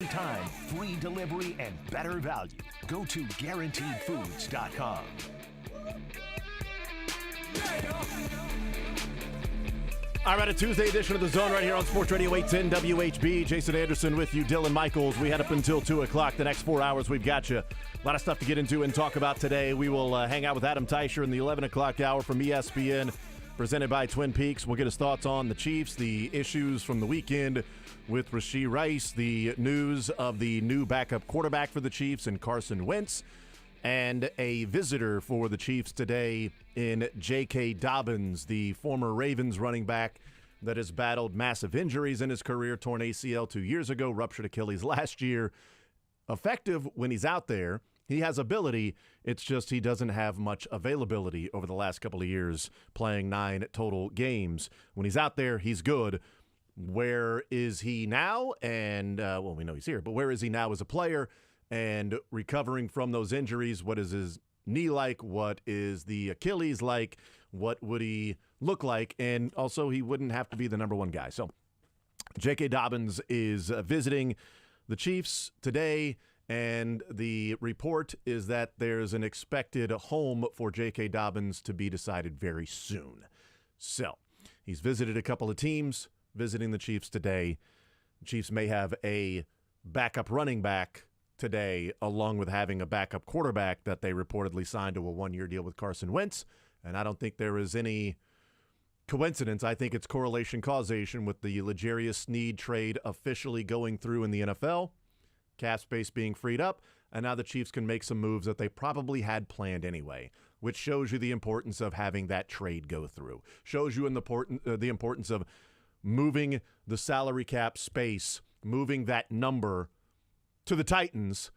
Time, free delivery, and better value. Go to GuaranteedFoods.com. All right, a Tuesday edition of The Zone right here on Sports Radio 810 WHB. Jason Anderson with you, Dylan Michaels. We head up until 2 o'clock. The next 4 hours, we've got you. A lot of stuff to get into and talk about today. We will hang out with Adam Teicher in the 11 o'clock hour from ESPN, presented by Twin Peaks. We'll get his thoughts on the Chiefs, the issues from the weekend with Rashee Rice, the news of the new backup quarterback for the Chiefs and Carson Wentz, and a visitor for the Chiefs today in J.K. Dobbins, the former Ravens running back that has battled massive injuries in his career, torn ACL 2 years ago, ruptured Achilles last year. Effective when he's out there. He has ability. It's just he doesn't have much availability over the last couple of years, playing 9 total games. When he's out there, he's good. Where is he now? And, well, we know he's here, but where is he now as a player and recovering from those injuries? What is his knee like? What is the Achilles like? What would he look like? And also, he wouldn't have to be the number one guy. So, J.K. Dobbins is visiting the Chiefs today, and the report is that there's an expected home for J.K. Dobbins to be decided very soon. So, he's visited a couple of teams, visiting the Chiefs today. The Chiefs may have a backup running back today, along with having a backup quarterback that they reportedly signed to a one-year deal with Carson Wentz. And I don't think there is any coincidence. I think it's correlation causation with the L'Jarius Sneed trade officially going through in the NFL, cap space being freed up, and now the Chiefs can make some moves that they probably had planned anyway, which shows you the importance of having that trade go through. Shows you the importance of moving the salary cap space, moving that number to the Titans,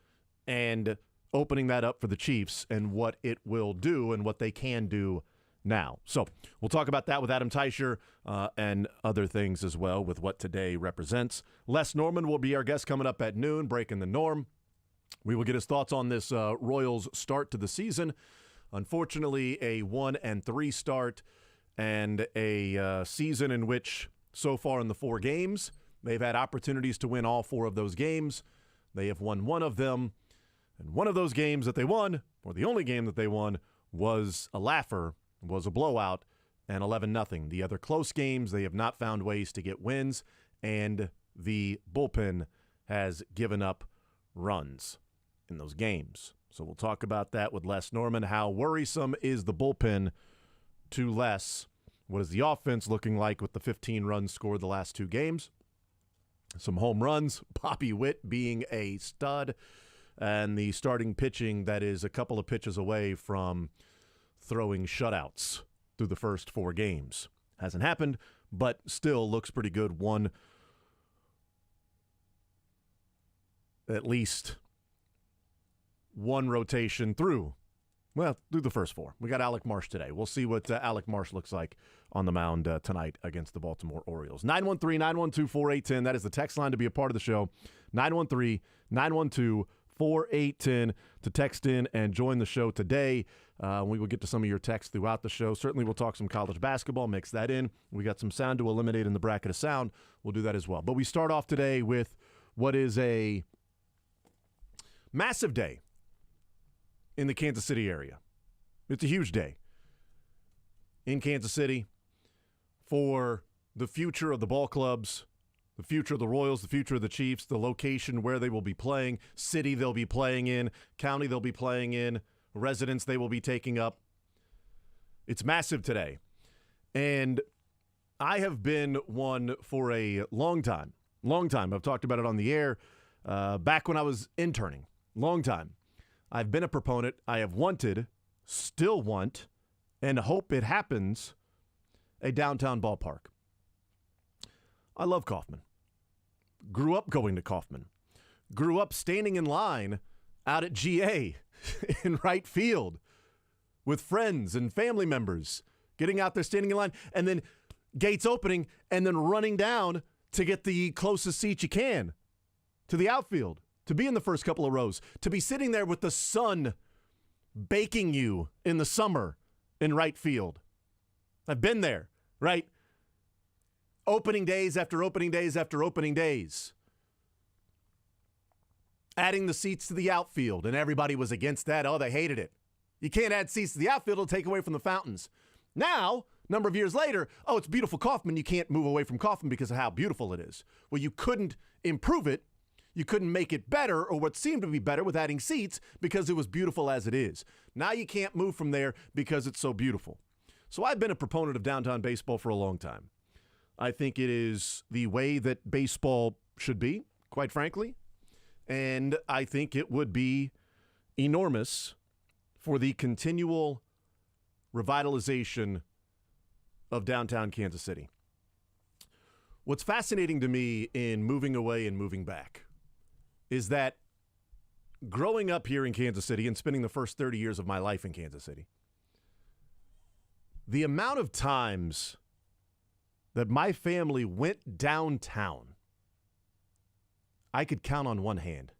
and opening that up for the Chiefs and what it will do and what they can do now. So we'll talk about that with Adam Teicher and other things as well with what today represents. Les Norman will be our guest coming up at noon, breaking the norm. We will get his thoughts on this Royals start to the season. Unfortunately, a 1-3 start and a season in which so far in the 4 games, they've had opportunities to win all 4 of those games. They have won 1 of them. And one of those games that they won, or the only game that they won, was a laugher, was a blowout, and 11-0. The other close games, they have not found ways to get wins, and the bullpen has given up runs in those games. So we'll talk about that with Les Norman. How worrisome is the bullpen to Les? What is the offense looking like with the 15 runs scored the last 2 games? Some home runs, Bobby Witt being a stud, and the starting pitching that is a couple of pitches away from throwing shutouts through the first 4 games. Hasn't happened, but still looks pretty good. At least one rotation through the first 4. We got Alec Marsh today. We'll see what Alec Marsh looks like on the mound tonight against the Baltimore Orioles. 913-912-4810. That is the text line to be a part of the show. 913-912-4810 to text in and join the show today. We will get to some of your texts throughout the show. Certainly we'll talk some college basketball, mix that in. We got some sound to eliminate in the bracket of sound. We'll do that as well. But we start off today with what is a massive day in the Kansas City area. It's a huge day in Kansas City for the future of the ball clubs, the future of the Royals, the future of the Chiefs, the location where they will be playing, city they'll be playing in, county they'll be playing in, residents they will be taking up. It's massive today. And I have been one for a long time. I've talked about it on the air back when I was interning. Long time. I've been a proponent. I have wanted, still want, and hope it happens, a downtown ballpark. I love Kauffman. Grew up going to Kauffman. Grew up standing in line out at GA in right field with friends and family members, getting out there, standing in line, and then gates opening, and then running down to get the closest seat you can to the outfield, to be in the first couple of rows, to be sitting there with the sun baking you in the summer in right field. I've been there, right? Opening days after opening days after opening days. adding the seats to the outfield, and everybody was against that. Oh, they hated it. You can't add seats to the outfield. It'll take away from the fountains. Now, a number of years later, oh, it's beautiful Kauffman. You can't move away from Kauffman because of how beautiful it is. Well, you couldn't improve it. You couldn't make it better, or what seemed to be better, with adding seats because it was beautiful as it is. Now you can't move from there because it's so beautiful. So I've been a proponent of downtown baseball for a long time. I think it is the way that baseball should be, quite frankly. And I think it would be enormous for the continual revitalization of downtown Kansas City. What's fascinating to me in moving away and moving back is that growing up here in Kansas City and spending the first 30 years of my life in Kansas City, the amount of times that my family went downtown, I could count on one hand.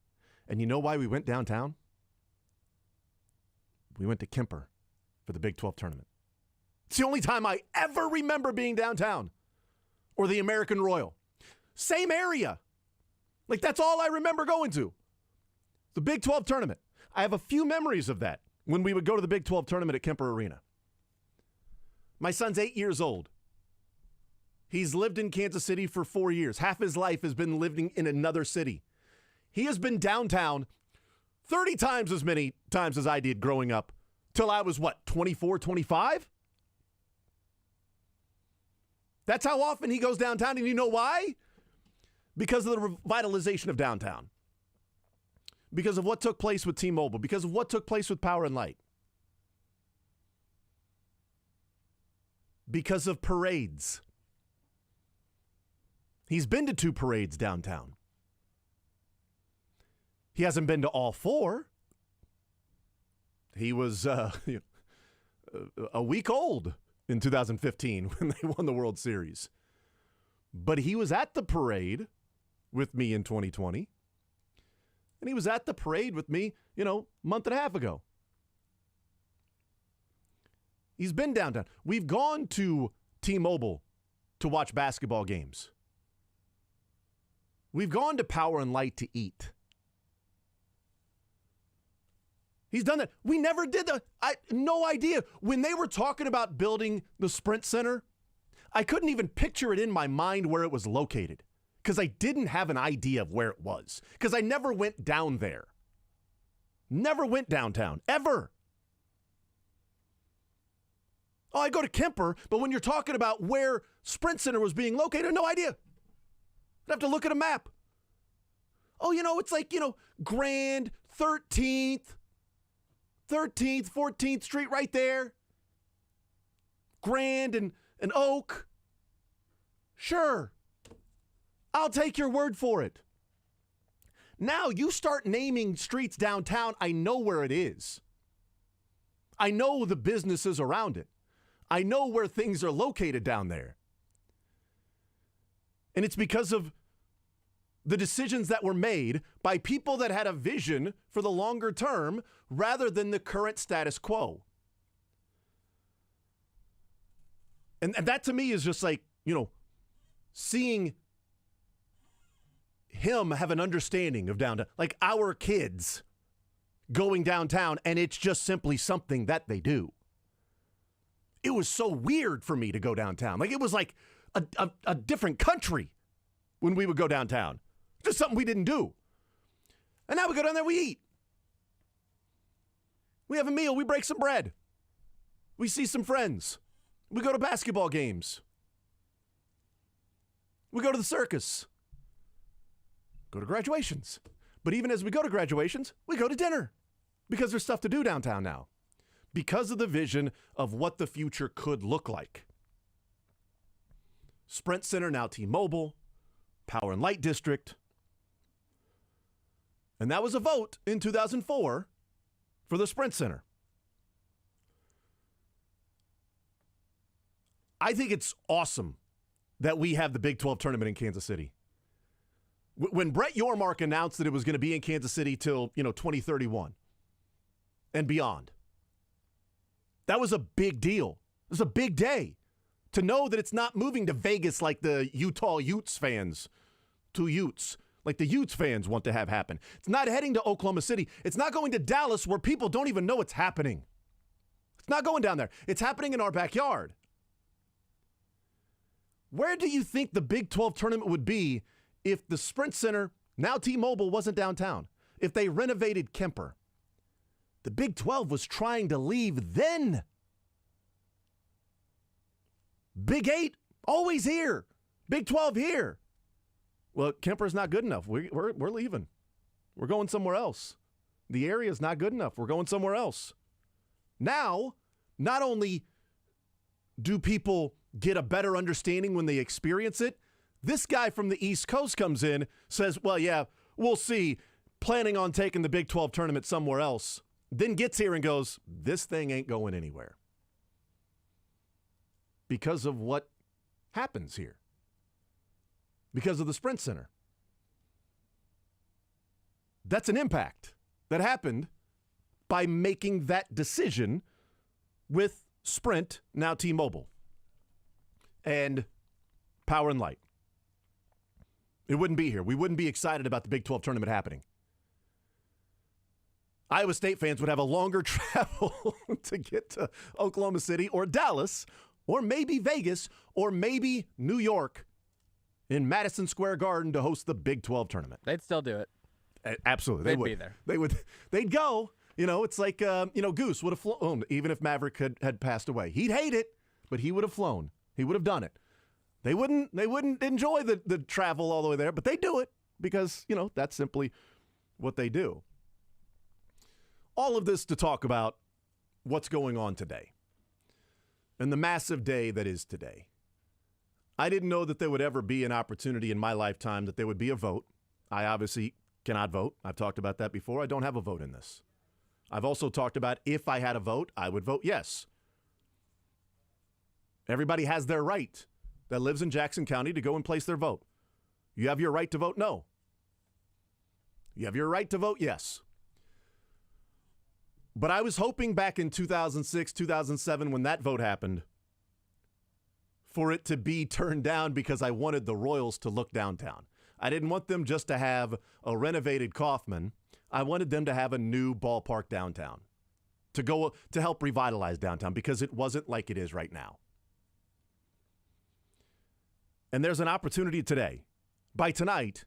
And you know why we went downtown? We went to Kemper for the Big 12 tournament. It's the only time I ever remember being downtown. Or the American Royal. Same area. Like, that's all I remember going to. The Big 12 tournament. I have a few memories of that when we would go to the Big 12 tournament at Kemper Arena. My son's 8 years old. He's lived in Kansas City for 4 years. Half his life has been living in another city. He has been downtown 30 times as many times as I did growing up till I was, 24, 25? That's how often he goes downtown, and you know why? Because of the revitalization of downtown. Because of what took place with T-Mobile. Because of what took place with Power and Light. Because of parades. He's been to 2 parades downtown. He hasn't been to all 4. He was a week old in 2015 when they won the World Series. But he was at the parade with me in 2020. And he was at the parade with me, month and a half ago. He's been downtown. We've gone to T-Mobile to watch basketball games. We've gone to Power and Light to eat. He's done that. We never did that. No idea. When they were talking about building the Sprint Center, I couldn't even picture it in my mind where it was located because I didn't have an idea of where it was because I never went down there. Never went downtown, ever. Oh, I go to Kemper, but when you're talking about where Sprint Center was being located, no idea. I'd have to look at a map. Oh, it's like, Grand, 13th, 14th Street right there. Grand and Oak. Sure. I'll take your word for it. Now you start naming streets downtown, I know where it is. I know the businesses around it. I know where things are located down there. And it's because of the decisions that were made by people that had a vision for the longer term rather than the current status quo. And that to me is just like, seeing him have an understanding of downtown, like our kids going downtown, and it's just simply something that they do. It was so weird for me to go downtown. Like, it was like a different country when we would go downtown. Just something we didn't do. And now we go down there, we eat. We have a meal, we break some bread. We see some friends. We go to basketball games. We go to the circus. Go to graduations. But even as we go to graduations, we go to dinner. Because there's stuff to do downtown now. Because of the vision of what the future could look like. Sprint Center, now T-Mobile, Power and Light District. And that was a vote in 2004 for the Sprint Center. I think it's awesome that we have the Big 12 tournament in Kansas City. When Brett Yormark announced that it was going to be in Kansas City till, 2031 and beyond, that was a big deal. It was a big day to know that it's not moving to Vegas like the Utah Utes fans, 2 Utes, like the Utes fans want to have happen. It's not heading to Oklahoma City. It's not going to Dallas where people don't even know it's happening. It's not going down there. It's happening in our backyard. Where do you think the Big 12 tournament would be if the Sprint Center, now T-Mobile, wasn't downtown? If they renovated Kemper? The Big 12 was trying to leave then. Big 8, always here. Big 12 here. Well, Kemper's not good enough. We're leaving. We're going somewhere else. The area's not good enough. We're going somewhere else. Now, not only do people get a better understanding when they experience it, this guy from the East Coast comes in, says, well, yeah, we'll see, planning on taking the Big 12 tournament somewhere else, then gets here and goes, this thing ain't going anywhere. Because of what happens here. Because of the Sprint Center. That's an impact that happened by making that decision with Sprint, now T-Mobile, and Power and Light. It wouldn't be here. We wouldn't be excited about the Big 12 tournament happening. Iowa State fans would have a longer travel to get to Oklahoma City or Dallas or maybe Vegas or maybe New York in Madison Square Garden to host the Big 12 tournament. They'd still do it. Absolutely. They'd They would be there. They'd go. You know, it's like, Goose would have flown, even if Maverick had passed away. He'd hate it, but he would have flown. He would have done it. They wouldn't enjoy the travel all the way there, but they do it because, that's simply what they do. All of this to talk about what's going on today and the massive day that is today. I didn't know that there would ever be an opportunity in my lifetime that there would be a vote. I obviously cannot vote. I've talked about that before. I don't have a vote in this. I've also talked about if I had a vote, I would vote yes. Everybody has their right that lives in Jackson County to go and place their vote. You have your right to vote no. You have your right to vote yes. But I was hoping back in 2006, 2007, when that vote happened, for it to be turned down because I wanted the Royals to look downtown. I didn't want them just to have a renovated Kauffman. I wanted them to have a new ballpark downtown to help revitalize downtown because it wasn't like it is right now. And there's an opportunity today. By tonight,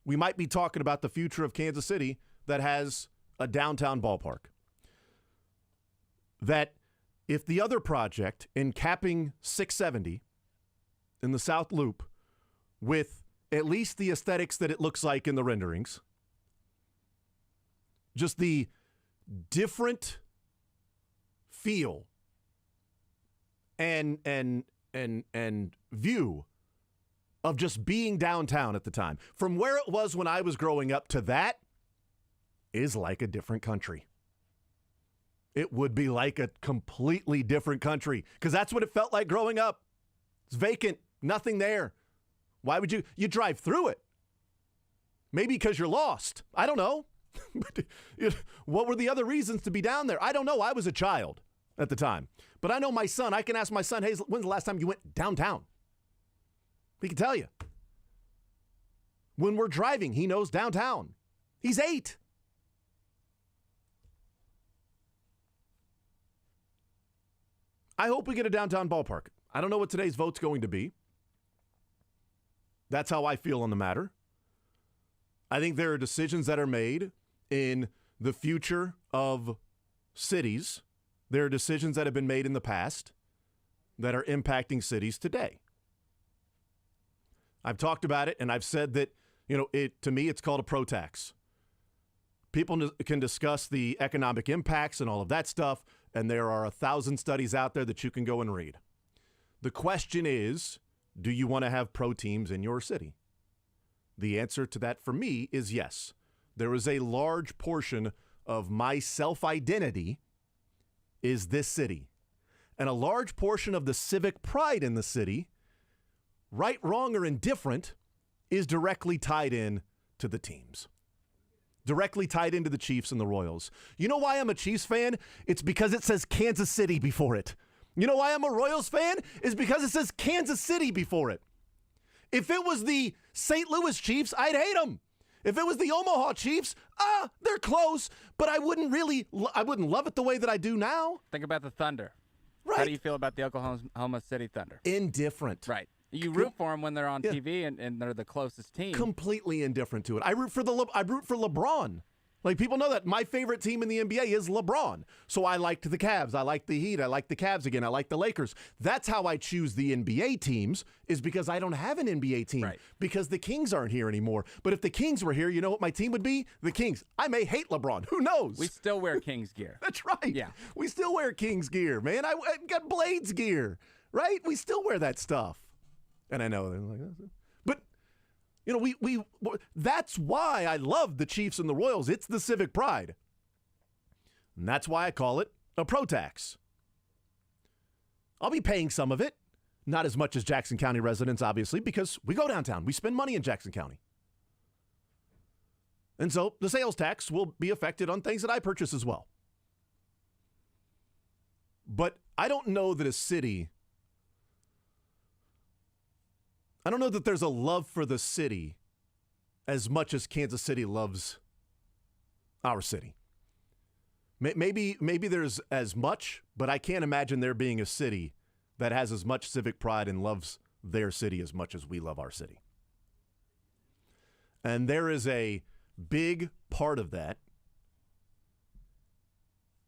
we might be talking about the future of Kansas City that has a downtown ballpark. That if the other project in capping 670 in the South Loop with at least the aesthetics that it looks like in the renderings, just the different feel and view of just being downtown at the time, from where it was when I was growing up to that, is like a different country. It would be like a completely different country because that's what it felt like growing up. It's vacant, nothing there. Why would you drive through it? Maybe because you're lost. I don't know. What were the other reasons to be down there? I don't know. I was a child at the time. But I know my son. I can ask my son, hey, when's the last time you went downtown? He can tell you. When we're driving, he knows downtown. He's 8. I hope we get a downtown ballpark. I don't know what today's vote's going to be. That's how I feel on the matter. I think there are decisions that are made in the future of cities. There are decisions that have been made in the past that are impacting cities today. I've talked about it, and I've said that, to me, it's called a pro tax. People can discuss the economic impacts and all of that stuff, and there are 1,000 studies out there that you can go and read. The question is, do you want to have pro teams in your city? The answer to that for me is yes. There is a large portion of my self-identity is this city. And a large portion of the civic pride in the city, right, wrong, or indifferent, is directly tied in to the teams. Directly tied into the Chiefs and the Royals. You know why I'm a Chiefs fan? It's because it says Kansas City before it. You know why I'm a Royals fan? It's because it says Kansas City before it. If it was the St. Louis Chiefs, I'd hate them. If it was the Omaha Chiefs, they're close, but I wouldn't love it the way that I do now. Think about the Thunder. Right. How do you feel about the Oklahoma City Thunder? Indifferent. Right. You root for them when they're on TV and they're the closest team. Completely indifferent to it. I root for LeBron. Like, people know that my favorite team in the NBA is LeBron. So I liked the Cavs. I like the Heat. I like the Cavs again. I like the Lakers. That's how I choose the NBA teams, is because I don't have an NBA team. Right. Because the Kings aren't here anymore. But if the Kings were here, you know what my team would be? The Kings. I may hate LeBron. Who knows? We still wear Kings gear. That's right. Yeah. We still wear Kings gear, man. I got Blades gear, right? We still wear that stuff. And I know they're like, but you know, we that's why I love the Chiefs and the Royals. It's the civic pride. And that's why I call it a pro tax. I'll be paying some of it, not as much as Jackson County residents, obviously, because we go downtown. We spend money in Jackson County. And so the sales tax will be affected on things that I purchase as well. But I don't know that I don't know that there's a love for the city as much as Kansas City loves our city. Maybe there's as much, but I can't imagine there being a city that has as much civic pride and loves their city as much as we love our city. And there is a big part of that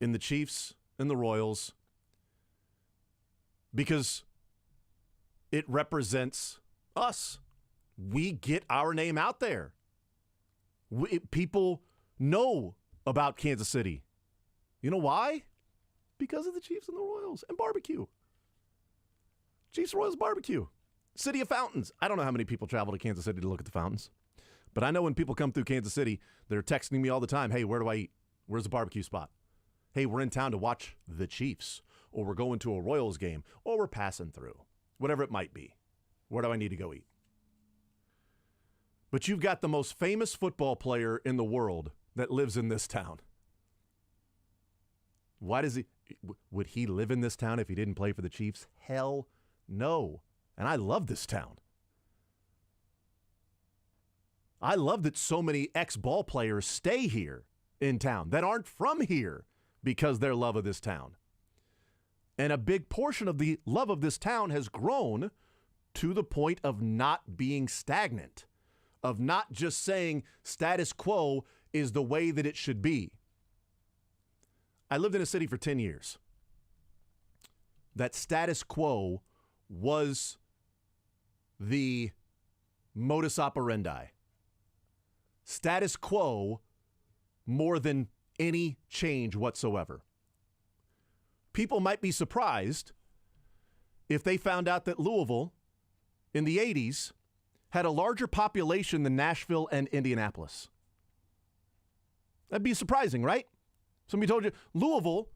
in the Chiefs and the Royals, because it represents us. We get our name out there. People know about Kansas City. You know why? Because of the Chiefs and the Royals and barbecue. Chiefs Royals barbecue. City of Fountains. I don't know how many people travel to Kansas City to look at the fountains, but I know when people come through Kansas City, they're texting me all the time, hey, where do I eat? Where's the barbecue spot? Hey, we're in town to watch the Chiefs, or we're going to a Royals game, or we're passing through. Whatever it might be. Where do I need to go eat? But you've got the most famous football player in the world that lives in this town. Would he live in this town if he didn't play for the Chiefs? Hell no. And I love this town. I love that so many ex-ball players stay here in town that aren't from here because their love of this town. And a big portion of the love of this town has grown to the point of not being stagnant, of not just saying status quo is the way that it should be. I lived in a city for 10 years. That status quo was the modus operandi. Status quo more than any change whatsoever. People might be surprised if they found out that Louisville in the 80s had a larger population than Nashville and Indianapolis. That'd be surprising, right? Somebody told you Louisville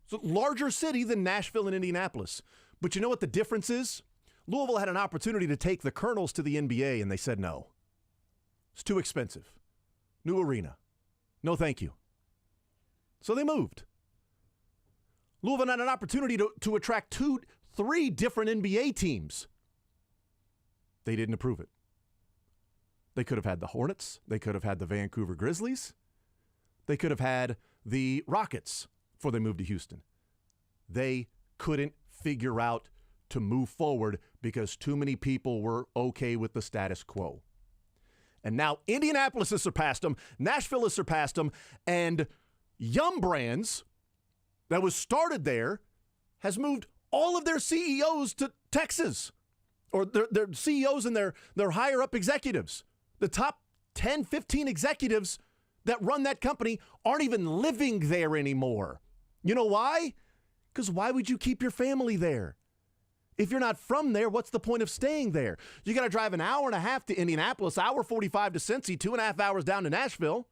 is a larger city than Nashville and Indianapolis. But you know what the difference is? Louisville had an opportunity to take the Colonels to the NBA, and they said no. It's too expensive. New arena. No, thank you. So they moved. Louisville had an opportunity to attract 3 different NBA teams. They didn't approve it. They could have had the Hornets. They could have had the Vancouver Grizzlies. They could have had the Rockets before they moved to Houston. They couldn't figure out to move forward because too many people were okay with the status quo. And now Indianapolis has surpassed them, Nashville has surpassed them, and Yum Brands, that was started there, has moved all of their CEOs to Texas, or their CEOs and their higher up executives. The top 10, 15 executives that run that company aren't even living there anymore. You know why? Because why would you keep your family there? If you're not from there, what's the point of staying there? You got to drive an hour and a half to Indianapolis, hour 45 to Cincy, 2.5 hours down to Nashville,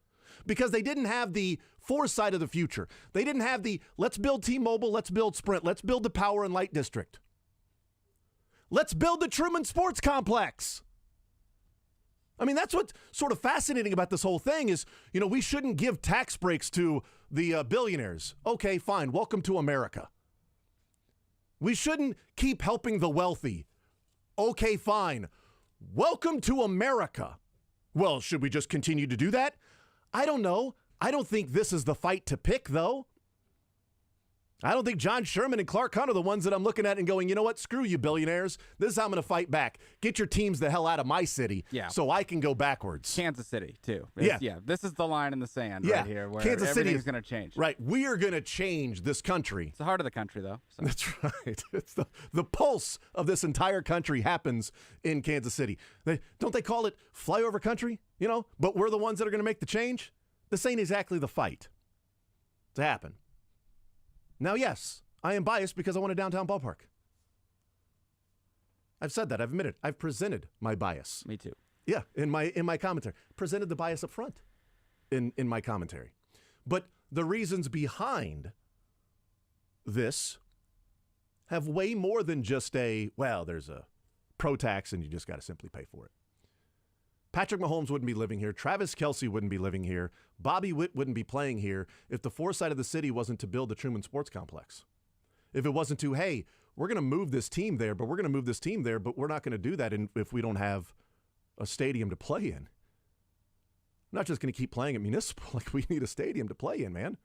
because they didn't have the foresight of the future. They didn't have the, let's build T-Mobile, let's build Sprint, let's build the Power and Light District. Let's build the Truman Sports Complex. I mean, that's what's sort of fascinating about this whole thing is, you know, we shouldn't give tax breaks to the billionaires. Okay, fine. Welcome to America. We shouldn't keep helping the wealthy. Okay, fine. Welcome to America. Well, should we just continue to do that? I don't know. I don't think this is the fight to pick, though. I don't think John Sherman and Clark Hunt are the ones that I'm looking at and going, you know what, screw you, billionaires. This is how I'm going to fight back. Get your teams the hell out of my city so I can go backwards. Kansas City, too. Yeah. This is the line in the sand right here where Kansas City everything's going to change. Right. We are going to change this country. It's the heart of the country, though. So. That's right. It's the pulse of this entire country happens in Kansas City. Don't they call it flyover country? You know, but we're the ones that are going to make the change. This ain't exactly the fight to happen. Now, yes, I am biased because I want a downtown ballpark. I've said that. I've admitted. I've presented my bias. Me too. Yeah, in my commentary. Presented the bias up front in my commentary. But the reasons behind this have way more than just there's a pro tax and you just got to simply pay for it. Patrick Mahomes wouldn't be living here. Travis Kelce wouldn't be living here. Bobby Witt wouldn't be playing here if the foresight of the city wasn't to build the Truman Sports Complex. If it wasn't to, hey, we're going to move this team there, but we're not going to do that if we don't have a stadium to play in. We're not just going to keep playing at Municipal. Like, we need a stadium to play in, man.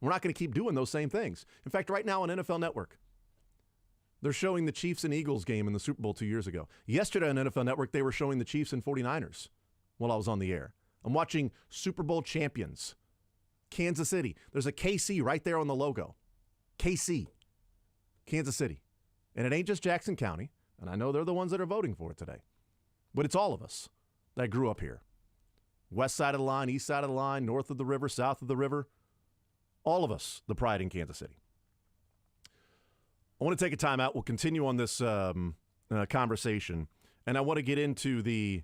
We're not going to keep doing those same things. In fact, right now on NFL Network, they're showing the Chiefs and Eagles game in the Super Bowl 2 years ago. Yesterday on NFL Network, they were showing the Chiefs and 49ers while I was on the air. I'm watching Super Bowl champions, Kansas City. There's a KC right there on the logo. KC, Kansas City. And it ain't just Jackson County, and I know they're the ones that are voting for it today. But it's all of us that grew up here. West side of the line, east side of the line, north of the river, south of the river. All of us, the pride in Kansas City. I want to take a time out. We'll continue on this conversation, and I want to get into the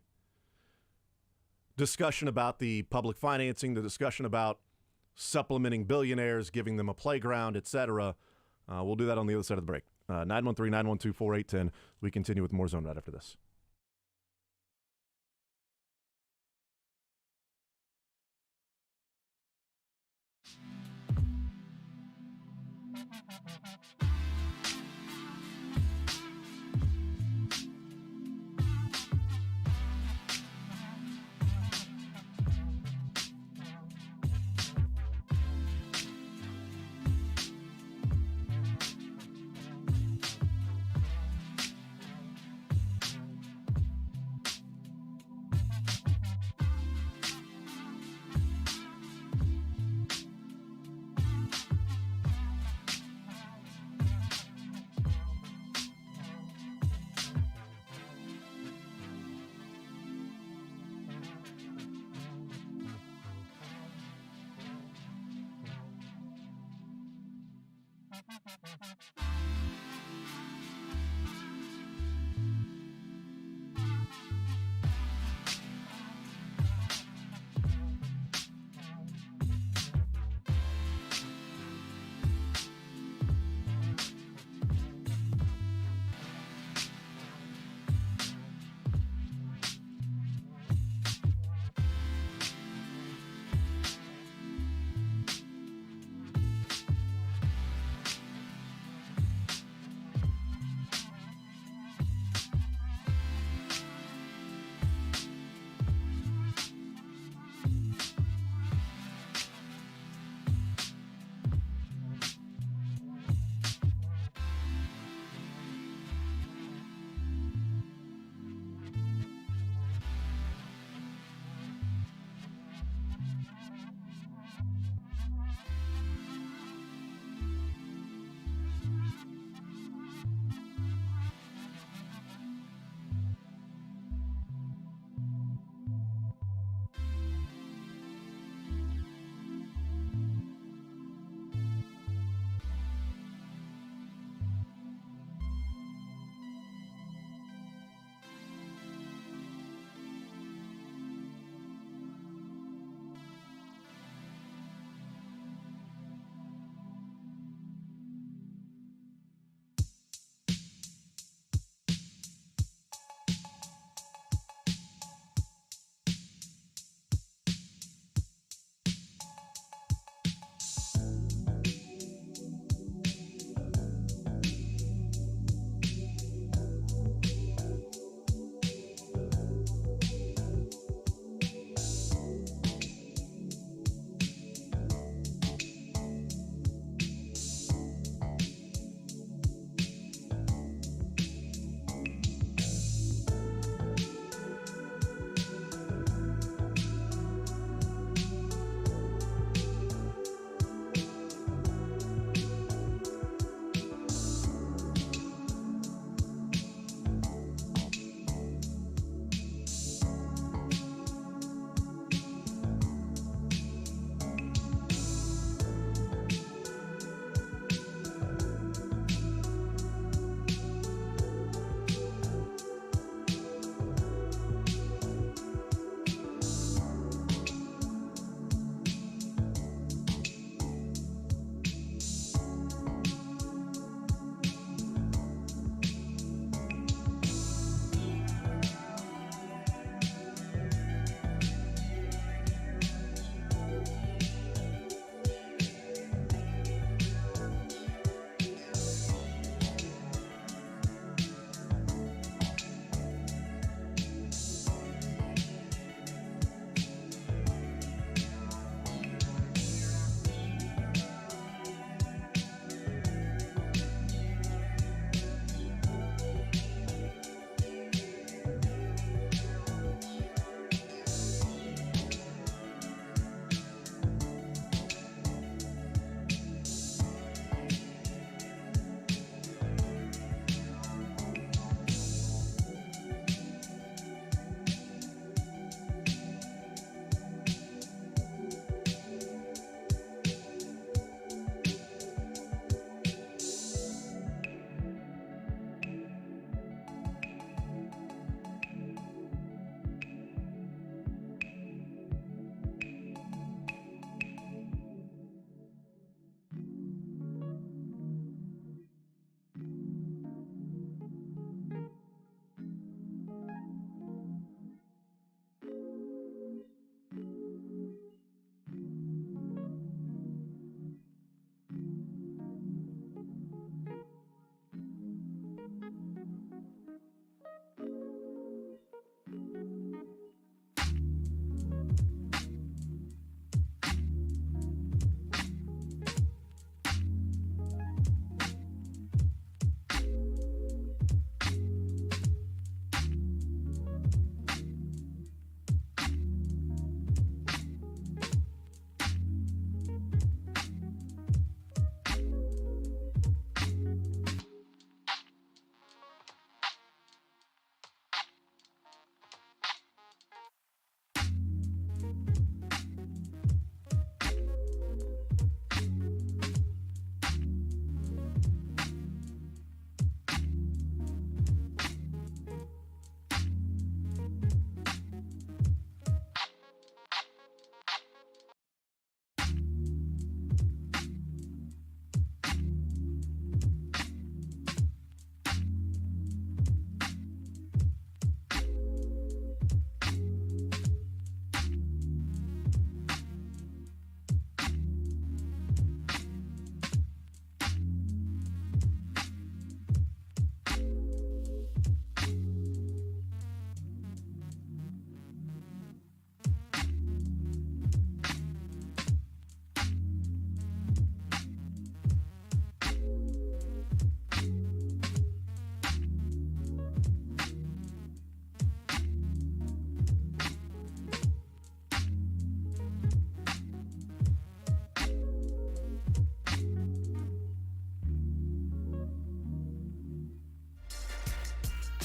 discussion about the public financing, the discussion about supplementing billionaires, giving them a playground, etc. We'll do that on the other side of the break. 913-912-4810. We continue with more Zone right after this.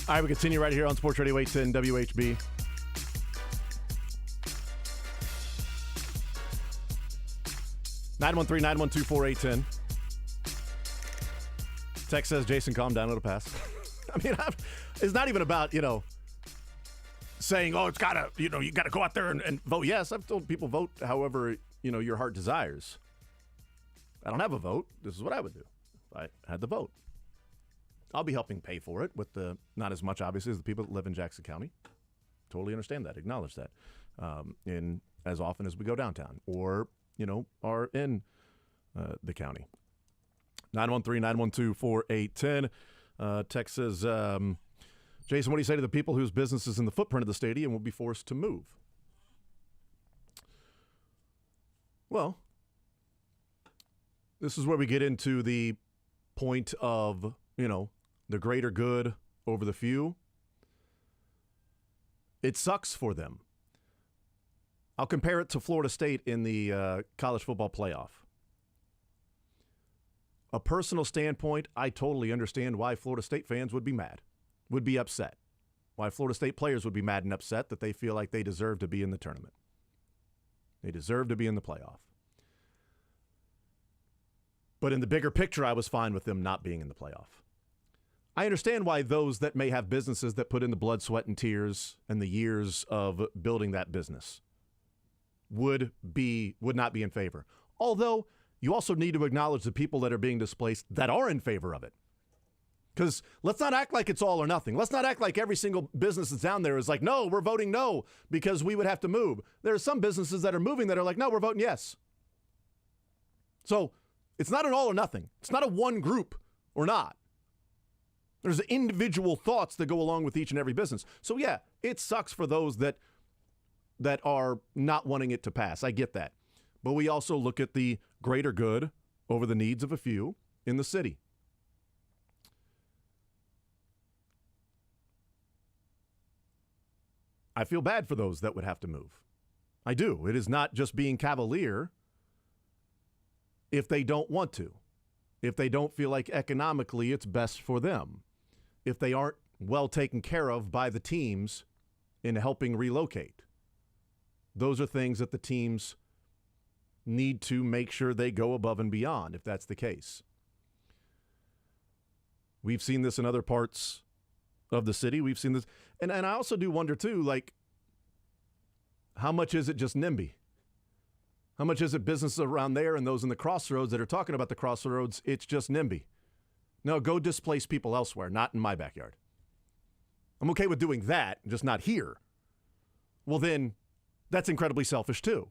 All right, we continue right here on Sports Radio 810 WHB. (913) 912-4810. Text says, Jason, calm down, it'll pass. I mean, it's not even about, saying, oh, it's got to, you got to go out there and vote. Yes, I've told people vote however, your heart desires. I don't have a vote. This is what I would do if I had the vote. I'll be helping pay for it with not as much, obviously, as the people that live in Jackson County. Totally understand that, acknowledge that. In as often as we go downtown or, are in the county. 913-912-4810. Text says, Jason, what do you say to the people whose businesses in the footprint of the stadium will be forced to move? Well, this is where we get into the point of, the greater good over the few. It sucks for them. I'll compare it to Florida State in the college football playoff. A personal standpoint, I totally understand why Florida State fans would be mad, would be upset. Why Florida State players would be mad and upset that they feel like they deserve to be in the tournament. They deserve to be in the playoff. But in the bigger picture, I was fine with them not being in the playoff. I understand why those that may have businesses that put in the blood, sweat, and tears and the years of building that business would not be in favor. Although, you also need to acknowledge the people that are being displaced that are in favor of it. Because let's not act like it's all or nothing. Let's not act like every single business that's down there is like, no, we're voting no because we would have to move. There are some businesses that are moving that are like, no, we're voting yes. So it's not an all or nothing. It's not a one group or not. There's individual thoughts that go along with each and every business. So yeah, it sucks for those that are not wanting it to pass. I get that. But we also look at the greater good over the needs of a few in the city. I feel bad for those that would have to move. I do. It is not just being cavalier if they don't want to, if they don't feel like economically it's best for them, if they aren't well taken care of by the teams in helping relocate. Those are things that the teams need to make sure they go above and beyond if that's the case. We've seen this in other parts of the city. We've seen this. And I also do wonder, too, like, how much is it just NIMBY? How much is it businesses around there and those in the crossroads that are talking about the crossroads? It's just NIMBY. No, go displace people elsewhere, not in my backyard. I'm okay with doing that, just not here. Well, then that's incredibly selfish, too.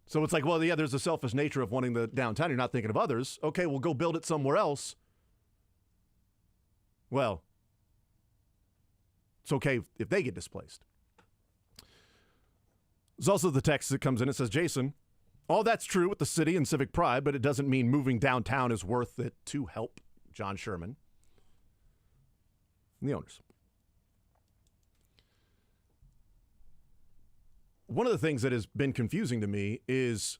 So it's like, well, yeah, there's a selfish nature of wanting the downtown. You're not thinking of others. Okay, well, go build it somewhere else. Well, it's okay if they get displaced. There's also the text that comes in. It says, Jason, all that's true with the city and civic pride, but it doesn't mean moving downtown is worth it to help John Sherman and the owners. One of the things that has been confusing to me is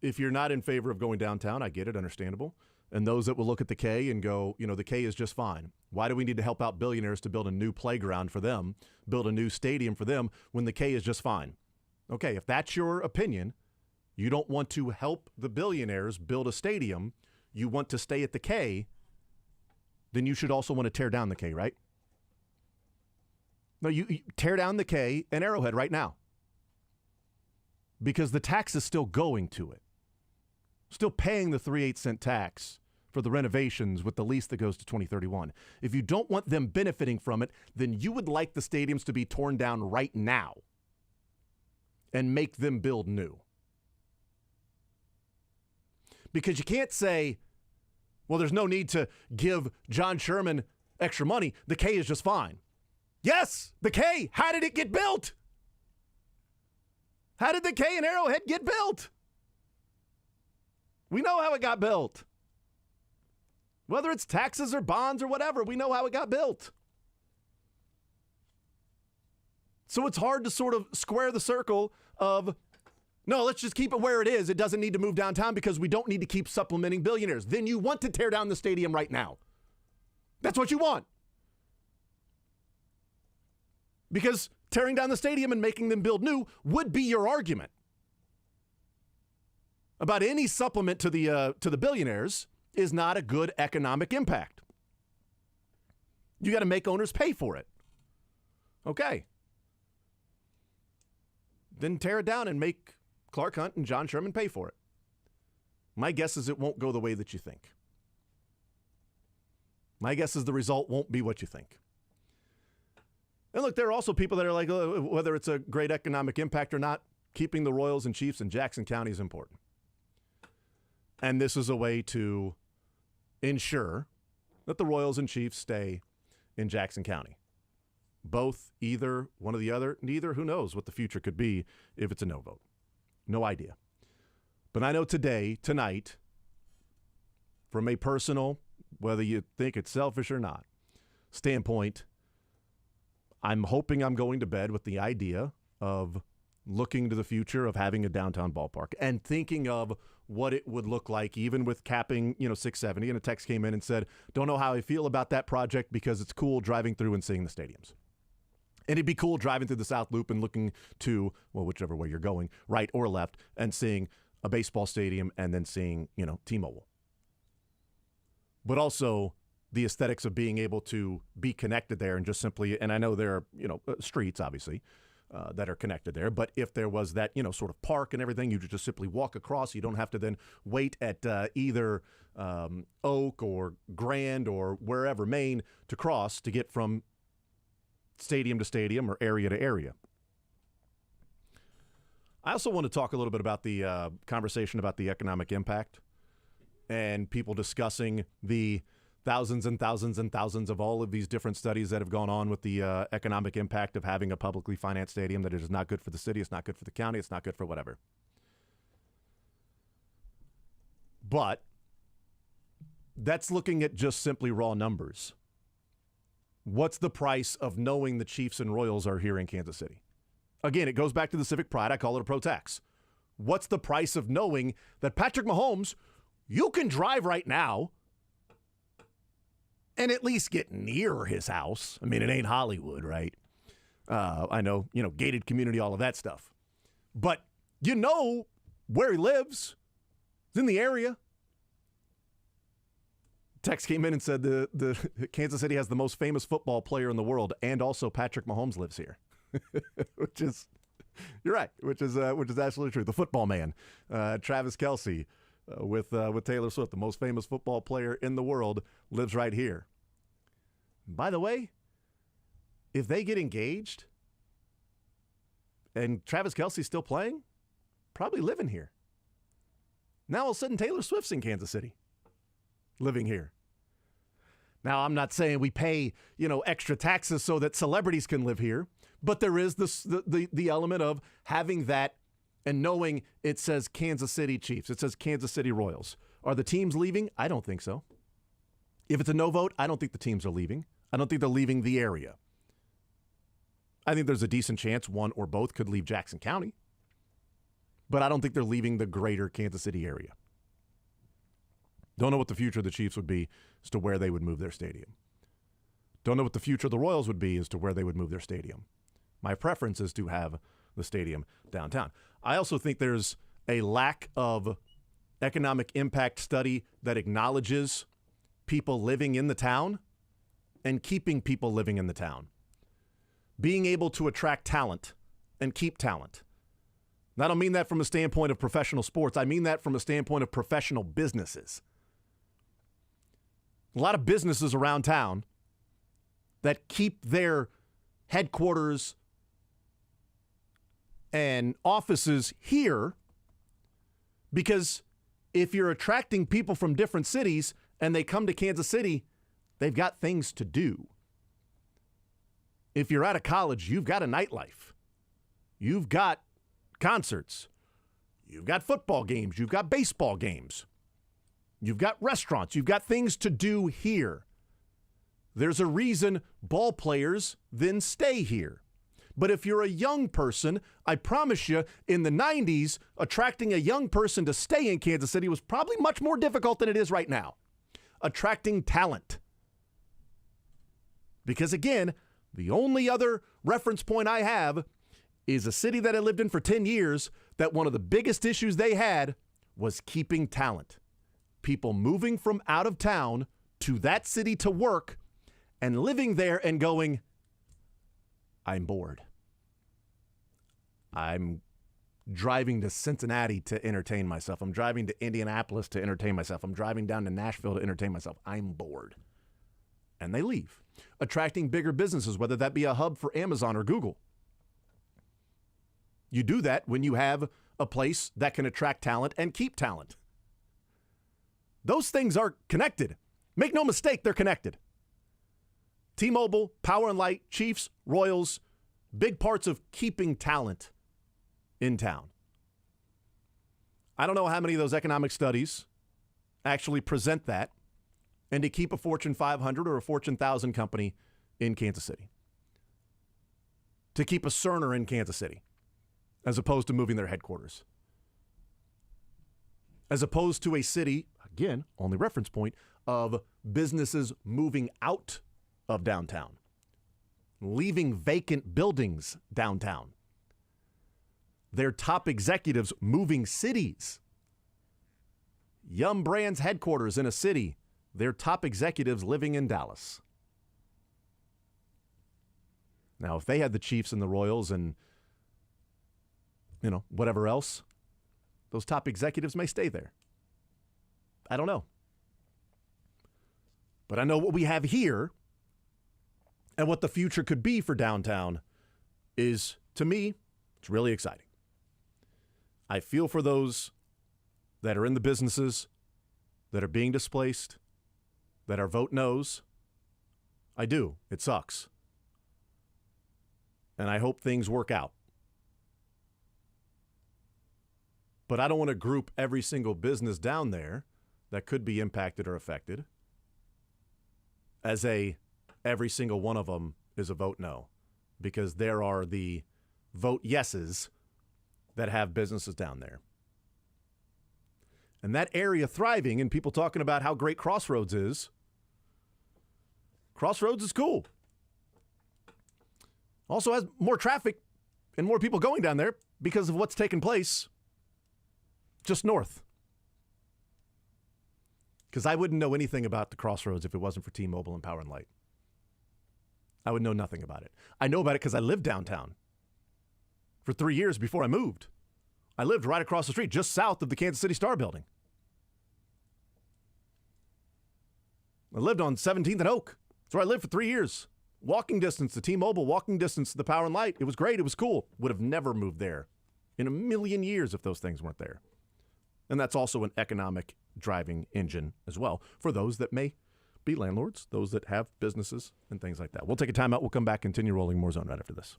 if you're not in favor of going downtown, I get it, understandable. And those that will look at the K and go, the K is just fine. Why do we need to help out billionaires to build a new playground for them, build a new stadium for them when the K is just fine? Okay, if that's your opinion, you don't want to help the billionaires build a stadium, you want to stay at the K, then you should also want to tear down the K, right? No, you tear down the K and Arrowhead right now. Because the tax is still going to it. Still paying the 3/8 cent tax for the renovations with the lease that goes to 2031. If you don't want them benefiting from it, then you would like the stadiums to be torn down right now and make them build new. Because you can't say, well, there's no need to give John Sherman extra money. The K is just fine. Yes, the K. How did it get built? How did the K and Arrowhead get built? We know how it got built. Whether it's taxes or bonds or whatever, we know how it got built. So it's hard to sort of square the circle of, no, let's just keep it where it is. It doesn't need to move downtown because we don't need to keep supplementing billionaires. Then you want to tear down the stadium right now. That's what you want. Because tearing down the stadium and making them build new would be your argument. About any supplement to the billionaires is not a good economic impact. You got to make owners pay for it. Okay. Then tear it down and make Clark Hunt and John Sherman pay for it. My guess is it won't go the way that you think. My guess is the result won't be what you think. And look, there are also people that are like, whether it's a great economic impact or not, keeping the Royals and Chiefs in Jackson County is important. And this is a way to ensure that the Royals and Chiefs stay in Jackson County. Both, either, one or the other, neither, who knows what the future could be if it's a no vote. No idea. But I know tonight, from a personal, whether you think it's selfish or not, standpoint, I'm hoping I'm going to bed with the idea of looking to the future of having a downtown ballpark and thinking of what it would look like even with capping, 670. And a text came in and said, don't know how I feel about that project because it's cool driving through and seeing the stadiums. And it'd be cool driving through the South Loop and looking to, whichever way you're going, right or left, and seeing a baseball stadium and then seeing, T-Mobile. But also the aesthetics of being able to be connected there and just simply, and I know there are, streets, obviously, that are connected there. But if there was that, sort of park and everything, you could just simply walk across. You don't have to then wait at either Oak or Grand or wherever, Maine, to cross to get from stadium to stadium or area to area. I also want to talk a little bit about the conversation about the economic impact and people discussing the thousands and thousands and thousands of all of these different studies that have gone on with the economic impact of having a publicly financed stadium, that it is not good for the city, it's not good for the county, it's not good for whatever. But that's looking at just simply raw numbers. What's the price of knowing the Chiefs and Royals are here in Kansas City? Again, it goes back to the civic pride. I call it a pro tax. What's the price of knowing that Patrick Mahomes, you can drive right now and at least get near his house? I mean, it ain't Hollywood, right? I know, gated community, all of that stuff. But you know where he lives. He's in the area. Text came in and said the Kansas City has the most famous football player in the world, and also Patrick Mahomes lives here. Which is, you're right, which is absolutely true. The football man, Travis Kelce, with Taylor Swift, the most famous football player in the world, lives right here. By the way, if they get engaged and Travis Kelce's still playing, probably living here. Now all of a sudden Taylor Swift's in Kansas City, living here. Now I'm not saying we pay, extra taxes so that celebrities can live here, but there is the element of having that and knowing it says Kansas City Chiefs, it says Kansas City Royals. Are the teams leaving? I don't think so. If it's a no vote, I don't think the teams are leaving. I don't think they're leaving the area. I think there's a decent chance one or both could leave Jackson County, but I don't think they're leaving the greater Kansas City area. Don't know what the future of the Chiefs would be as to where they would move their stadium. Don't know what the future of the Royals would be as to where they would move their stadium. My preference is to have the stadium downtown. I also think there's a lack of economic impact study that acknowledges people living in the town and keeping people living in the town. Being able to attract talent and keep talent. And I don't mean that from a standpoint of professional sports. I mean that from a standpoint of professional businesses. A lot of businesses around town that keep their headquarters and offices here because if you're attracting people from different cities and they come to Kansas City, they've got things to do. If you're out of college, you've got a nightlife. You've got concerts. You've got football games. You've got baseball games. You've got restaurants. You've got things to do here. There's a reason ball players then stay here. But if you're a young person, I promise you, in the 90s, attracting a young person to stay in Kansas City was probably much more difficult than it is right now. Attracting talent Because again, the only other reference point I have is a city that I lived in for 10 years that one of the biggest issues they had was keeping talent. People moving from out of town to that city to work and living there and going, I'm bored. I'm driving to Cincinnati to entertain myself. I'm driving to Indianapolis to entertain myself. I'm driving down to Nashville to entertain myself. I'm bored. And they leave, attracting bigger businesses, whether that be a hub for Amazon or Google. You do that when you have a place that can attract talent and keep talent. Those things are connected. Make no mistake, they're connected. T-Mobile, Power and Light, Chiefs, Royals, big parts of keeping talent in town. I don't know how many of those economic studies actually present that and to keep a Fortune 500 or a Fortune 1000 company in Kansas City. To keep a Cerner in Kansas City, as opposed to moving their headquarters. As opposed to a city, again, only reference point, of businesses moving out of downtown, leaving vacant buildings downtown. Their top executives moving cities. Yum Brands headquarters in a city, their top executives living in Dallas. Now, if they had the Chiefs and the Royals and, whatever else, those top executives may stay there. I don't know. But I know what we have here and what the future could be for downtown is, to me, it's really exciting. I feel for those that are in the businesses, that are being displaced, that are vote no's. I do. It sucks. And I hope things work out. But I don't want to group every single business down there that could be impacted or affected as every single one of them is a vote no, because there are the vote yeses that have businesses down there. And that area thriving, and people talking about how great Crossroads is. Crossroads is cool. Also has more traffic and more people going down there because of what's taken place just north. Because I wouldn't know anything about the Crossroads if it wasn't for T-Mobile and Power and Light. I would know nothing about it. I know about it because I lived downtown for 3 years before I moved. I lived right across the street, just south of the Kansas City Star building. I lived on 17th and Oak. That's where I lived for 3 years. Walking distance to T-Mobile, walking distance to the Power and Light. It was great. It was cool. Would have never moved there in a million years if those things weren't there. And that's also an economic driving engine as well for those that may be landlords, those that have businesses and things like that. We'll take a timeout. We'll come back, continue rolling more Zone right after this.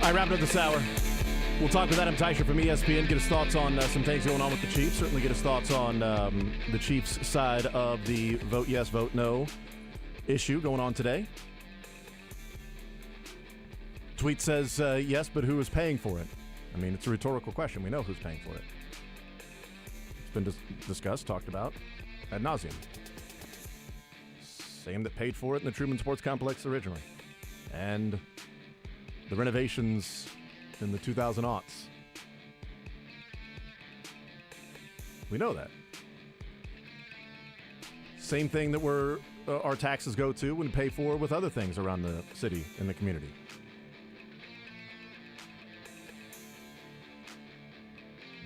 All right, wrapping up this hour. We'll talk with Adam Teicher from ESPN, get his thoughts on some things going on with the Chiefs. Certainly get his thoughts on the Chiefs' side of the vote yes, vote no issue going on today. Tweet says, yes, but who is paying for it? I mean, it's a rhetorical question. We know who's paying for it. It's been discussed, talked about ad nauseum. Same that paid for it in the Truman Sports Complex originally. And the renovations in the 2000 aughts. We know that. Same thing that our taxes go to and pay for with other things around the city and the community.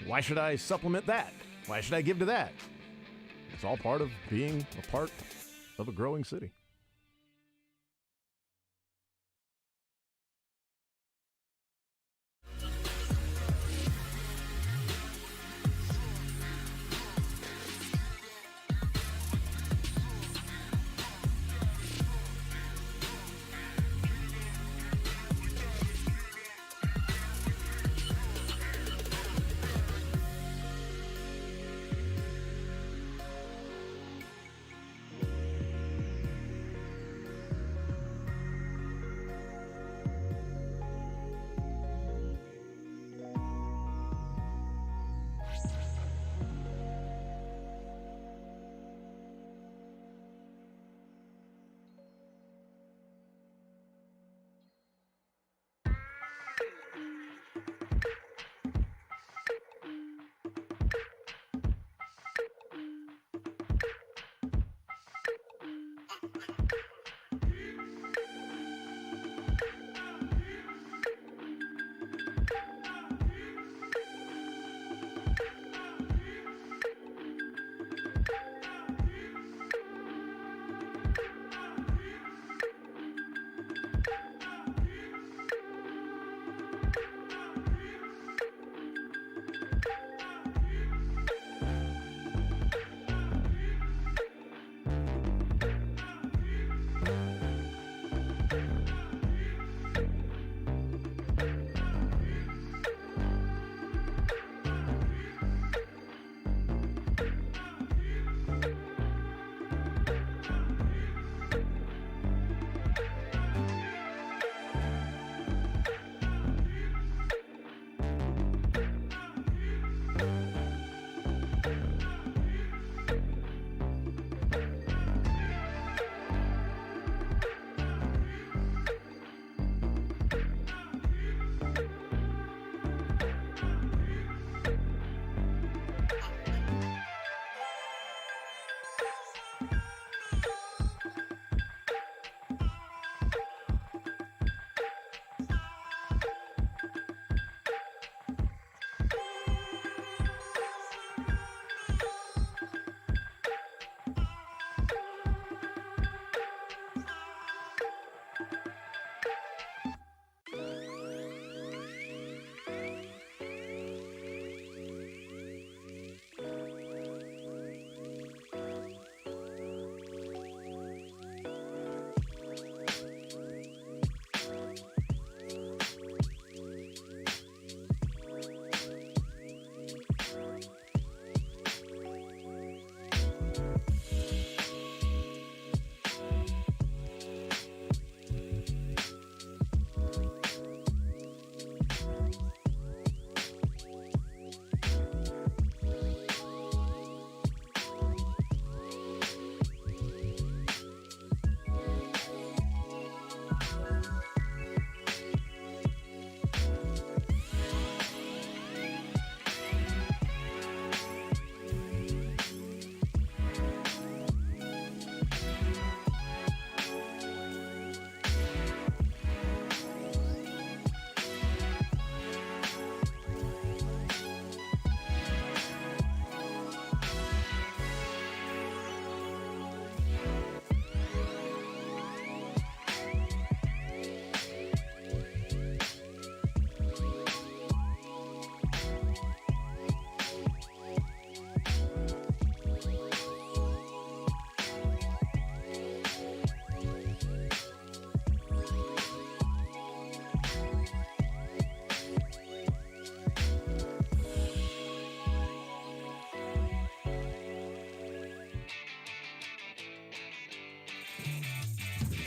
Why should I supplement that? Why should I give to that? It's all part of being a part of a growing city.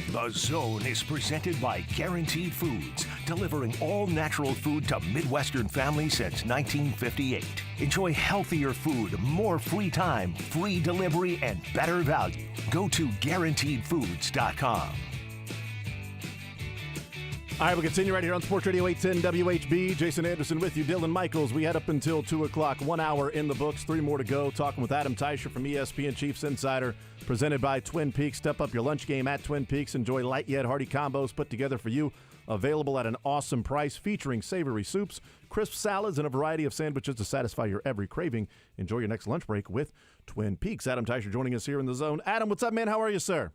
The Zone is presented by Guaranteed Foods, delivering all natural food to Midwestern families since 1958. Enjoy healthier food, more free time, free delivery, and better value. Go to GuaranteedFoods.com. All right, we'll continue right here on Sports Radio 810 WHB. Jason Anderson with you, Dylan Michaels. We had up until 2 o'clock, 1 hour in the books, 3 more to go. Talking with Adam Teicher from ESPN Chiefs Insider, presented by Twin Peaks. Step up your lunch game at Twin Peaks. Enjoy light yet hearty combos put together for you. Available at an awesome price, featuring savory soups, crisp salads, and a variety of sandwiches to satisfy your every craving. Enjoy your next lunch break with Twin Peaks. Adam Teicher joining us here in the Zone. Adam, what's up, man? How are you, sir?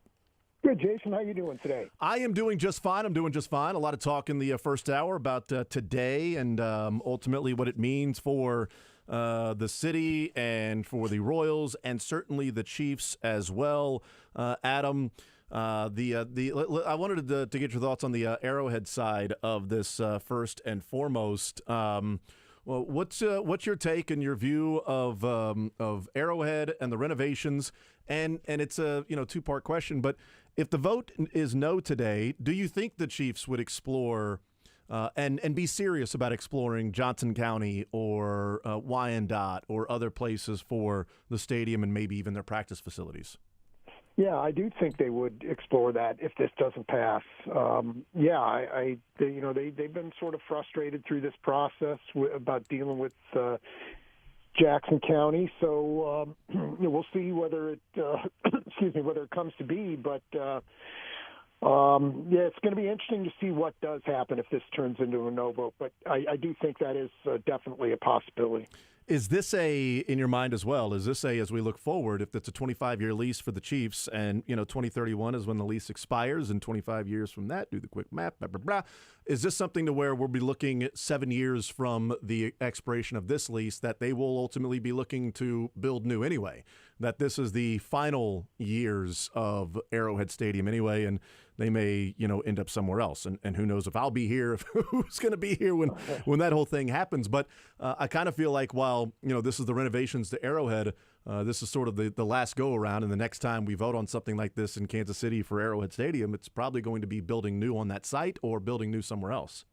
Good, Jason. How you doing today? I am doing just fine. I'm doing just fine. A lot of talk in the first hour about today and ultimately what it means for the city and for the Royals and certainly the Chiefs as well. Adam, I wanted to get your thoughts on the Arrowhead side of this first and foremost. Well, what's your take and your view of Arrowhead and the renovations? And it's a two-part question, but if the vote is no today, do you think the Chiefs would explore and be serious about exploring Johnson County or Wyandotte or other places for the stadium and maybe even their practice facilities? Yeah, I do think they would explore that if this doesn't pass. They've been sort of frustrated through this process about dealing with Jackson County. So we'll see whether it whether it comes to be. But it's going to be interesting to see what does happen if this turns into a no vote. But I do think that is definitely a possibility. Is this in your mind as well, as we look forward, if it's a 25-year lease for the Chiefs and, 2031 is when the lease expires and 25 years from that, do the quick math, blah, blah, blah. Is this something to where we'll be looking at 7 years from the expiration of this lease that they will ultimately be looking to build new anyway? That this is the final years of Arrowhead Stadium anyway, and they may, end up somewhere else. And who knows if I'll be here, who's going to be here when that whole thing happens. But I kind of feel like while, this is the renovations to Arrowhead, this is sort of the last go-around. And the next time we vote on something like this in Kansas City for Arrowhead Stadium, it's probably going to be building new on that site or building new somewhere else.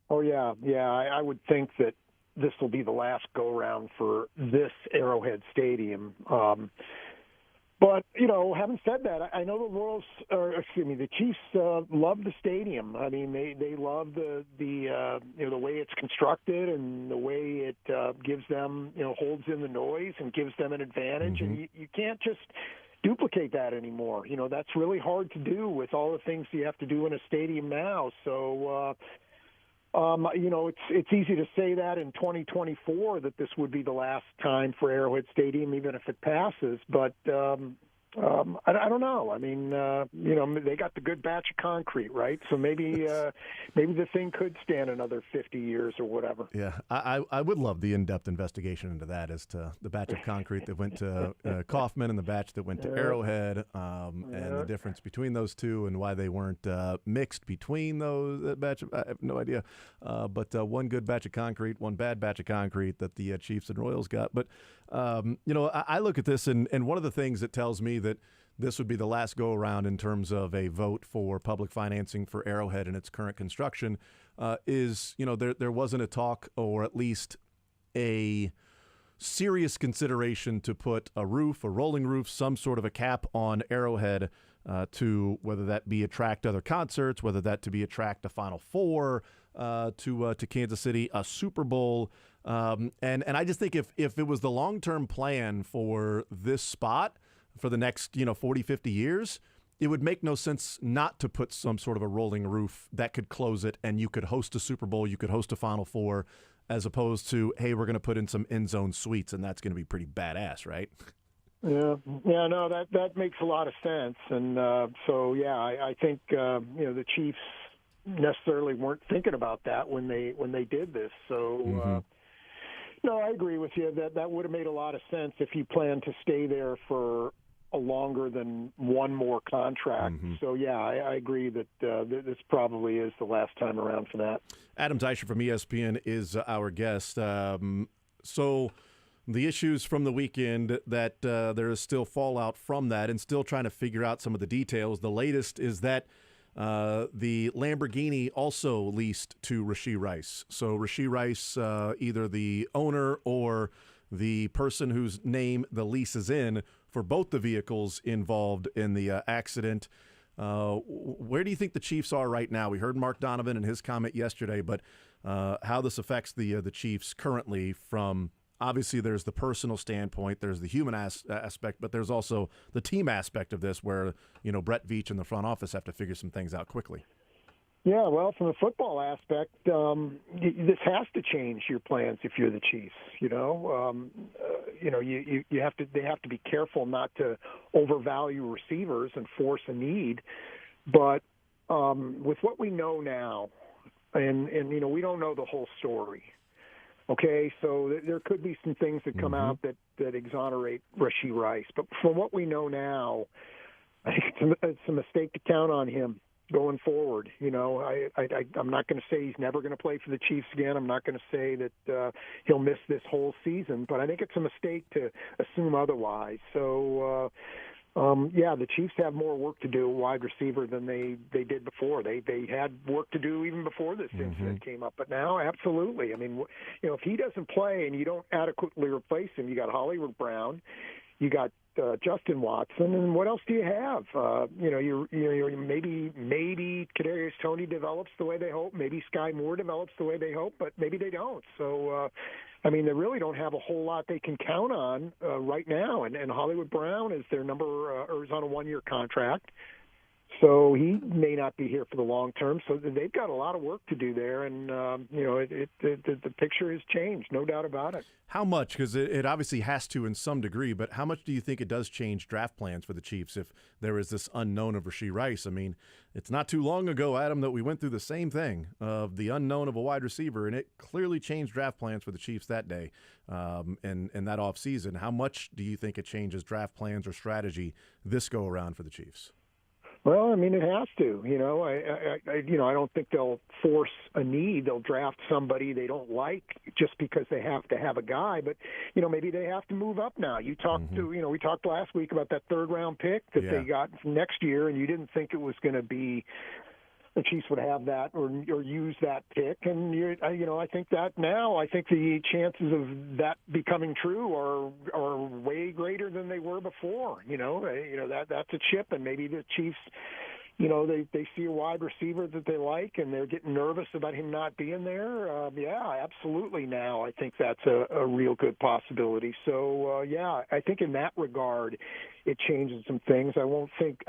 Oh, yeah. Yeah, I would think that this will be the last go-around for this Arrowhead Stadium. But, having said that, I know the Chiefs love the stadium. I mean, they love the way it's constructed and the way it gives them, holds in the noise and gives them an advantage. Mm-hmm. And you can't just duplicate that anymore. That's really hard to do with all the things you have to do in a stadium now. So, it's easy to say that in 2024 that this would be the last time for Arrowhead Stadium, even if it passes. But I don't know. I mean, they got the good batch of concrete, right? So maybe the thing could stand another 50 years or whatever. Yeah, I would love the in-depth investigation into that as to the batch of concrete that went to Kaufman and the batch that went to Arrowhead, and the difference between those two and why they weren't mixed between those batch. I have no idea. But one good batch of concrete, one bad batch of concrete that the Chiefs and Royals got. But, I look at this, and one of the things that tells me that this would be the last go-around in terms of a vote for public financing for Arrowhead and its current construction is, there wasn't a talk or at least a serious consideration to put a rolling roof, some sort of a cap on Arrowhead to whether that be attract other concerts, whether that to be attract a Final Four to Kansas City, a Super Bowl. And I just think if it was the long-term plan for this spot for the next, 40, 50 years, it would make no sense not to put some sort of a rolling roof that could close it and you could host a Super Bowl, you could host a Final Four, as opposed to, hey, we're going to put in some end zone suites and that's going to be pretty badass, right? Yeah, no, that makes a lot of sense. And I think, the Chiefs necessarily weren't thinking about that when they did this. So, no, I agree with you that would have made a lot of sense if you plan to stay there for a longer than one more contract. Mm-hmm. So, I agree that this probably is the last time around for that. Adam Teicher from ESPN is our guest. So the issues from the weekend that there is still fallout from that and still trying to figure out some of the details. The latest is that the Lamborghini also leased to Rashee Rice. So Rashee Rice, either the owner or the person whose name the lease is in for both the vehicles involved in the accident. Where do you think the Chiefs are right now? We heard Mark Donovan and his comment yesterday, but how this affects the Chiefs currently from obviously there's the personal standpoint, there's the human aspect, but there's also the team aspect of this where, Brett Veach and the front office have to figure some things out quickly. Yeah, well, from a football aspect, this has to change your plans if you're the Chiefs. You have to. They have to be careful not to overvalue receivers and force a need. But with what we know now, and we don't know the whole story. Okay, so there could be some things that come out that exonerate Rashee Rice. But from what we know now, I think it's a mistake to count on him going forward. I'm not going to say he's never going to play for the Chiefs again. I'm not going to say that he'll miss this whole season, but I think it's a mistake to assume otherwise. So, the Chiefs have more work to do wide receiver than they did before. They had work to do even before this incident came up, but now, absolutely. I mean, if he doesn't play and you don't adequately replace him, you got Hollywood Brown, you got Justin Watson, and what else do you have? You're maybe Kadarius Toney develops the way they hope. Maybe Sky Moore develops the way they hope, but maybe they don't. So, they really don't have a whole lot they can count on right now. And Hollywood Brown is their or is on a 1-year contract. So he may not be here for the long term. So they've got a lot of work to do there, and the picture has changed, no doubt about it. How much? Because it obviously has to in some degree, but how much do you think it does change draft plans for the Chiefs if there is this unknown of Rashee Rice? I mean, it's not too long ago, Adam, that we went through the same thing of the unknown of a wide receiver, and it clearly changed draft plans for the Chiefs that day and that offseason. How much do you think it changes draft plans or strategy this go around for the Chiefs? Well, it has to. I don't think they'll force a need. They'll draft somebody they don't like just because they have to have a guy. But maybe they have to move up now. You talked to, we talked last week about that 3rd-round pick that they got next year, and you didn't think it was going to be the Chiefs would have that or use that pick. And I think that now, I think the chances of that becoming true are way greater than they were before. That's a chip, and maybe the Chiefs, they see a wide receiver that they like, and they're getting nervous about him not being there. Absolutely. Now I think that's a real good possibility. So I think in that regard, it changes some things. I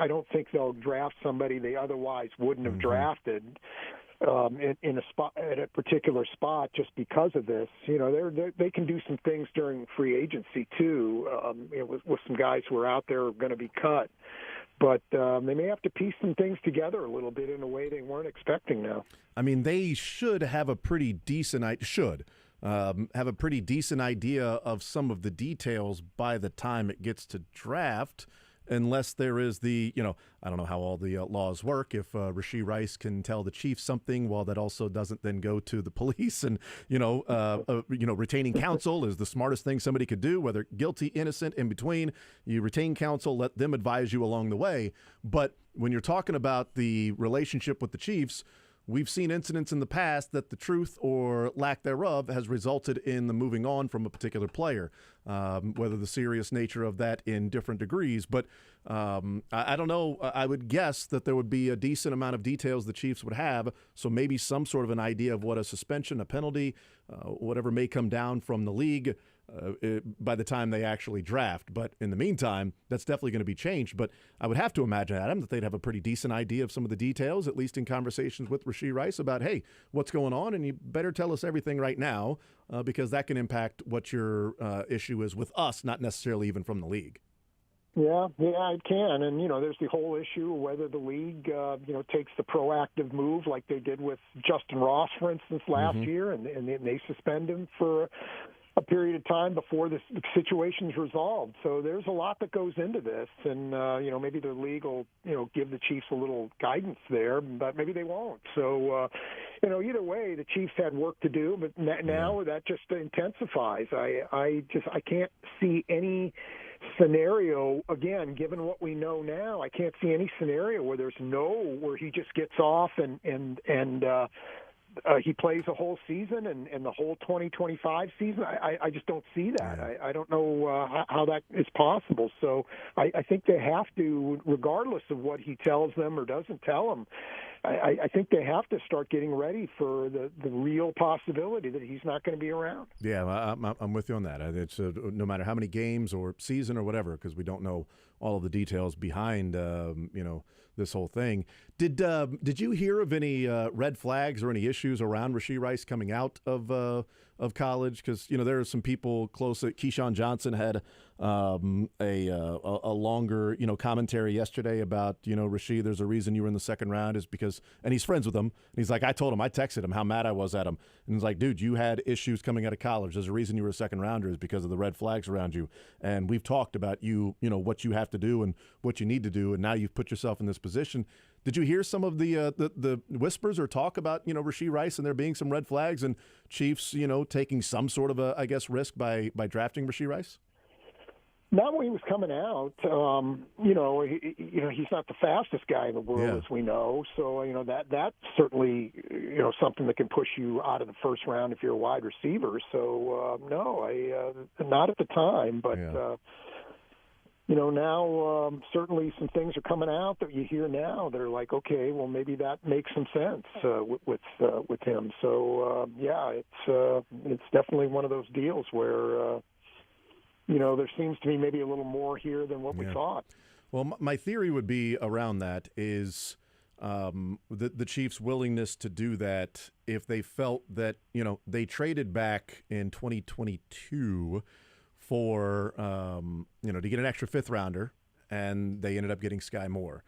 don't think they'll draft somebody they otherwise wouldn't have drafted in a spot at a particular spot just because of this. They can do some things during free agency too. With some guys who are out there going to be cut. But they may have to piece some things together a little bit in a way they weren't expecting now. They should have a pretty decent idea of some of the details by the time it gets to draft, unless there is the, I don't know how all the laws work. If Rashee Rice can tell the Chiefs something, well, that also doesn't then go to the police. And, retaining counsel is the smartest thing somebody could do, whether guilty, innocent, in between. You retain counsel, let them advise you along the way. But when you're talking about the relationship with the Chiefs, we've seen incidents in the past that the truth or lack thereof has resulted in the moving on from a particular player, whether the serious nature of that in different degrees. But I don't know. I would guess that there would be a decent amount of details the Chiefs would have, so maybe some sort of an idea of what a suspension, a penalty, whatever may come down from the league by the time they actually draft. But in the meantime, that's definitely going to be changed. But I would have to imagine, Adam, that they'd have a pretty decent idea of some of the details, at least in conversations with Rashee Rice about, hey, what's going on? And you better tell us everything right now because that can impact what your issue is with us, not necessarily even from the league. Yeah, it can. And, there's the whole issue of whether the league, takes the proactive move like they did with Justin Ross, for instance, last year, and they suspend him for a period of time before this situation's resolved. So there's a lot that goes into this, and maybe the league will give the Chiefs a little guidance there, but maybe they won't. So either way, the Chiefs had work to do, but now that just intensifies. I can't see any scenario, again, given what we know now, I can't see any scenario where where he just gets off and he plays a whole season and the whole 2025 season. I just don't see that. I don't know how that is possible. So I think they have to, regardless of what he tells them or doesn't tell them, I think they have to start getting ready for the real possibility that he's not going to be around. Yeah, I'm with you on that. It's no matter how many games or season or whatever, because we don't know all of the details behind this whole thing. Did you hear of any red flags or any issues around Rashee Rice coming out of college? Because there are some people close. Keyshawn Johnson had a longer commentary yesterday about Rashee. There's a reason you were in the second round is because, and he's friends with him. And he's like, I texted him how mad I was at him, and he's like, dude, you had issues coming out of college. There's a reason you were a second rounder is because of the red flags around you, and we've talked about what you have to do and what you need to do, and now you've put yourself in this position. Did you hear some of the whispers or talk about Rashee Rice and there being some red flags and Chiefs taking some sort of a risk by drafting Rashee Rice? Not when he was coming out. He's not the fastest guy in the world, as we know. So that's certainly something that can push you out of the first round if you're a wide receiver. So not at the time, but. Yeah. Now certainly some things are coming out that you hear now that are like, okay, well maybe that makes some sense with him. So it's definitely one of those deals where there seems to be maybe a little more here than what we thought. Well, my theory would be around that is the Chiefs' willingness to do that if they felt that they traded back in 2022. For to get an extra fifth rounder, and they ended up getting Sky Moore.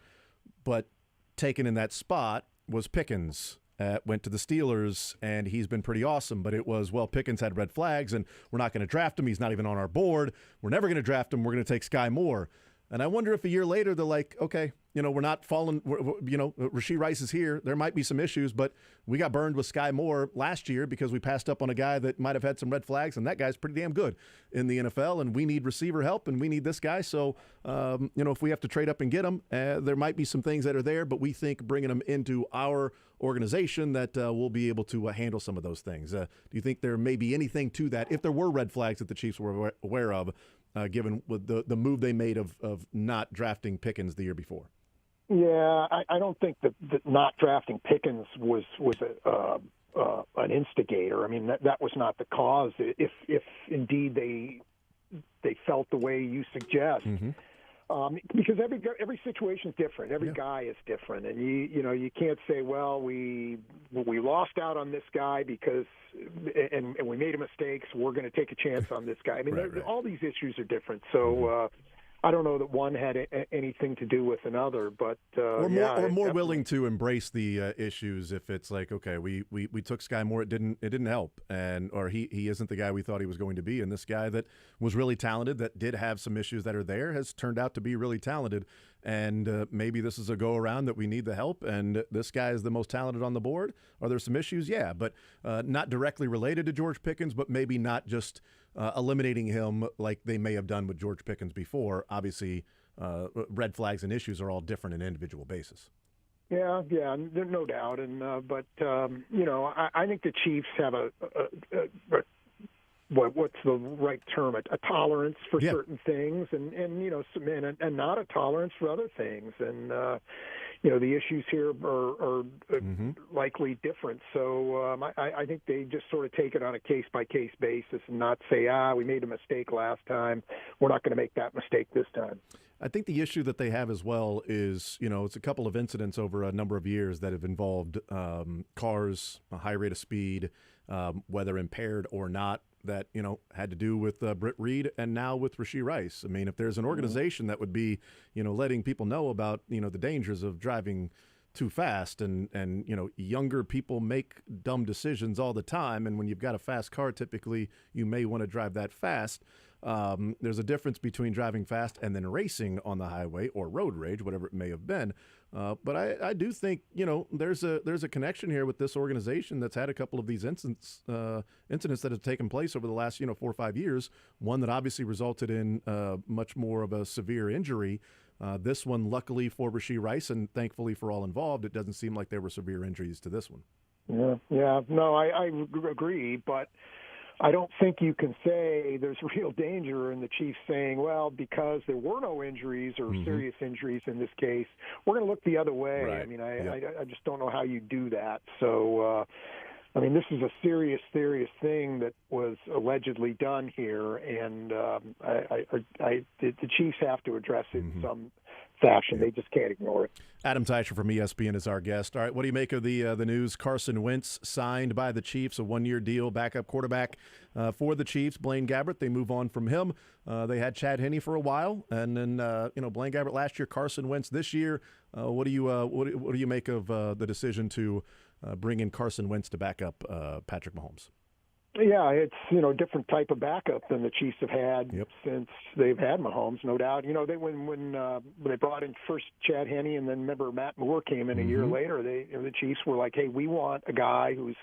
But taken in that spot was Pickens. Went to the Steelers, and he's been pretty awesome. But it was, Pickens had red flags, and we're not going to draft him. He's not even on our board. We're never going to draft him. We're going to take Sky Moore. And I wonder if a year later they're like, okay, we're not falling. Rashee Rice is here. There might be some issues, but we got burned with Sky Moore last year because we passed up on a guy that might have had some red flags, and that guy's pretty damn good in the NFL, and we need receiver help, and we need this guy. So, if we have to trade up and get him, there might be some things that are there, but we think bringing him into our organization that we'll be able to handle some of those things. Do you think there may be anything to that if there were red flags that the Chiefs were aware of, given with the move they made of not drafting Pickens the year before? Yeah, I don't think that not drafting Pickens was an instigator. I mean, that was not the cause. If indeed they felt the way you suggest, because every situation is different. Every guy is different, and you can't say, well, we lost out on this guy because and we made a mistake, so we're going to take a chance on this guy. I mean, all these issues are different. So. I don't know that one had anything to do with another, but more willing to embrace the issues if it's like, okay, we took Sky Moore, it didn't help, or he isn't the guy we thought he was going to be, and this guy that was really talented, that did have some issues that are there, has turned out to be really talented, and maybe this is a go around that we need the help, and this guy is the most talented on the board. Are there some issues? Yeah, but not directly related to George Pickens, but maybe not just eliminating him like they may have done with George Pickens before. Obviously, red flags and issues are all different on an individual basis. Yeah, no doubt. And but I think the Chiefs have what's the right term? A tolerance for certain things, and not a tolerance for other things. And the issues here are likely different. So I think they just sort of take it on a case-by-case basis and not say, we made a mistake last time. We're not going to make that mistake this time. I think the issue that they have as well is, it's a couple of incidents over a number of years that have involved cars, a high rate of speed, whether impaired or not, that, had to do with Britt Reed and now with Rashee Rice. I mean, if there's an organization that would be, letting people know about, the dangers of driving too fast and younger people make dumb decisions all the time. And when you've got a fast car, typically you may want to drive that fast. There's a difference between driving fast and then racing on the highway or road rage, whatever it may have been. But I do think, there's a connection here with this organization that's had a couple of these incidents that have taken place over the last, 4 or 5 years. One that obviously resulted in much more of a severe injury. This one, luckily for Rashee Rice and thankfully for all involved, it doesn't seem like there were severe injuries to this one. Yeah. No, I agree, but I don't think you can say there's real danger in the Chiefs saying, well, because there were no injuries or serious injuries in this case, we're going to look the other way. Right. I mean, I just don't know how you do that. So, this is a serious thing that was allegedly done here, and the Chiefs have to address it in some fashion. They just can't ignore it. Adam Teicher from ESPN is our guest. All right, what do you make of the news? Carson Wentz signed by the Chiefs, a 1-year deal, backup quarterback for the Chiefs. Blaine Gabbert, they move on from him. They had Chad Henne for a while, and then Blaine Gabbert last year, Carson Wentz this year. What do you make of the decision to bring in Carson Wentz to back up Patrick Mahomes? Yeah, it's a different type of backup than the Chiefs have had since they've had Mahomes, no doubt. They when they brought in first Chad Henne, and then remember Matt Moore came in a year later. The Chiefs were like, hey, we want a guy who's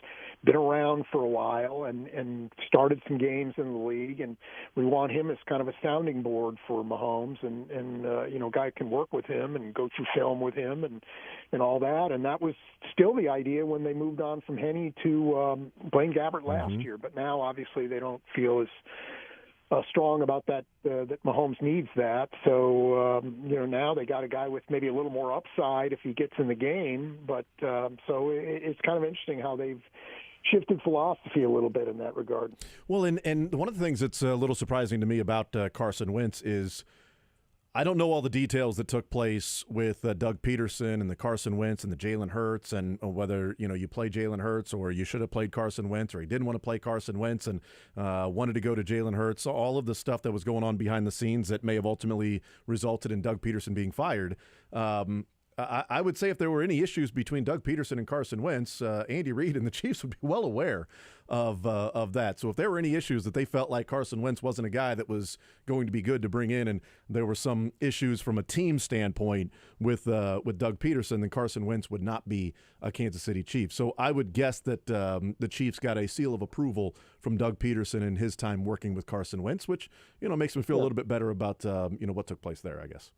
been around for a while and started some games in the league, and we want him as kind of a sounding board for Mahomes, and a guy can work with him and go through film with him and all that. And that was still the idea when they moved on from Henne to Blaine Gabbert last year. But now, obviously, they don't feel as strong about that Mahomes needs that. So, now they got a guy with maybe a little more upside if he gets in the game. But so it's kind of interesting how they've shifted philosophy a little bit in that regard. Well, and one of the things that's a little surprising to me about Carson Wentz is I don't know all the details that took place with Doug Peterson and the Carson Wentz and the Jalen Hurts, and whether you play Jalen Hurts or you should have played Carson Wentz, or he didn't want to play Carson Wentz and wanted to go to Jalen Hurts. All of the stuff that was going on behind the scenes that may have ultimately resulted in Doug Peterson being fired. I would say if there were any issues between Doug Peterson and Carson Wentz, Andy Reid and the Chiefs would be well aware of that. So if there were any issues that they felt like Carson Wentz wasn't a guy that was going to be good to bring in, and there were some issues from a team standpoint with Doug Peterson, then Carson Wentz would not be a Kansas City Chief. So I would guess that the Chiefs got a seal of approval from Doug Peterson in his time working with Carson Wentz, which makes me feel a little bit better about what took place there, I guess.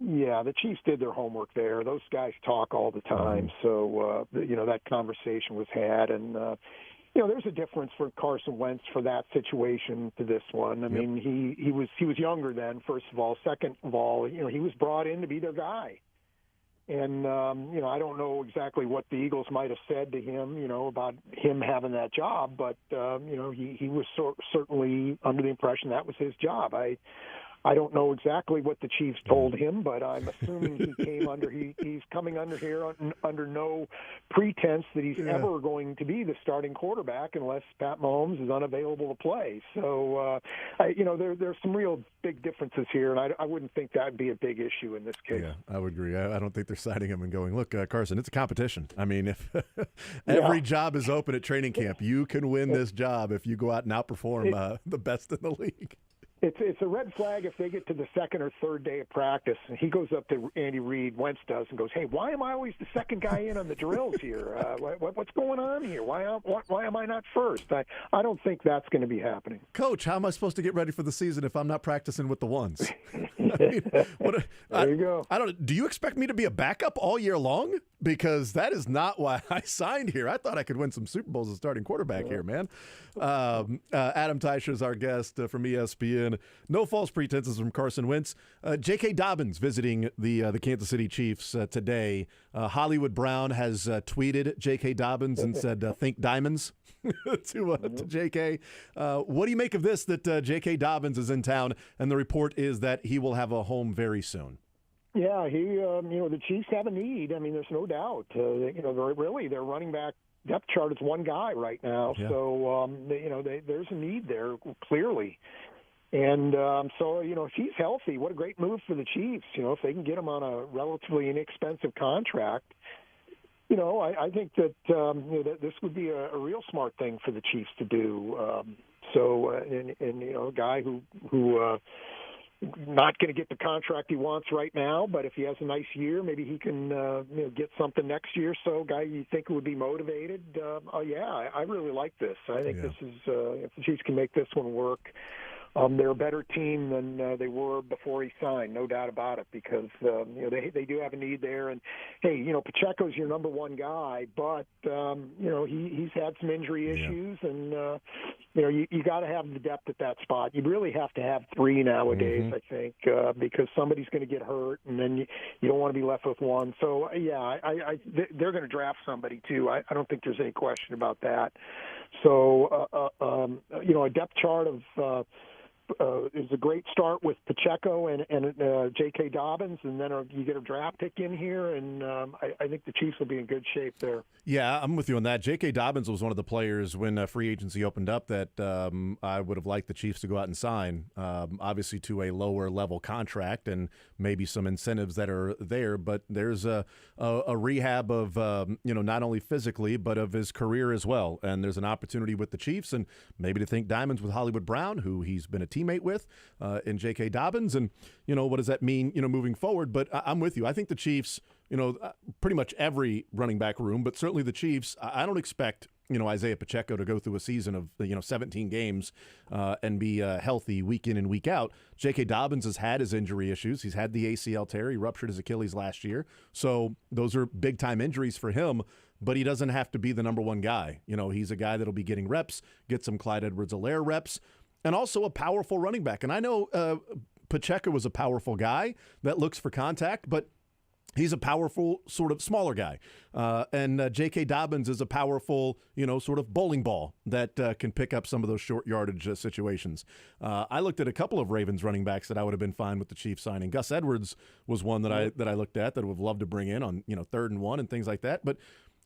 Yeah, the Chiefs did their homework there. Those guys talk all the time, so that conversation was had, and there's a difference for Carson Wentz for that situation to this one. I mean, he was younger then, first of all. Second of all, he was brought in to be their guy, and I don't know exactly what the Eagles might have said to him, about him having that job, but he was certainly under the impression that was his job. I don't know exactly what the Chiefs told him, but I'm assuming he's coming under here under no pretense that he's ever going to be the starting quarterback unless Pat Mahomes is unavailable to play. So, there's some real big differences here, and I wouldn't think that would be a big issue in this case. Yeah, I would agree. I don't think they're citing him and going, look, Carson, it's a competition. I mean, if every job is open at training camp, you can win this job if you go out and outperform the best in the league. It's a red flag if they get to the second or third day of practice and he goes up to Andy Reid, Wentz does, and goes, hey, why am I always the second guy in on the drills here? What's going on here? Why am I not first? I don't think that's going to be happening. Coach, how am I supposed to get ready for the season if I'm not practicing with the ones? There you go. Do you expect me to be a backup all year long? Because that is not why I signed here. I thought I could win some Super Bowls as starting quarterback here, man. Adam Teicher is our guest from ESPN. No false pretenses from Carson Wentz. J.K. Dobbins visiting the Kansas City Chiefs today. Hollywood Brown has tweeted J.K. Dobbins and said, think diamonds to J.K. What do you make of this, that J.K. Dobbins is in town, and the report is that he will have a home very soon? Yeah, the Chiefs have a need. I mean, there's no doubt. Their running back depth chart is one guy right now. Yeah. So, there's a need there, clearly. And so, if he's healthy, what a great move for the Chiefs. If they can get him on a relatively inexpensive contract, I think that this would be a real smart thing for the Chiefs to do. So, and a guy who not going to get the contract he wants right now, but if he has a nice year, maybe he can get something next year. So, guy you think would be motivated? I really like this. I think this is if the Chiefs can make this one work. They're a better team than they were before he signed, no doubt about it, because they do have a need there. And hey, Pacheco's your number one guy, but he's had some injury issues, and you got to have the depth at that spot. You really have to have three nowadays, I think, because somebody's going to get hurt, and then you don't want to be left with one. So they're going to draft somebody too. I don't think there's any question about that. So a depth chart of. Is a great start with Pacheco and J.K. Dobbins, and then you get a draft pick in here, and I think the Chiefs will be in good shape there. Yeah, I'm with you on that. J.K. Dobbins was one of the players when free agency opened up that I would have liked the Chiefs to go out and sign, obviously to a lower level contract and maybe some incentives that are there, but there's a rehab of not only physically but of his career as well, and there's an opportunity with the Chiefs and maybe to think diamonds with Hollywood Brown, who he's been a teammate with in J.K. Dobbins, and what does that mean moving forward? But I'm with you. I think the Chiefs, pretty much every running back room, but certainly the Chiefs, I don't expect Isaiah Pacheco to go through a season of 17 games and be healthy week in and week out. J.K. Dobbins has had his injury issues. He's had the ACL tear. He ruptured his Achilles last year, so those are big time injuries for him. But he doesn't have to be the number one guy. He's a guy that'll be getting reps, get some Clyde Edwards-Helaire reps, and also a powerful running back. And I know Pacheco was a powerful guy that looks for contact, but he's a powerful sort of smaller guy. And J.K. Dobbins is a powerful, sort of bowling ball that can pick up some of those short yardage situations. I looked at a couple of Ravens running backs that I would have been fine with the Chiefs signing. Gus Edwards was one that I looked at that I would have loved to bring in on 3rd and 1 and things like that. But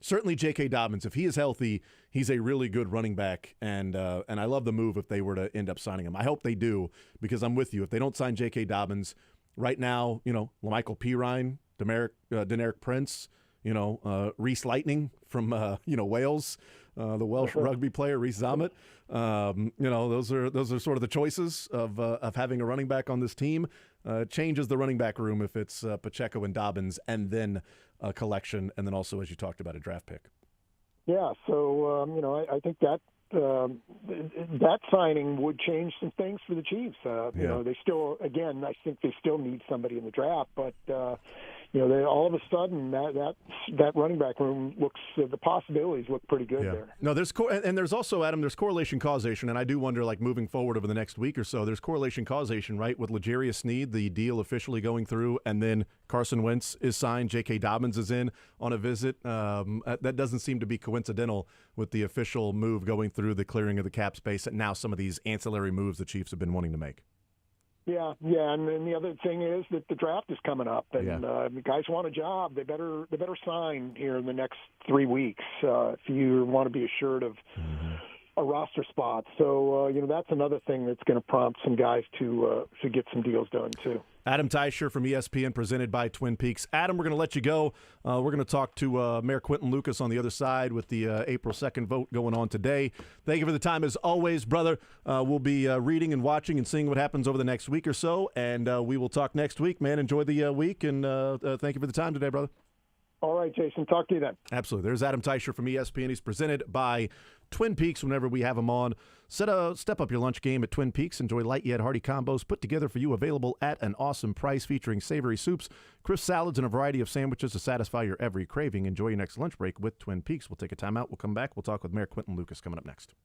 certainly J.K. Dobbins, if he is healthy, he's a really good running back, and I love the move if they were to end up signing him. I hope they do, because I'm with you. If they don't sign J.K. Dobbins right now, Lamichael Pirine, Deneric Prince, Reese Lightning from Wales, the Welsh rugby player Reese Zammit. Those are sort of the choices of having a running back on this team. Changes the running back room if it's Pacheco and Dobbins, and then a collection, and then also, as you talked about, a draft pick. Yeah, so I think that signing would change some things for the Chiefs. They still, again, I think they still need somebody in the draft, but they all of a sudden that running back room looks, the possibilities look pretty good there. No, there's also, Adam, there's correlation causation, and I do wonder, like, moving forward over the next week or so, there's correlation causation, right, with L'Jarius Sneed, the deal officially going through, and then Carson Wentz is signed, J.K. Dobbins is in on a visit. That doesn't seem to be coincidental with the official move going through the clearing of the cap space, and now some of these ancillary moves the Chiefs have been wanting to make. Yeah, and then the other thing is that the draft is coming up, and if guys want a job, they better sign here in the next 3 weeks if you want to be assured of a roster spot. So that's another thing that's going to prompt some guys to get some deals done too. Adam Teicher from ESPN, presented by Twin Peaks. Adam, we're going to let you go. We're going to talk to Mayor Quinton Lucas on the other side with the April 2nd vote going on today. Thank you for the time as always, brother. We'll be reading and watching and seeing what happens over the next week or so, and we will talk next week, man. Enjoy the week, and thank you for the time today, brother. All right, Jason. Talk to you then. Absolutely. There's Adam Teicher from ESPN. He's presented by Twin Peaks whenever we have him on. Step up your lunch game at Twin Peaks. Enjoy light yet hearty combos put together for you, available at an awesome price, featuring savory soups, crisp salads, and a variety of sandwiches to satisfy your every craving. Enjoy your next lunch break with Twin Peaks. We'll take a time out. We'll come back. We'll talk with Mayor Quinton Lucas coming up next.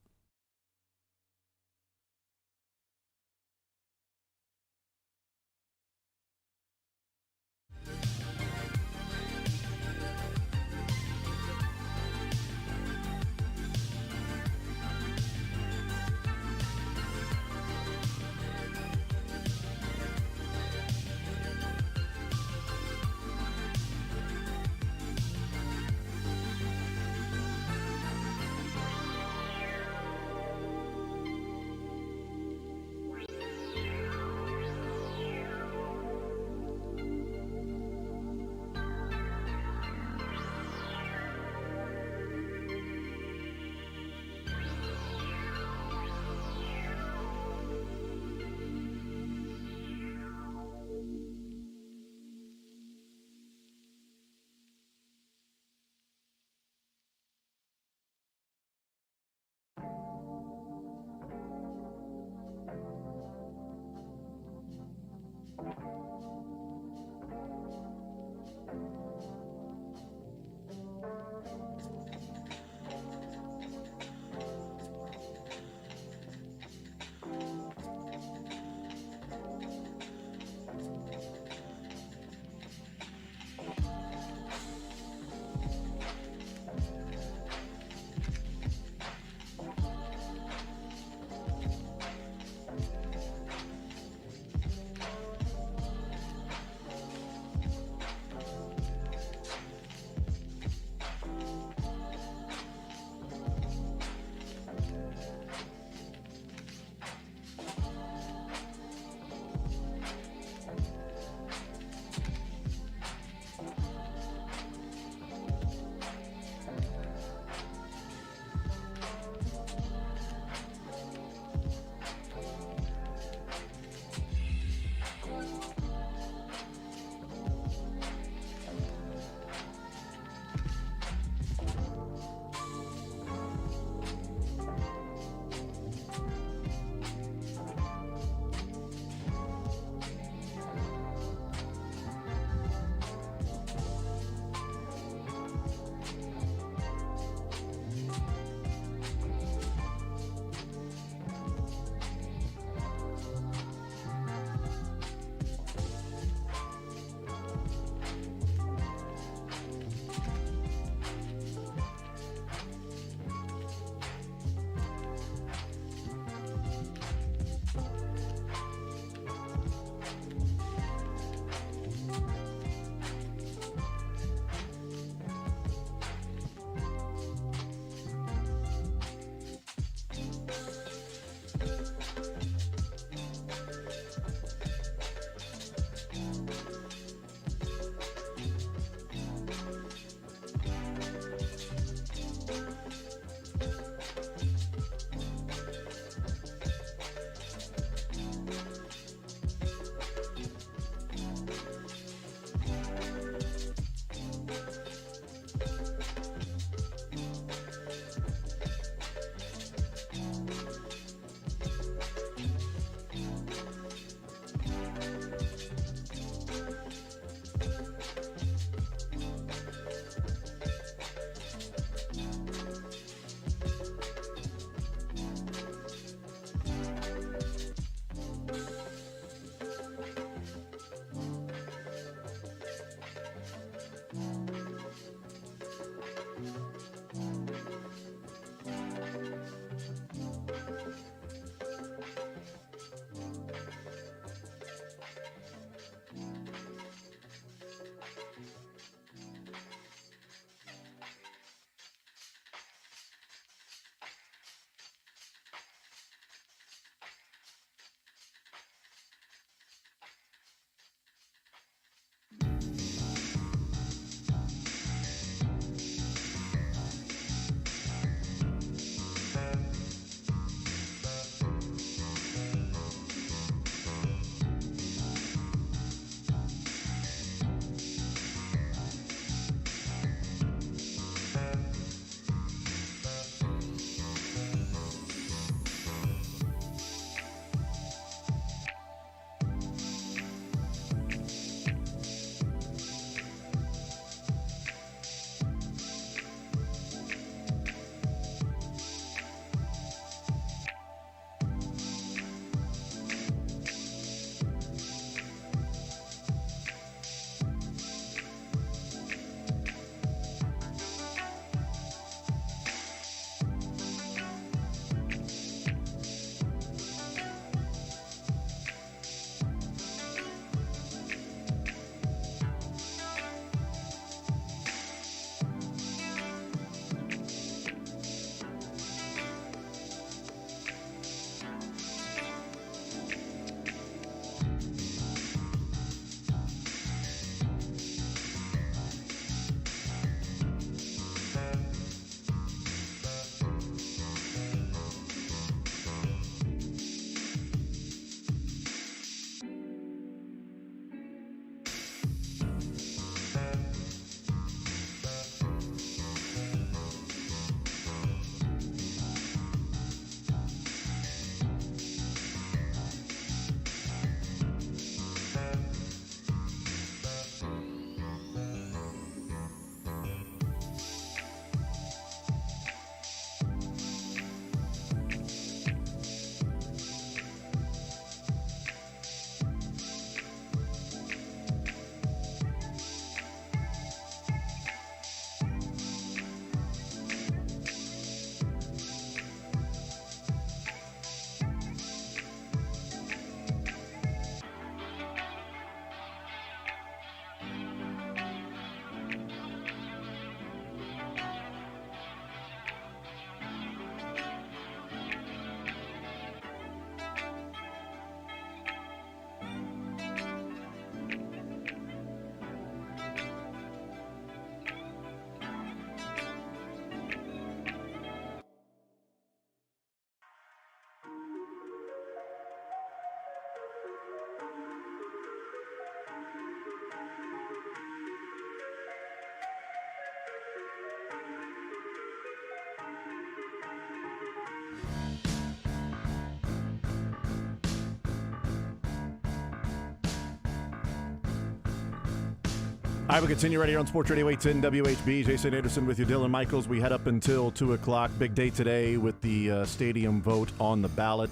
All right, we continue right here on Sports Radio 810 WHB. Jason Anderson with you, Dylan Michaels. We head up until 2 o'clock. Big day today with the stadium vote on the ballot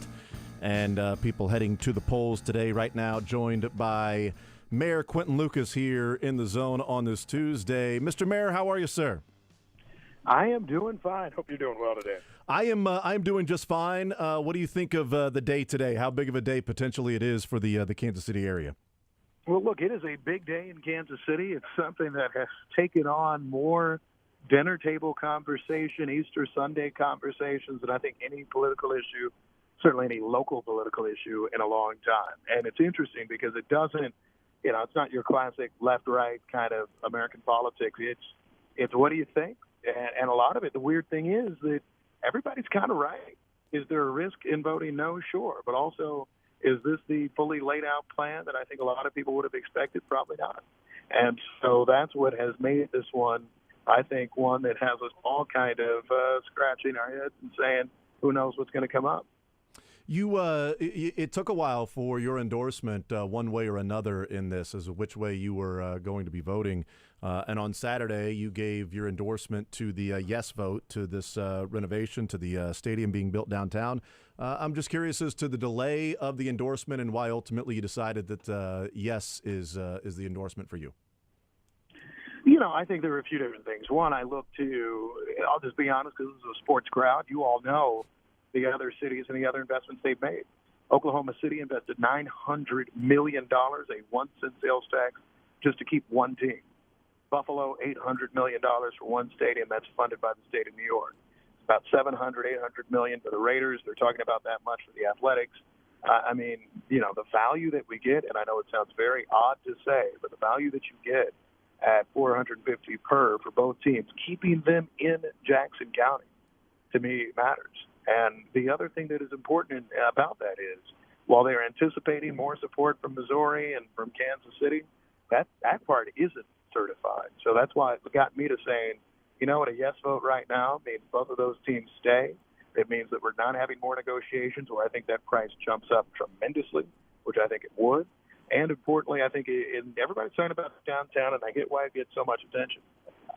and people heading to the polls today. Right now, joined by Mayor Quinton Lucas here in the zone on this Tuesday. Mr. Mayor, how are you, sir? I am doing fine. Hope you're doing well today. I am doing just fine. What do you think of the day today? How big of a day potentially it is for the Kansas City area? Well, look, it is a big day in Kansas City. It's something that has taken on more dinner table conversation, Easter Sunday conversations than I think any political issue, certainly any local political issue, in a long time. And it's interesting because it doesn't, it's not your classic left-right kind of American politics. It's what do you think? And a lot of it, the weird thing is that everybody's kind of right. Is there a risk in voting no? Sure. But also, is this the fully laid out plan that I think a lot of people would have expected? Probably not. And so that's what has made this one, I think, one that has us all kind of scratching our heads and saying, who knows what's going to come up. It took a while for your endorsement one way or another in this as to which way you were going to be voting. And on Saturday, you gave your endorsement to the yes vote to this renovation, to the stadium being built downtown. I'm just curious as to the delay of the endorsement and why ultimately you decided that yes is the endorsement for you. I think there are a few different things. One, I'll just be honest, because this is a sports crowd. You all know the other cities and the other investments they've made. Oklahoma City invested $900 million, a 1-cent sales tax, just to keep one team. Buffalo, $800 million for one stadium. That's funded by the state of New York. It's about $700, $800 million for the Raiders. They're talking about that much for the Athletics. The value that we get, and I know it sounds very odd to say, but the value that you get at $450 per for both teams, keeping them in Jackson County, to me, matters. And the other thing that is important about that is, while they're anticipating more support from Missouri and from Kansas City, that part isn't certified. So that's why it got me to saying, a yes vote right now means both of those teams stay. It means that we're not having more negotiations where I think that price jumps up tremendously, which I think it would. And importantly, I think everybody's talking about downtown, and I get why it gets so much attention.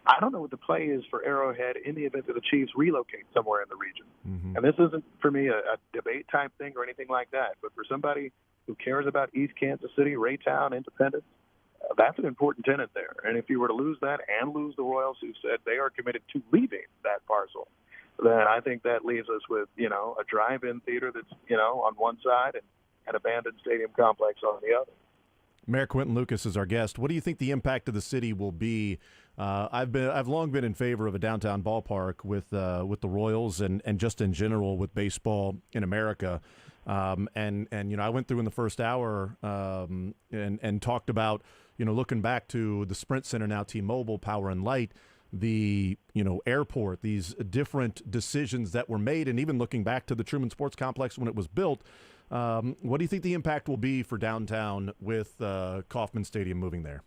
I don't know what the play is for Arrowhead in the event that the Chiefs relocate somewhere in the region. Mm-hmm. And this isn't, for me, a debate type thing or anything like that. But for somebody who cares about East Kansas City, Raytown, Independence, that's an important tenant there. And if you were to lose that and lose the Royals, who said they are committed to leaving that parcel, then I think that leaves us with, a drive-in theater that's, on one side and an abandoned stadium complex on the other. Mayor Quinton Lucas is our guest. What do you think the impact of the city will be? I've long been in favor of a downtown ballpark with the Royals and just in general with baseball in America. And I went through in the first hour and talked about looking back to the Sprint Center, now T-Mobile, Power and Light, the airport, these different decisions that were made, and even looking back to the Truman Sports Complex when it was built. What do you think the impact will be for downtown with Kauffman Stadium moving there?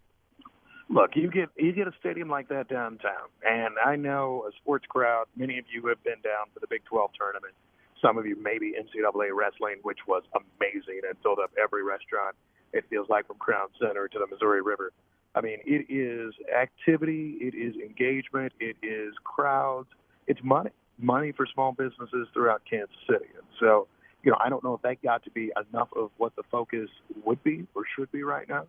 Look, you get a stadium like that downtown, and I know a sports crowd. Many of you have been down for the Big 12 tournament. Some of you maybe NCAA wrestling, which was amazing and filled up every restaurant. It feels like from Crown Center to the Missouri River. I mean, it is activity, it is engagement, it is crowds, it's money for small businesses throughout Kansas City. And so, I don't know if that got to be enough of what the focus would be or should be right now,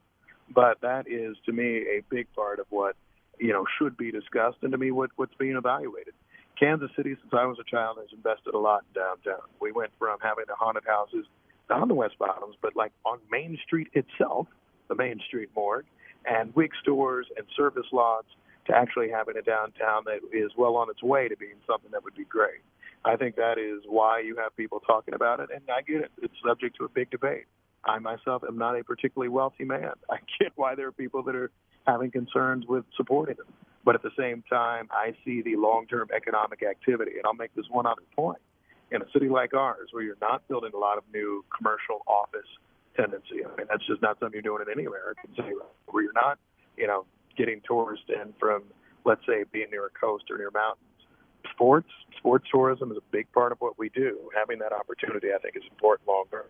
but that is, to me, a big part of what, should be discussed and, to me, what's being evaluated. Kansas City, since I was a child, has invested a lot in downtown. We went from having the haunted houses, not on the West Bottoms, but like on Main Street itself, the Main Street morgue, and wig stores and service lots, to actually having a downtown that is well on its way to being something that would be great. I think that is why you have people talking about it, and I get it. It's subject to a big debate. I myself am not a particularly wealthy man. I get why there are people that are having concerns with supporting them. But at the same time, I see the long-term economic activity. And I'll make this one other point. In a city like ours, where you're not building a lot of new commercial office tendency, I mean, that's just not something you're doing in any American city, where you're not, getting tourists in from, let's say, being near a coast or near mountains. Sports tourism is a big part of what we do. Having that opportunity, I think, is important long term.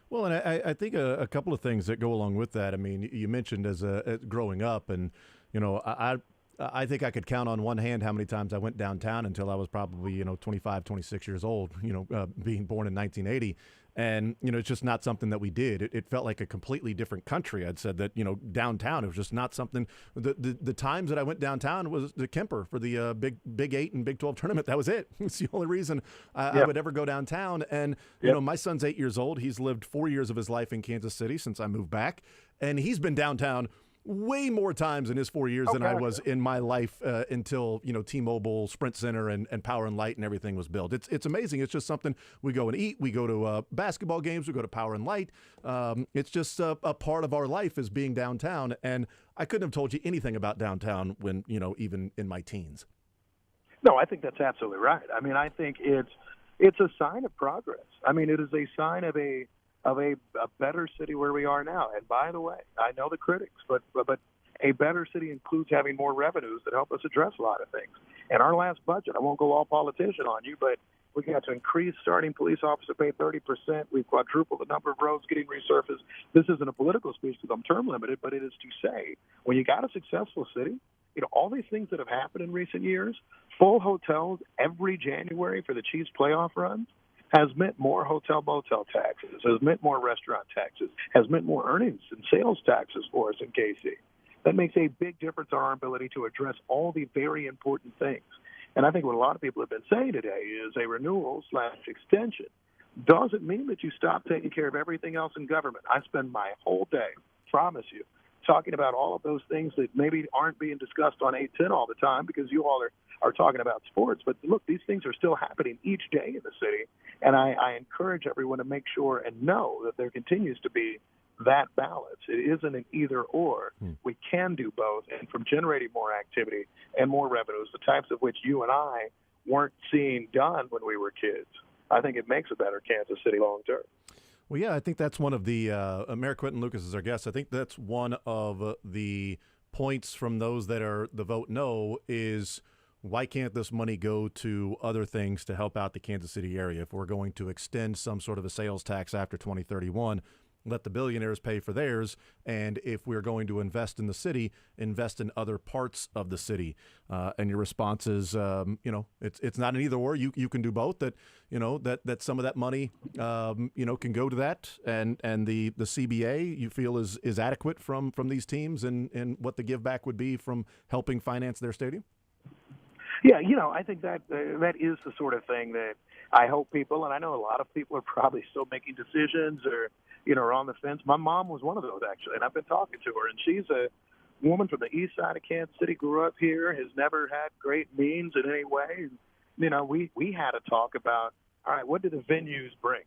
Well, and I think a couple of things that go along with that. I mean, you mentioned as growing up, and I think I could count on one hand how many times I went downtown until I was probably 25, 26 years old. Being born in 1980. And, it's just not something that we did. It felt like a completely different country. I'd said that, downtown, it was just not something. The times that I went downtown was the Kemper for the Big 8 and Big 12 tournament. That was it. It's the only reason I would ever go downtown. And, my son's 8 years old. He's lived 4 years of his life in Kansas City since I moved back. And he's been downtown way more times in his 4 years than I was in my life until, T-Mobile, Sprint Center, and Power and Light and everything was built. It's amazing. It's just something we go and eat. We go to basketball games. We go to Power and Light. It's just a part of our life is being downtown. And I couldn't have told you anything about downtown when, even in my teens. No, I think that's absolutely right. I mean, I think it's a sign of progress. I mean, it is a sign of a better city where we are now. And by the way, I know the critics, but a better city includes having more revenues that help us address a lot of things. And our last budget, I won't go all politician on you, but we got to increase starting police officer pay 30%. We've quadrupled the number of roads getting resurfaced. This isn't a political speech because I'm term limited, but it is to say when you got a successful city, all these things that have happened in recent years, full hotels every January for the Chiefs playoff runs, has meant more hotel-motel taxes, has meant more restaurant taxes, has meant more earnings and sales taxes for us in KC. That makes a big difference in our ability to address all the very important things. And I think what a lot of people have been saying today is a renewal/extension doesn't mean that you stop taking care of everything else in government. I spend my whole day, promise you, talking about all of those things that maybe aren't being discussed on 810 all the time because you all are talking about sports. But look, these things are still happening each day in the city. And I encourage everyone to make sure and know that there continues to be that balance. It isn't an either or. We can do both. And from generating more activity and more revenues, the types of which you and I weren't seeing done when we were kids, I think it makes a better Kansas City long term. Well, yeah, I think that's one of the Mayor Quentin Lucas is our guest. I think that's one of the points from those that are the vote no is why can't this money go to other things to help out the Kansas City area? If we're going to extend some sort of a sales tax after 2031, let the billionaires pay for theirs. And if we're going to invest in the city, invest in other parts of the city. And your response is, it's not an either or. You can do both. That that some of that money, can go to that. And the CBA you feel is adequate from these teams and what the give back would be from helping finance their stadium. Yeah, I think that is the sort of thing that I hope people, and I know a lot of people are probably still making decisions or, are on the fence. My mom was one of those, actually, and I've been talking to her, and she's a woman from the east side of Kansas City, grew up here, has never had great means in any way. And, we had a talk about, all right, what do the venues bring?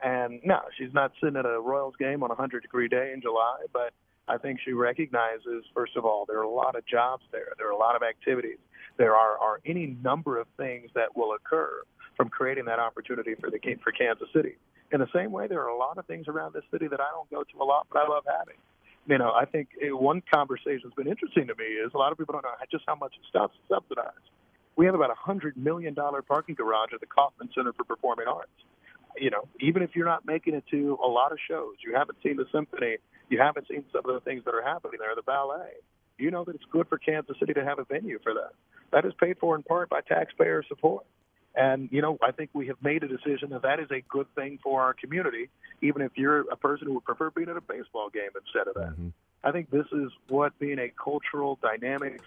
And no, she's not sitting at a Royals game on a 100-degree day in July, but I think she recognizes, first of all, there are a lot of jobs there. There are a lot of activities. There are any number of things that will occur from creating that opportunity for Kansas City. In the same way, there are a lot of things around this city that I don't go to a lot, but I love having. I think one conversation that's been interesting to me is a lot of people don't know just how much stuff's subsidized. We have about a $100 million parking garage at the Kauffman Center for Performing Arts. Even if you're not making it to a lot of shows, you haven't seen the symphony, you haven't seen some of the things that are happening there, the ballet, that it's good for Kansas City to have a venue for that. That is paid for in part by taxpayer support. And, I think we have made a decision that is a good thing for our community, even if you're a person who would prefer being at a baseball game instead of that. Mm-hmm. I think this is what being a cultural dynamic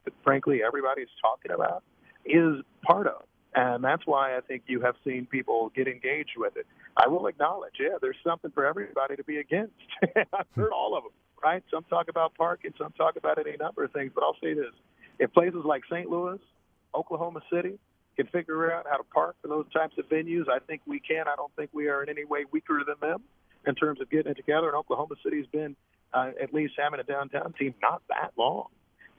that, frankly, everybody's talking about is part of. And that's why I think you have seen people get engaged with it. I will acknowledge, there's something for everybody to be against. I've heard all of them, right? Some talk about parking, some talk about any number of things. But I'll say this. If places like St. Louis, Oklahoma City can figure out how to park for those types of venues, I think we can. I don't think we are in any way weaker than them in terms of getting it together. And Oklahoma City's been at least having a downtown team not that long.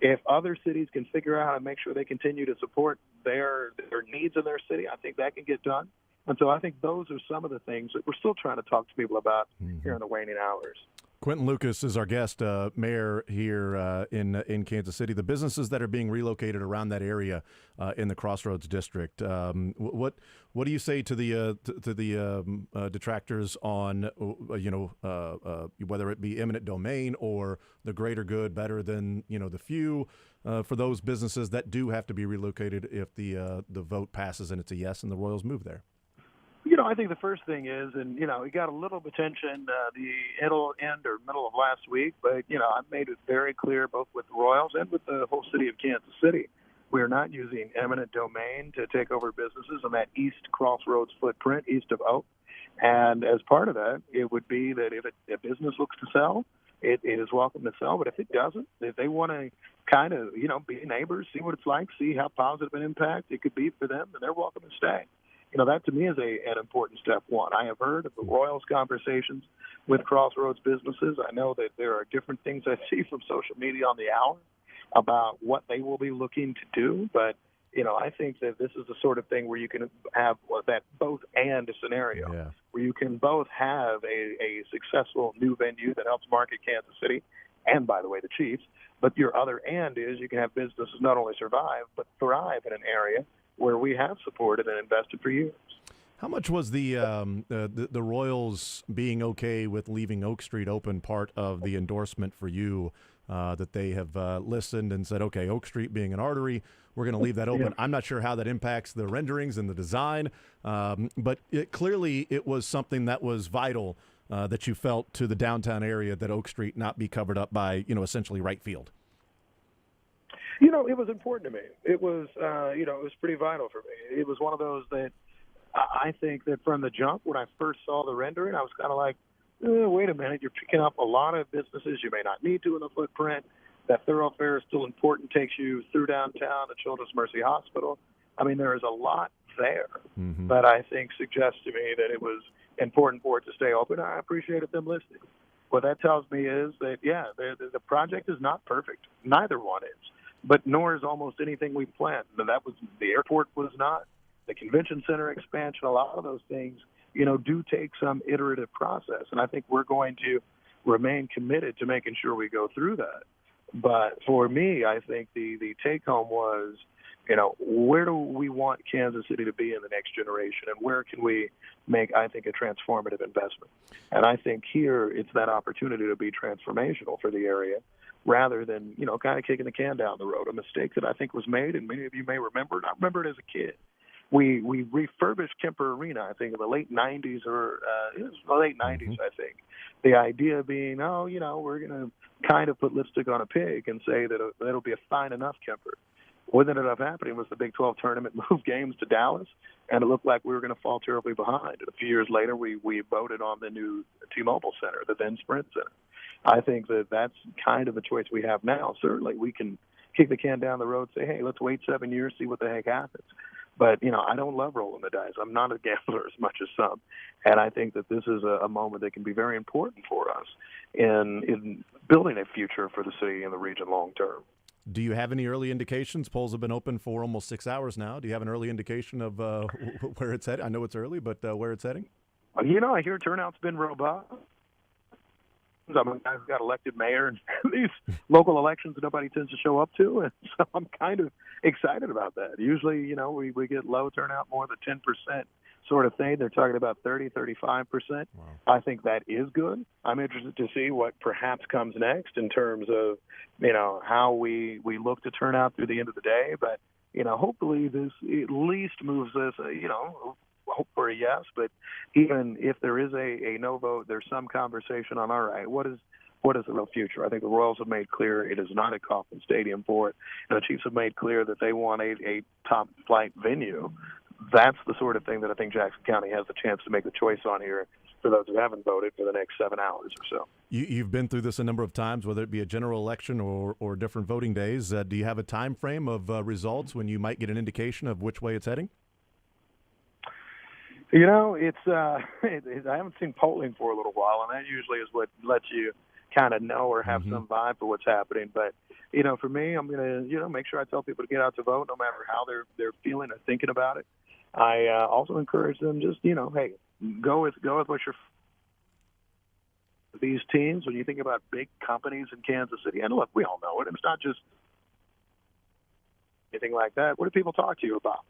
If other cities can figure out how to make sure they continue to support their needs in their city, I think that can get done. And so I think those are some of the things that we're still trying to talk to people about here in the waning hours. Quentin Lucas is our guest, mayor here in Kansas City. The businesses that are being relocated around that area in the Crossroads district. What do you say to the detractors on whether it be eminent domain or the greater good better than the few for those businesses that do have to be relocated if the vote passes and it's a yes and the Royals move there? I think the first thing is, and we got a little attention the end or middle of last week, but I've made it very clear both with the Royals and with the whole city of Kansas City, we are not using eminent domain to take over businesses on that east Crossroads footprint, east of Oak. And as part of that, it would be that if a business looks to sell, it is welcome to sell. But if it doesn't, if they want to kind of be neighbors, see what it's like, see how positive an impact it could be for them, then they're welcome to stay. That to me is an important step one. I have heard of the Royals conversations with Crossroads businesses. I know that there are different things I see from social media on the hour about what they will be looking to do. But, I think that this is the sort of thing where you can have that both and scenario, where you can both have a successful new venue that helps market Kansas City and, by the way, the Chiefs. But your other and is you can have businesses not only survive but thrive in an area where we have supported and invested for years. How much was the Royals being okay with leaving Oak Street open part of the endorsement for you, that they have listened and said, okay, Oak Street being an artery, we're going to leave that open? Yeah. I'm not sure how that impacts the renderings and the design, but clearly it was something that was vital that you felt to the downtown area, that Oak Street not be covered up by, essentially right field. It was important to me. It was, it was pretty vital for me. It was one of those that I think that from the jump, when I first saw the rendering, I was kind of like, wait a minute, you're picking up a lot of businesses you may not need to in the footprint. That thoroughfare is still important, takes you through downtown, the Children's Mercy Hospital. I mean, there is a lot there that I think suggests to me that it was important for it to stay open. I appreciated them listening. What that tells me is that, the project is not perfect. Neither one is. But nor is almost anything we planned. That was the airport was not, the convention center expansion. A lot of those things, do take some iterative process, and I think we're going to remain committed to making sure we go through that. But for me, I think the take home was, where do we want Kansas City to be in the next generation, and where can we make, I think, a transformative investment? And I think here it's that opportunity to be transformational for the area, rather than, kind of kicking the can down the road, a mistake that I think was made, and many of you may remember it. I remember it as a kid. We refurbished Kemper Arena, I think, in the late 90s, or it was the late 90s, I think. The idea being, we're going to kind of put lipstick on a pig and say that it'll be a fine enough Kemper. What ended up happening was the Big 12 tournament moved games to Dallas, and it looked like we were going to fall terribly behind. And a few years later, we voted on the new T-Mobile Center, the then Sprint Center. I think that that's kind of the choice we have now. Certainly, we can kick the can down the road, say, hey, let's wait 7 years, see what the heck happens. But, I don't love rolling the dice. I'm not a gambler as much as some. And I think that this is a moment that can be very important for us in building a future for the city and the region long term. Do you have any early indications? Polls have been open for almost 6 hours now. Do you have an early indication of where it's heading? I know it's early, but where it's heading? I hear turnout's been robust. I'm a guy who got elected mayor, and these local elections nobody tends to show up to, and so I'm kind of excited about that. Usually, we get low turnout, more than 10% sort of thing. They're talking about 30, 35%. Wow. I think that is good. I'm interested to see what perhaps comes next in terms of, how we look to turn out through the end of the day. But, hopefully this at least moves us, hope for a yes, but even if there is a no vote, there's some conversation on, all right, what is the real future? I think the Royals have made clear it is not a Kauffman Stadium for it, and the Chiefs have made clear that they want a top-flight venue. That's the sort of thing that I think Jackson County has the chance to make the choice on here for those who haven't voted for the next 7 hours or so. You've been through this a number of times, whether it be a general election or different voting days. Do you have a time frame of results when you might get an indication of which way it's heading? It's I haven't seen polling for a little while, and that usually is what lets you kind of know or have some vibe for what's happening. But for me, I'm gonna make sure I tell people to get out to vote, no matter how they're feeling or thinking about it. I also encourage them just hey, go with what you're. these teams, when you think about big companies in Kansas City, and look, we all know it. It's not just anything like that. What do people talk to you about,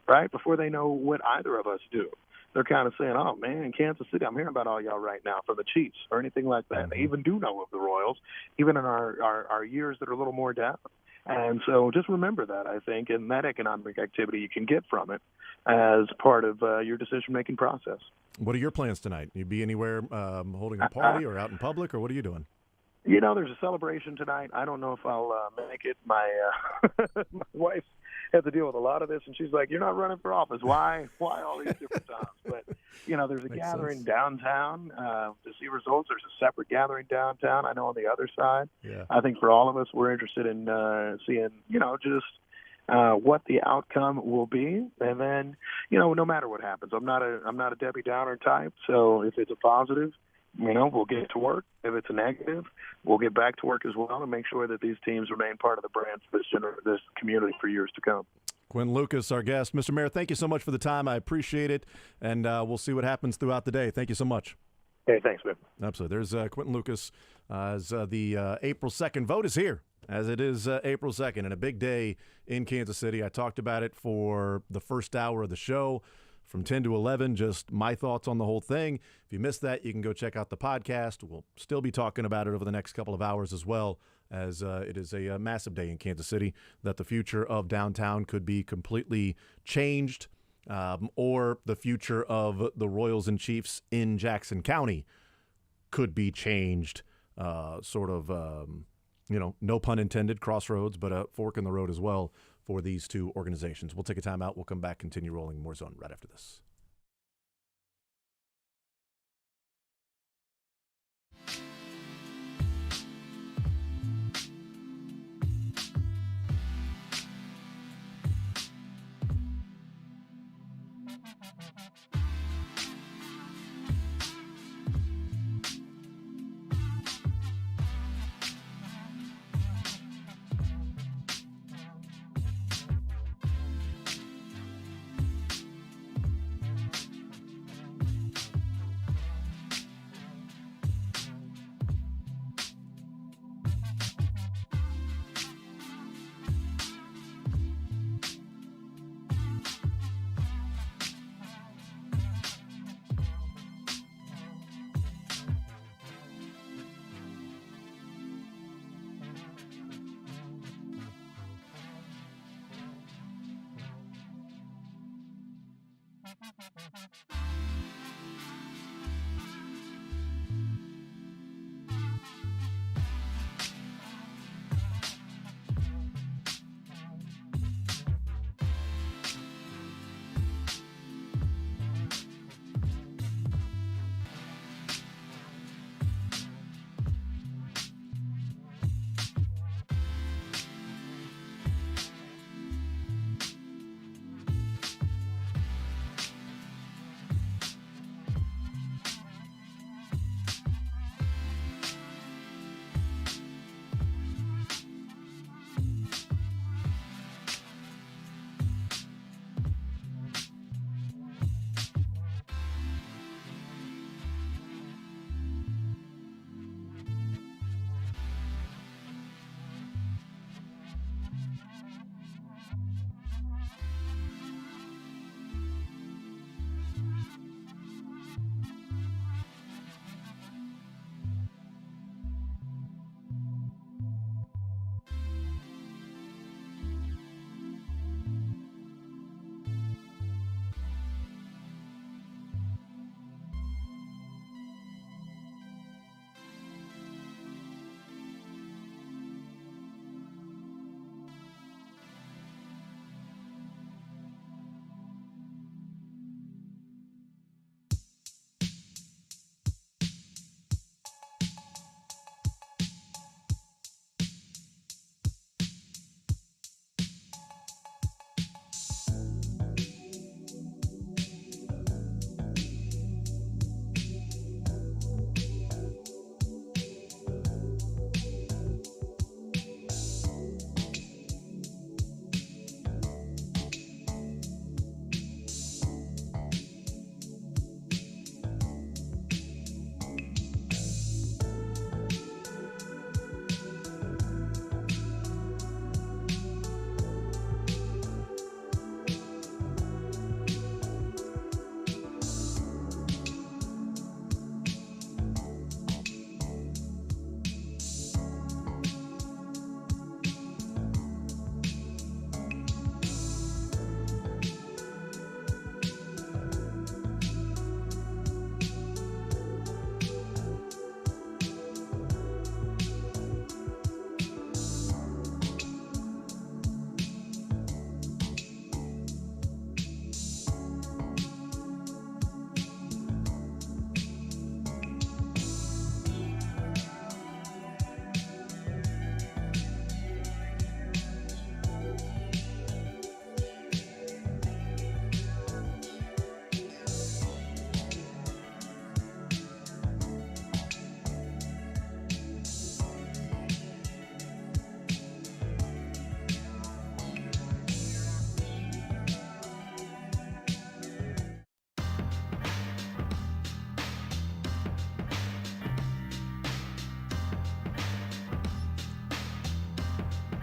right? Before they know what either of us do. They're kind of saying, oh, man, in Kansas City, I'm hearing about all y'all right now from the Chiefs or anything like that. And they even do know of the Royals, even in our years that are a little more down. And so just remember that, I think, and that economic activity you can get from it as part of your decision-making process. What are your plans tonight? You be anywhere holding a party or out in public, or what are you doing? You know, there's a celebration tonight. I don't know if I'll make it. My my wife had to deal with a lot of this, and she's like, "You're not running for office. Why all these different times?" But you know, there's a gathering downtown to see results. There's a separate gathering downtown. I know on the other side. Yeah. I think for all of us, we're interested in seeing, you know, just what the outcome will be, and then, you know, no matter what happens, I'm not a Debbie Downer type. So if it's a positive, you know, we'll get to work. If it's a negative, we'll get back to work as well and make sure that these teams remain part of the brand for this community for years to come. Quinn Lucas, our guest. Mr. Mayor, thank you so much for the time. I appreciate it, and we'll see what happens throughout the day. Thank you so much. Hey, thanks, man. Absolutely. There's Quentin Lucas as the April 2nd vote is here, as it is April 2nd, and a big day in Kansas City. I talked about it for the first hour of the show. From 10 to 11, just my thoughts on the whole thing. If you missed that, you can go check out the podcast. We'll still be talking about it over the next couple of hours as well, as it is a massive day in Kansas City, that the future of downtown could be completely changed, or the future of the Royals and Chiefs in Jackson County could be changed, no pun intended, crossroads, but a fork in the road as well for these two organizations. We'll take a timeout. We'll come back, continue rolling more zone right after this.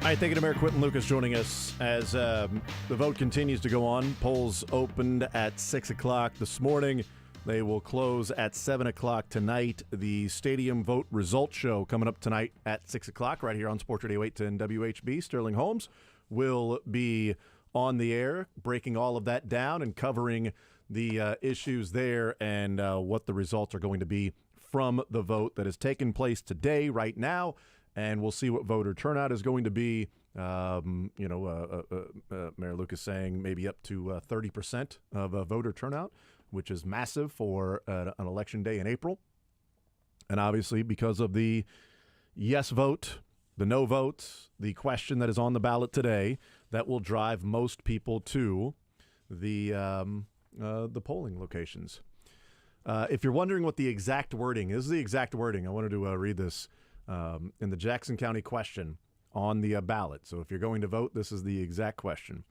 All right, thank you to Mayor Quinton Lucas joining us as the vote continues to go on. Polls opened at 6 o'clock this morning. They will close at 7 o'clock tonight. The Stadium Vote Results Show coming up tonight at 6 o'clock right here on Sports Radio 810 WHB. Sterling Holmes will be on the air, breaking all of that down and covering the issues there and what the results are going to be from the vote that has taken place today, right now. And we'll see what voter turnout is going to be. Mayor Lucas saying maybe up to 30% of voter turnout, which is massive for an election day in April. And obviously, because of the yes vote, the no vote, the question that is on the ballot today, that will drive most people to the polling locations. If you're wondering what the exact wording is, the exact wording. I wanted to read this. In the Jackson County question on the ballot. So if you're going to vote, this is the exact question.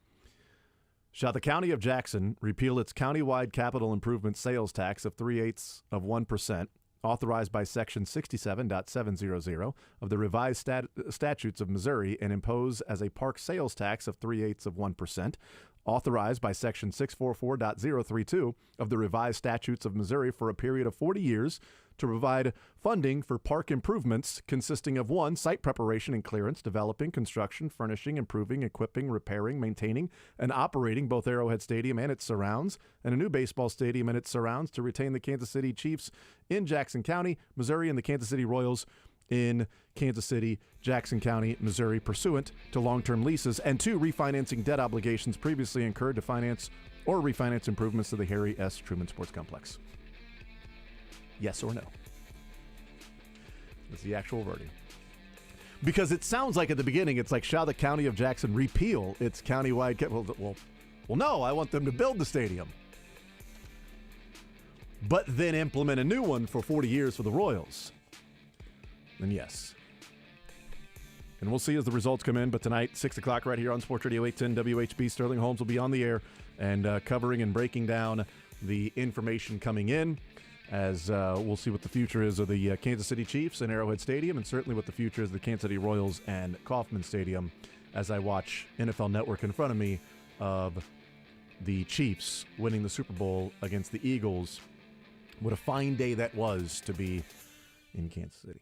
Shall the County of Jackson repeal its countywide capital improvement sales tax of 0.375%, authorized by Section 67.700 of the revised statutes of Missouri, and impose as a park sales tax of 0.375%, authorized by Section 644.032 of the revised statutes of Missouri for a period of 40 years to provide funding for park improvements consisting of 1, site preparation and clearance, developing, construction, furnishing, improving, equipping, repairing, maintaining, and operating both Arrowhead Stadium and its surrounds, and a new baseball stadium and its surrounds to retain the Kansas City Chiefs in Jackson County, Missouri, and the Kansas City Royals in Kansas City, Jackson County, Missouri, pursuant to long-term leases, and 2, refinancing debt obligations previously incurred to finance or refinance improvements to the Harry S. Truman Sports Complex. Yes or no? That's the actual wording. Because it sounds like at the beginning, it's like, shall the County of Jackson repeal its countywide... Well, no, I want them to build the stadium. But then implement a new one for 40 years for the Royals. Then yes. And we'll see as the results come in. But tonight, 6 o'clock right here on Sports Radio 810 WHB, Sterling Holmes will be on the air and covering and breaking down the information coming in, as we'll see what the future is of the Kansas City Chiefs and Arrowhead Stadium, and certainly what the future is of the Kansas City Royals and Kauffman Stadium, as I watch NFL Network in front of me of the Chiefs winning the Super Bowl against the Eagles. What a fine day that was to be in Kansas City.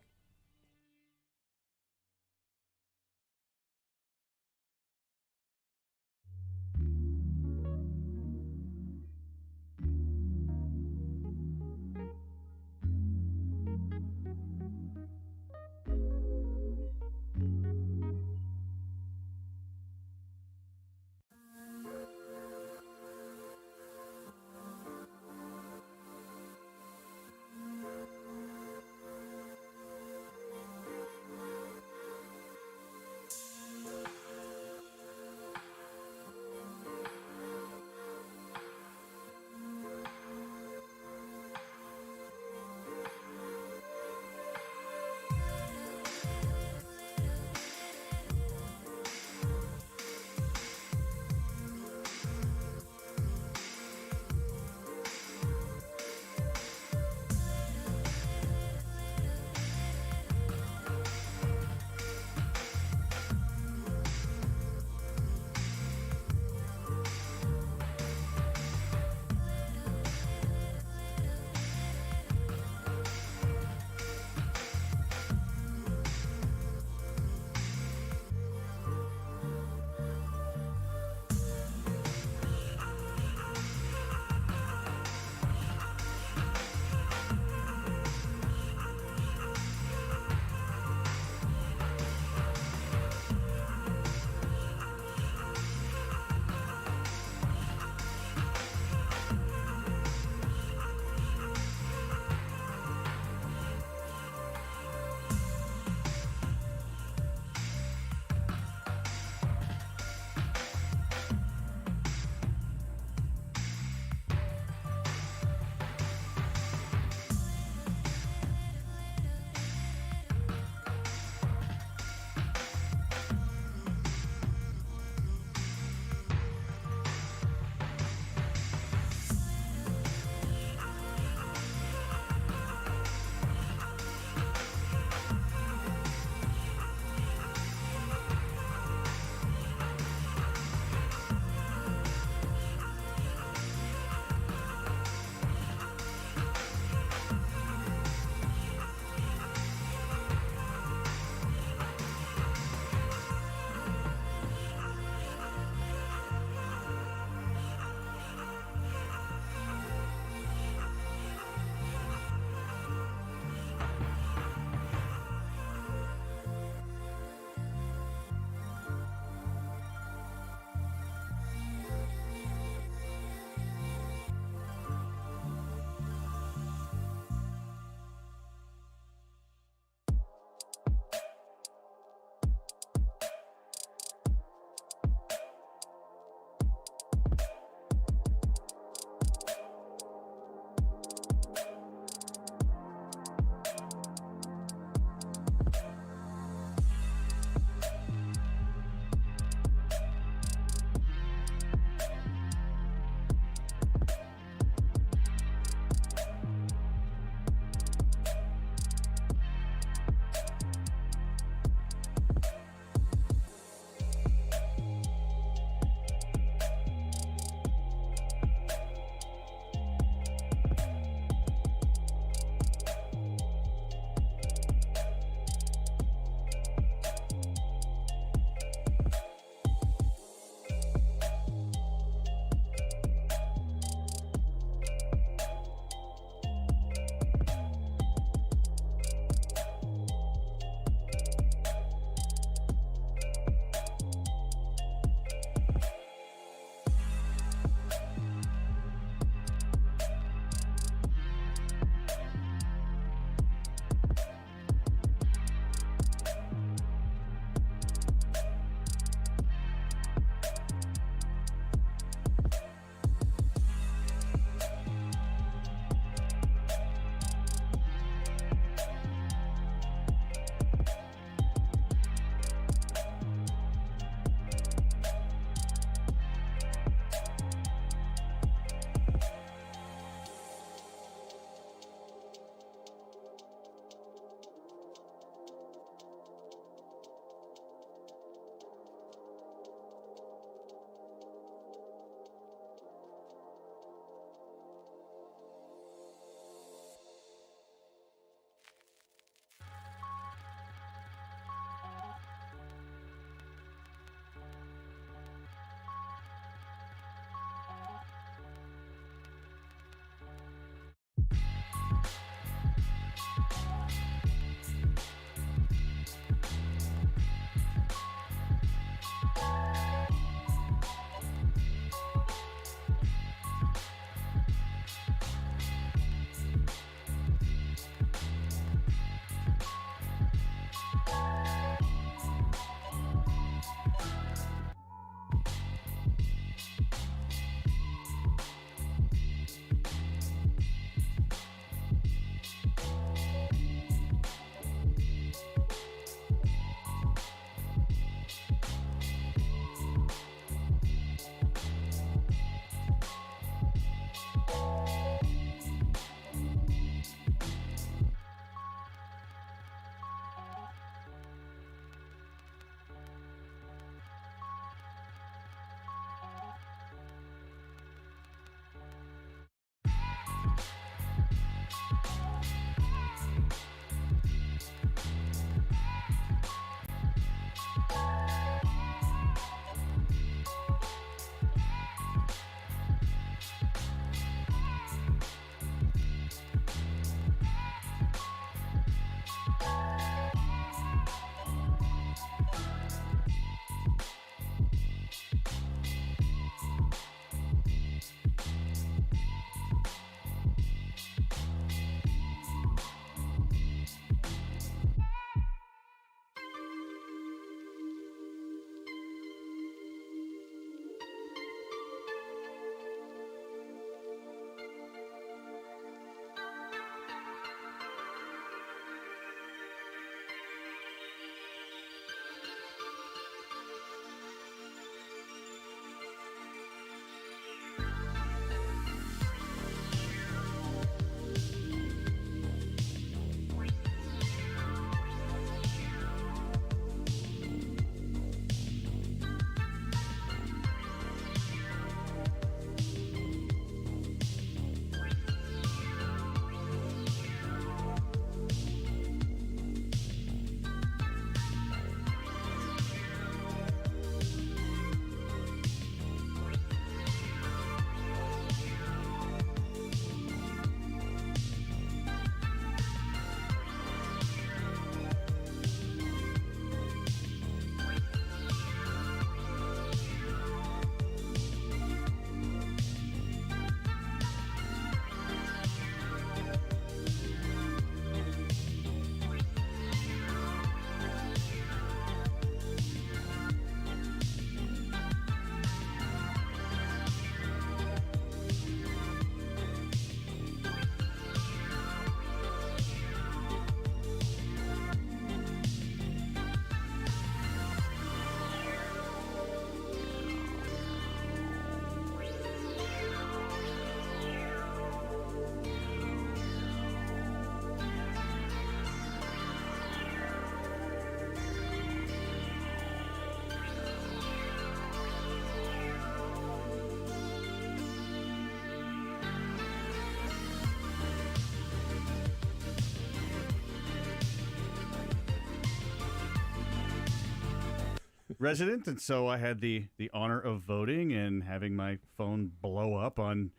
resident, and so I had the honor of voting and having my phone blow up on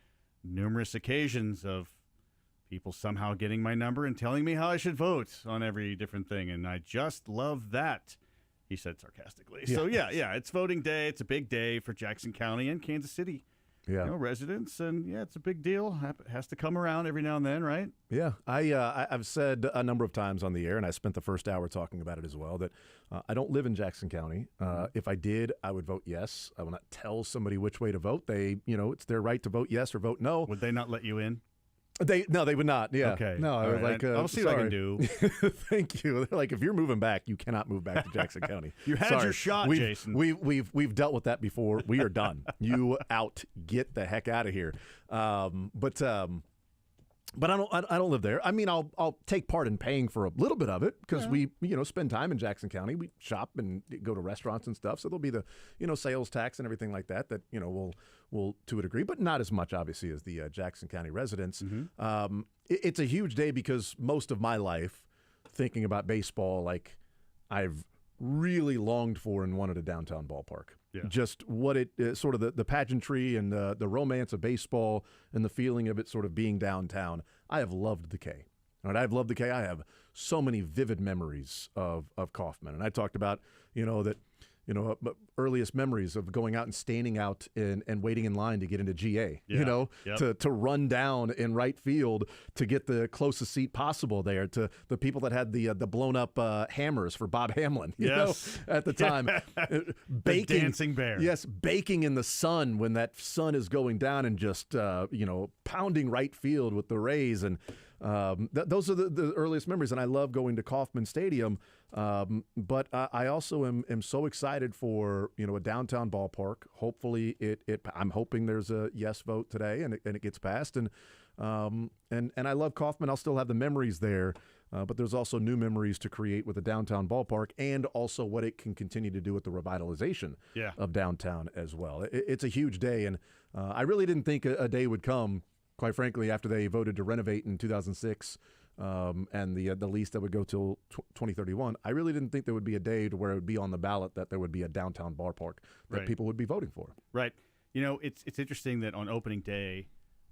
numerous occasions of people somehow getting my number and telling me how I should vote on every different thing, and I just love that, he said sarcastically. Yeah. So, yeah, it's voting day. It's a big day for Jackson County and Kansas City residents, and, it's a big deal. Has to come around every now and then, right? Yeah, I've said a number of times on the air, and I spent the first hour talking about it as well, that I don't live in Jackson County. If I did, I would vote yes. I will not tell somebody which way to vote. They, it's their right to vote yes or vote no. Would they not let you in? They would not. Yeah. Okay. No, I was right. like, I'll see what I can do. Thank you. They're like, if you're moving back, you cannot move back to Jackson County. You had your shot, Jason. We've dealt with that before. We are done. You out. Get the heck out of here. But I don't live there. I mean, I'll take part in paying for a little bit of it because we spend time in Jackson County. We shop and go to restaurants and stuff. So there'll be the sales tax and everything like that will to a degree, but not as much obviously as the Jackson County residents. Mm-hmm. It's a huge day because most of my life thinking about baseball, like I've really longed for and wanted a downtown ballpark. Yeah. Just what it sort of the pageantry and the romance of baseball and the feeling of it sort of being downtown. I have loved the K. Right? I've loved the K. I have so many vivid memories of Kauffman. And I talked about, that earliest memories of going out and standing out and waiting in line to get into GA, to run down in right field to get the closest seat possible there, to the people that had the blown up hammers for Bob Hamlin, at the time. Baking, the dancing bear. Yes, baking in the sun when that sun is going down and just, pounding right field with the Rays. And those are the earliest memories. And I love going to Kauffman Stadium. But I also am so excited for a downtown ballpark. Hopefully, I'm hoping there's a yes vote today and it gets passed. And I love Kauffman. I'll still have the memories there, but there's also new memories to create with a downtown ballpark, and also what it can continue to do with the revitalization of downtown as well. It's a huge day, and I really didn't think a day would come, quite frankly, after they voted to renovate in 2006. And the lease that would go till 2031, I really didn't think there would be a day to where it would be on the ballot that there would be a downtown ballpark that people would be voting for. Right. It's interesting that on opening day,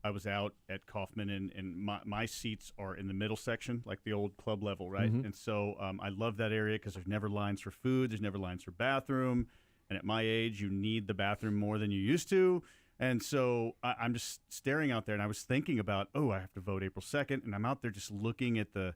I was out at Kauffman, and my seats are in the middle section, like the old club level, right? Mm-hmm. And so I love that area because there's never lines for food, there's never lines for bathroom, and at my age, you need the bathroom more than you used to. And so I'm just staring out there, and I was thinking about, I have to vote April 2nd, and I'm out there just looking at the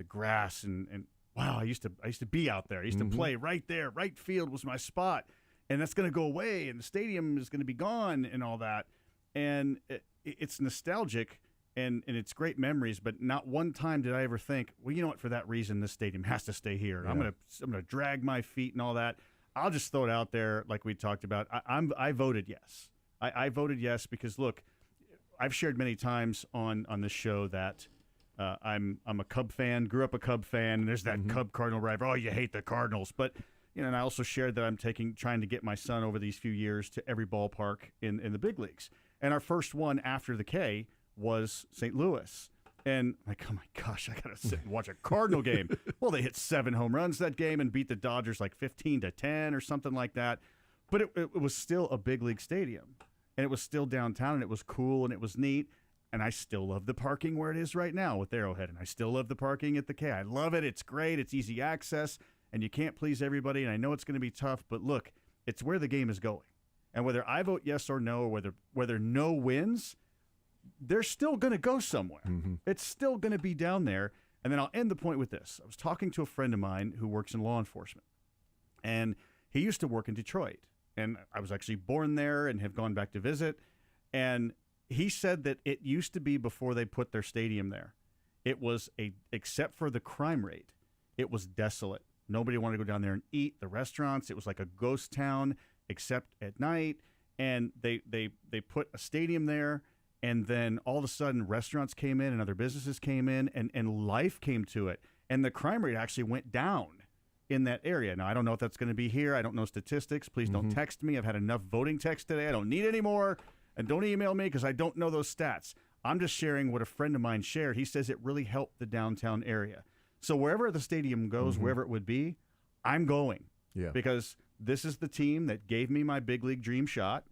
grass, and wow, I used to be out there. I used to play right there. Right field was my spot, and that's going to go away, and the stadium is going to be gone, and all that. And it's nostalgic, and it's great memories. But not one time did I ever think, well, you know what? For that reason, this stadium has to stay here. Yeah. I'm gonna drag my feet and all that. I'll just throw it out there, like we talked about. I voted yes. I voted yes because, look, I've shared many times on this show that I'm a Cub fan, grew up a Cub fan, and there's that Cub Cardinal rivalry. Oh, you hate the Cardinals. But, and I also shared that I'm trying to get my son over these few years to every ballpark in the big leagues. And our first one after the K was St. Louis. And I'm like, oh, my gosh, I got to sit and watch a Cardinal game. Well, they hit 7 home runs that game and beat the Dodgers like 15-10 or something like that. But it was still a big league stadium. And it was still downtown, and it was cool, and it was neat. And I still love the parking where it is right now with Arrowhead. And I still love the parking at the K. I love it. It's great. It's easy access. And you can't please everybody. And I know it's going to be tough. But, look, it's where the game is going. And whether I vote yes or no, or whether no wins, they're still going to go somewhere. Mm-hmm. It's still going to be down there. And then I'll end the point with this. I was talking to a friend of mine who works in law enforcement. And he used to work in Detroit. And I was actually born there and have gone back to visit. And he said that it used to be, before they put their stadium there, it was except for the crime rate, it was desolate. Nobody wanted to go down there and eat. The restaurants, it was like a ghost town, except at night. And they put a stadium there, and then all of a sudden restaurants came in and other businesses came in, and life came to it. And the crime rate actually went down in that area. Now, I don't know if that's going to be here. I don't know statistics. Please don't text me. I've had enough voting text today. I don't need any more. And don't email me because I don't know those stats. I'm just sharing what a friend of mine shared. He says it really helped the downtown area. So wherever the stadium goes, wherever it would be, I'm going. Yeah. Because this is the team that gave me my big league dream shot.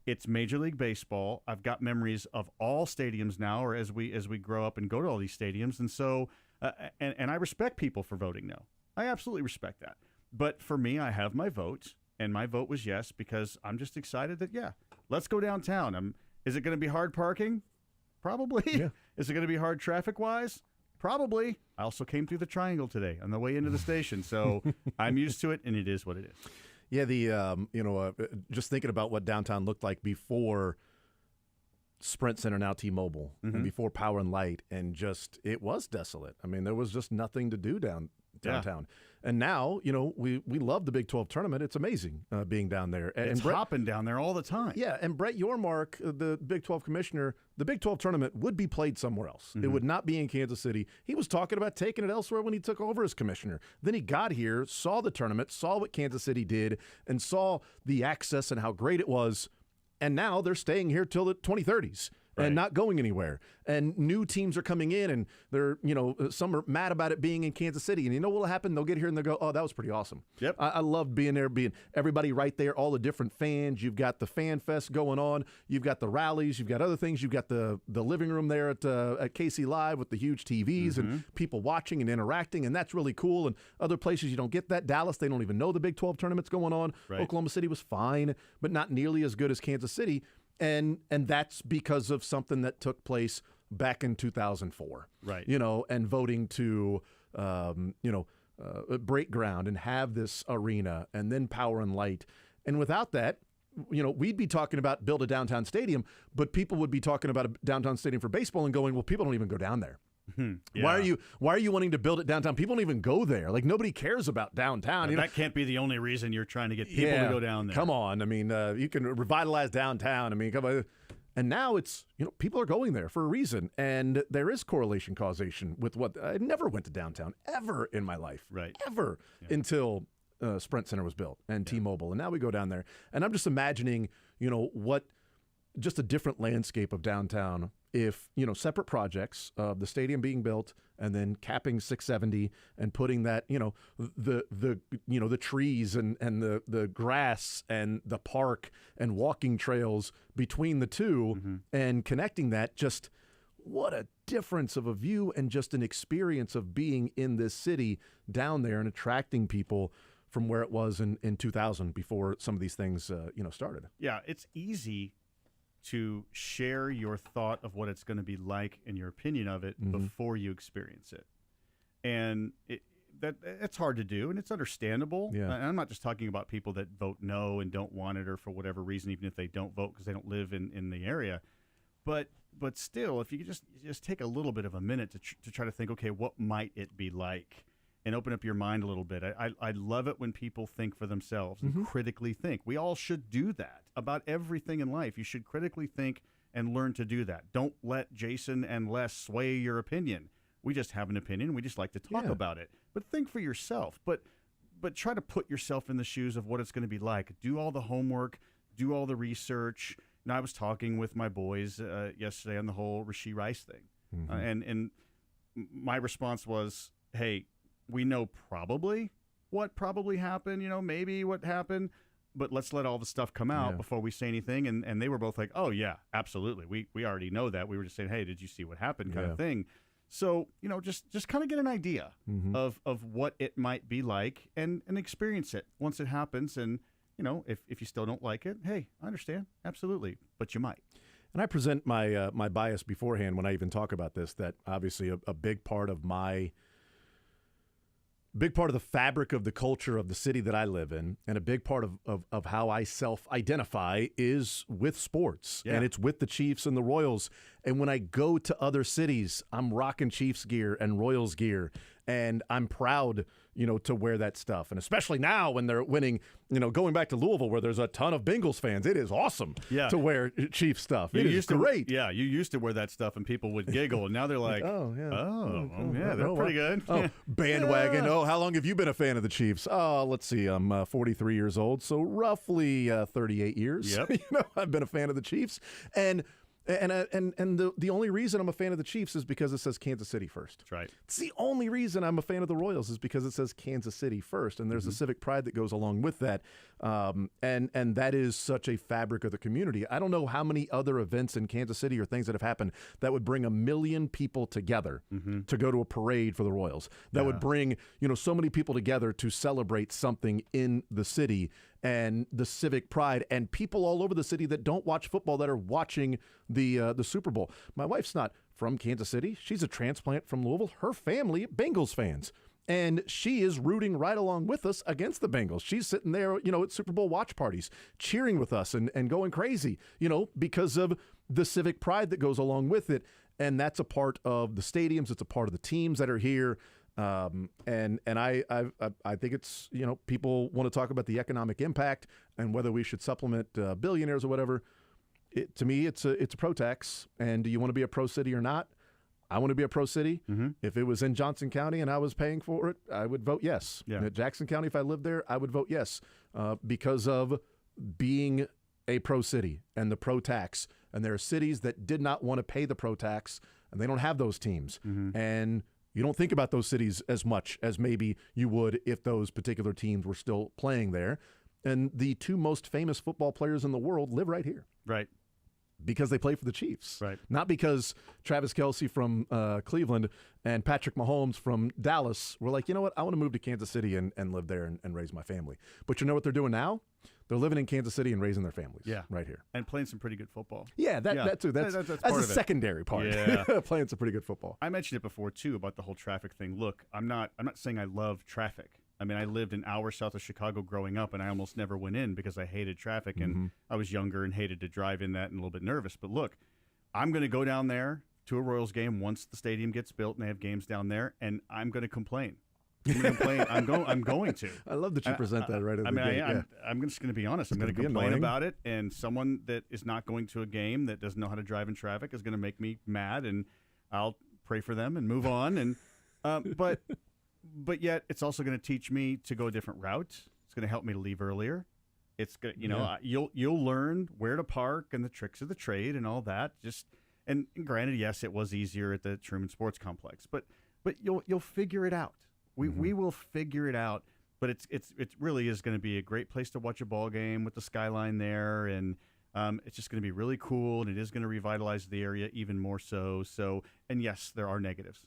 It's Major League Baseball. I've got memories of all stadiums now, or as we grow up and go to all these stadiums. And so, and I respect people for voting no. I absolutely respect that. But for me, I have my vote, and my vote was yes, because I'm just excited that, yeah, let's go downtown. Is it going to be hard parking? Probably. Yeah. Is it going to be hard traffic-wise? Probably. I also came through the Triangle today on the way into the station, so I'm used to it, and it is what it is. Yeah, just thinking about what downtown looked like before Sprint Center, now T-Mobile, and before Power and Light, and just it was desolate. I mean, there was just nothing to do downtown. Yeah. And now, we love the Big 12 tournament. It's amazing being down there. It's hopping down there all the time. Yeah, and Brett Yormark, the Big 12 commissioner, the Big 12 tournament would be played somewhere else. It would not be in Kansas City. He was talking about taking it elsewhere when he took over as commissioner. Then he got here, saw the tournament, saw what Kansas City did, and saw the access and how great it was. And now they're staying here till the 2030s. Right. And not going anywhere. And new teams are coming in, and they're, some are mad about it being in Kansas City. And you know what will happen? They'll get here and they'll go, oh, that was pretty awesome. Yep. I loved being there, being everybody right there, all the different fans. You've got the fan fest going on. You've got the rallies. You've got other things. You've got the living room there at KC Live with the huge TVs and people watching and interacting. And that's really cool. And other places you don't get that. Dallas, they don't even know the Big 12 tournament's going on. Right. Oklahoma City was fine, but not nearly as good as Kansas City. And that's because of something that took place back in 2004, right? And voting to, break ground and have this arena and then Power and Light. And without that, we'd be talking about build a downtown stadium, but people would be talking about a downtown stadium for baseball and going, well, people don't even go down there. Yeah. Why are you wanting to build it downtown? People don't even go there. Like, nobody cares about downtown. That can't be the only reason you're trying to get people to go down there. Come on. I mean, you can revitalize downtown. I mean, come on. And now it's, people are going there for a reason. And there is correlation causation with what I never went to downtown ever in my life. Right. Ever until Sprint Center was built and T-Mobile. And now we go down there. And I'm just imagining, just a different landscape of downtown if, separate projects of the stadium being built and then capping 670 and putting that, the trees and the grass and the park and walking trails between the two and connecting that, just what a difference of a view and just an experience of being in this city down there and attracting people from where it was in 2000 before some of these things, started. Yeah, it's easy to share your thought of what it's going to be like and your opinion of it before you experience it. And it's hard to do, and it's understandable. Yeah. And I'm not just talking about people that vote no and don't want it or for whatever reason, even if they don't vote because they don't live in the area. But still, if you could just take a little bit of a minute to try to think, okay, what might it be like? And open up your mind a little bit. I love it when people think for themselves and critically think. We all should do that about everything in life. You should critically think and learn to do that. Don't let Jason and Les sway your opinion. We just have an opinion. We just like to talk about it. But think for yourself. But try to put yourself in the shoes of what it's going to be like. Do all the homework. Do all the research. And I was talking with my boys yesterday on the whole Rashee Rice thing. And my response was, hey, we know probably what probably happened, maybe what happened, but let's let all the stuff come out before we say anything. And they were both like, oh, yeah, absolutely. We already know that. We were just saying, hey, did you see what happened kind of thing. So, just kind of get an idea of what it might be like and experience it once it happens. And, if you still don't like it, hey, I understand. Absolutely. But you might. And I present my my bias beforehand when I even talk about this, that obviously a big part of the fabric of the culture of the city that I live in, and a big part of how I self-identify is with sports. Yeah. And it's with the Chiefs and the Royals. And when I go to other cities, I'm rocking Chiefs gear and Royals gear. And I'm proud, to wear that stuff. And especially now when they're winning, going back to Louisville where there's a ton of Bengals fans, it is awesome to wear Chiefs stuff. It is great. You used to wear that stuff and people would giggle. And now they're like, they're pretty good. Bandwagon. How long have you been a fan of the Chiefs? Let's see. I'm 43 years old, so roughly 38 years. Yep. I've been a fan of the Chiefs. And And the only reason I'm a fan of the Chiefs is because it says Kansas City first. That's right. It's the only reason I'm a fan of the Royals is because it says Kansas City first, and there's a civic pride that goes along with that, and that is such a fabric of the community. I don't know how many other events in Kansas City or things that have happened that would bring 1 million people together to go to a parade for the Royals. That would bring so many people together to celebrate something in the city and the civic pride, and people all over the city that don't watch football that are watching the Super Bowl. My wife's not from Kansas City. She's a transplant from Louisville. Her family, Bengals fans. And she is rooting right along with us against the Bengals. She's sitting there, at Super Bowl watch parties, cheering with us and going crazy, because of the civic pride that goes along with it. And that's a part of the stadiums. It's a part of the teams that are here. And I think it's, people want to talk about the economic impact and whether we should supplement billionaires or whatever. To me, it's a pro tax. And do you want to be a pro city or not? I want to be a pro city. If it was in Johnson County and I was paying for it, I would vote yes. Yeah. In Jackson County, if I lived there, I would vote yes, because of being a pro city and the pro tax. And there are cities that did not want to pay the pro tax, and they don't have those teams. And you don't think about those cities as much as maybe you would if those particular teams were still playing there. And the two most famous football players in the world live right here. Right. Because they play for the Chiefs. Right. Not because Travis Kelce from Cleveland and Patrick Mahomes from Dallas were like, you know what, I want to move to Kansas City and live there and raise my family. But you know what they're doing now? They're living in Kansas City and raising their families. Yeah. Right here. And playing some pretty good football. Yeah, that too. That's part a of it. secondary part. Yeah. Playing some pretty good football. I mentioned it before too about the whole traffic thing. Look, I'm not saying I love traffic. I mean, I lived an hour south of Chicago growing up, and I almost never went in because I hated traffic, and I was younger and hated to drive in that and a little bit nervous. But look, I'm going to go down there to a Royals game once the stadium gets built and they have games down there, and I'm going to complain. I'm going to. I love that you present that right at the gate. I'm just going to be honest. I'm going to complain about it, and someone that is not going to a game that doesn't know how to drive in traffic is going to make me mad, and I'll pray for them and move on. And but yet it's also going to teach me to go a different route. It's going to help me to leave earlier. It's good, you'll learn where to park and the tricks of the trade and all that. And granted, yes, it was easier at the Truman Sports Complex, but you'll figure it out. We will figure it out. But it really is going to be a great place to watch a ball game with the skyline there, and it's just going to be really cool, and it is going to revitalize the area even more so. So, and yes, there are negatives.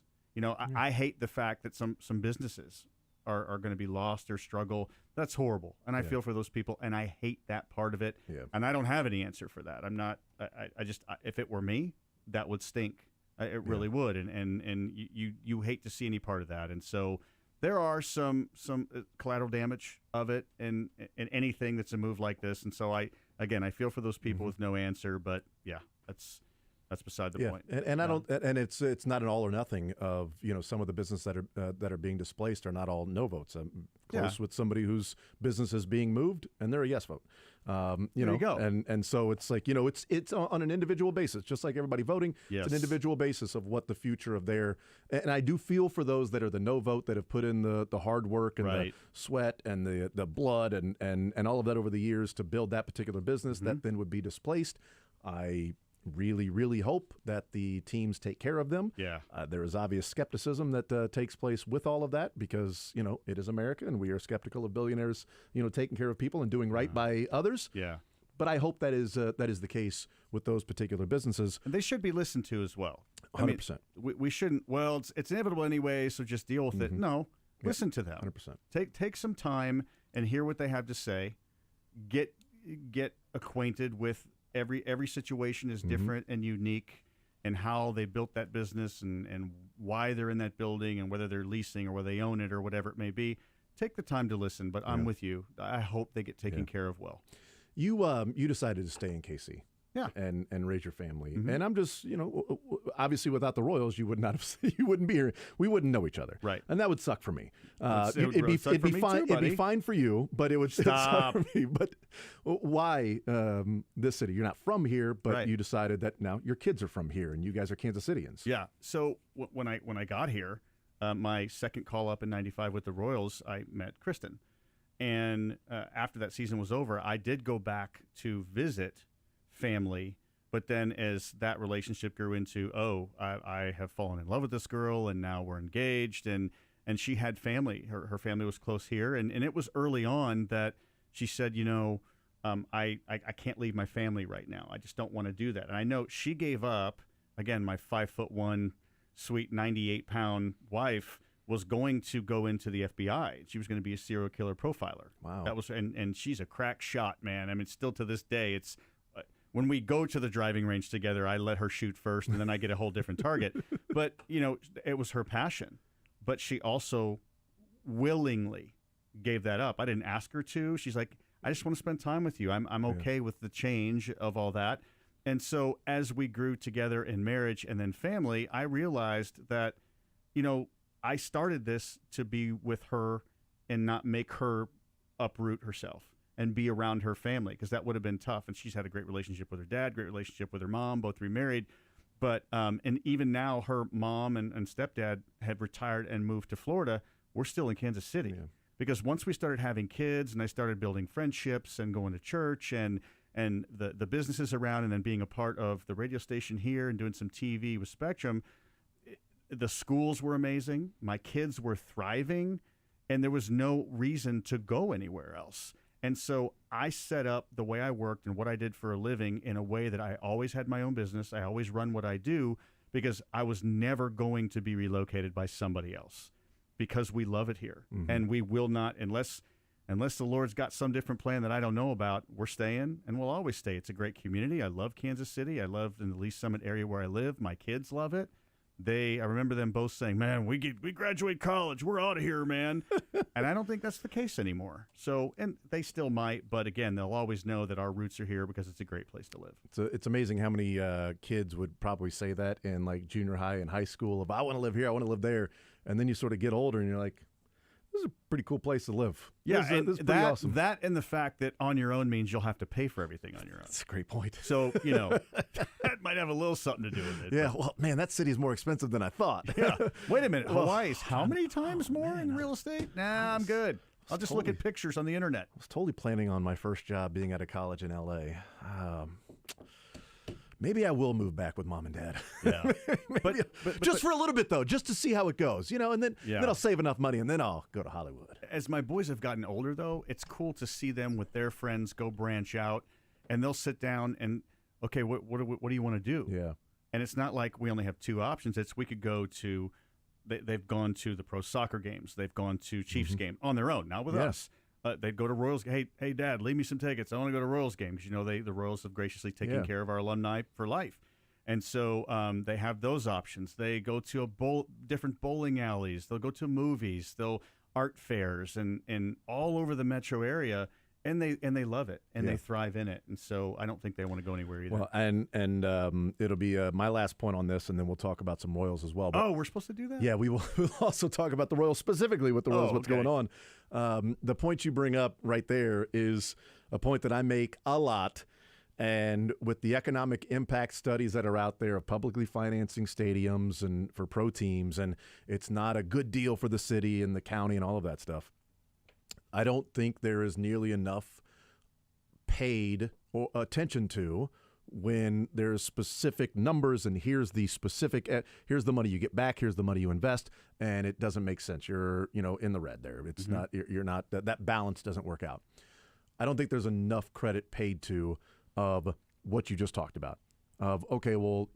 I hate the fact that some businesses are going to be lost or struggle. That's horrible, and I feel for those people, and I hate that part of it. Yeah. And I don't have any answer for that. I'm not. I just if it were me, that would stink. It really would, and you hate to see any part of that. And so there are some collateral damage of it, and anything that's a move like this. And so I feel for those people with no answer. But yeah, that's beside the point. And I don't. And it's not an all or nothing of some of the business that are being displaced are not all no votes. I'm close with somebody whose business is being moved, and they're a yes vote. There you go. And so it's like it's on an individual basis, just like everybody voting. Yes. It's an individual basis of what the future of their. And I do feel for those that are the no vote that have put in the hard work and the sweat and the blood and all of that over the years to build that particular business that then would be displaced. I really, really hope that the teams take care of them. Yeah. There is obvious skepticism that takes place with all of that because, it is America and we are skeptical of billionaires, taking care of people and doing right by others. Yeah. But I hope that is the case with those particular businesses. And they should be listened to as well. 100%. We shouldn't, it's inevitable anyway, so just deal with it. No, listen to them. 100%. Take some time and hear what they have to say. Get acquainted with every situation is different and unique, and how they built that business and why they're in that building and whether they're leasing or whether they own it or whatever it may be. Take the time to listen, but I'm with you. I hope they get taken care of well. You decided to stay in KC. Yeah. And raise your family. And I'm just, obviously without the Royals, you wouldn't be here. We wouldn't know each other. Right. And that would suck for me. It'd be fine. It'd be fine for you, but it would suck for me. But why this city? You're not from here, but you decided that now your kids are from here and you guys are Kansas Cityans. Yeah. So when I got here, my second call up in '95 with the Royals, I met Kristen. And after that season was over, I did go back to visit family, But then as that relationship grew into, I have fallen in love with this girl, and now we're engaged, and she had family. Her family was close here, and it was early on that she said, I can't leave my family right now. I just don't want to do that. And I know she gave up, again, my 5'1", sweet 98-pound wife was going to go into the FBI. She was going to be a serial killer profiler. Wow. That was, and she's a crack shot, man. I mean, still to this day, it's when we go to the driving range together, I let her shoot first, and then I get a whole different target. But it was her passion. But she also willingly gave that up. I didn't ask her to. She's like, I just want to spend time with you. I'm okay with the change of all that. And so as we grew together in marriage and then family, I realized that, I started this to be with her and not make her uproot herself and be around her family, because that would have been tough. And she's had a great relationship with her dad, great relationship with her mom, both remarried. But and even now her mom and stepdad have retired and moved to Florida. We're still in Kansas City. Yeah. Because once we started having kids and I started building friendships and going to church and the businesses around, and then being a part of the radio station here and doing some TV with Spectrum, the schools were amazing. My kids were thriving, and there was no reason to go anywhere else. And so I set up the way I worked and what I did for a living in a way that I always had my own business. I always run what I do because I was never going to be relocated by somebody else, because we love it here. Mm-hmm. And we will not, unless the Lord's got some different plan that I don't know about, we're staying, and we'll always stay. It's a great community. I love Kansas City. I love in the Lee Summit area where I live. My kids love it. I remember them both saying, man, we graduate college. We're out of here, man. And I don't think that's the case anymore. So, and they still might, but again, they'll always know that our roots are here because it's a great place to live. It's amazing how many kids would probably say that in like junior high and high school of, I want to live here, I want to live there. And then you sort of get older and you're like, this is a pretty cool place to live. Yeah, this is pretty awesome. That and the fact that on your own means you'll have to pay for everything on your own. That's a great point. So, that might have a little something to do with it. Yeah, well, man, that city's more expensive than I thought. Yeah. Wait a minute. Hawaii's how many times more in real estate? Nah, I'm good. I'll just look at pictures on the internet. I was totally planning on my first job being at a college in L.A. Maybe I will move back with mom and dad. Yeah, but just for a little bit though, just to see how it goes, and then I'll save enough money and then I'll go to Hollywood. As my boys have gotten older, though, it's cool to see them with their friends go branch out, and they'll sit down and okay, what do you want to do? Yeah, and it's not like we only have two options. It's we could go to. They've gone to the pro soccer games. They've gone to Chiefs game on their own, not with us. They'd go to Royals. Hey, Dad, leave me some tickets. I want to go to Royals games. The Royals have graciously taken care of our alumni for life. And so they have those options. They go to different bowling alleys. They'll go to movies. They'll art fairs and all over the metro area. And they love it, and they thrive in it. And so I don't think they want to go anywhere either. Well, and it'll be my last point on this, and then we'll talk about some Royals as well. But, we're supposed to do that? Yeah, we'll also talk about the Royals, specifically with the Royals, what's going on. The point you bring up right there is a point that I make a lot. And with the economic impact studies that are out there of publicly financing stadiums and for pro teams, and it's not a good deal for the city and the county and all of that stuff, I don't think there is nearly enough paid or attention to when there's specific numbers and here's the money you get back, here's the money you invest, and it doesn't make sense. You're in the red there. It's not. You're not. That balance doesn't work out. I don't think there's enough credit paid to of what you just talked about. Of okay, well,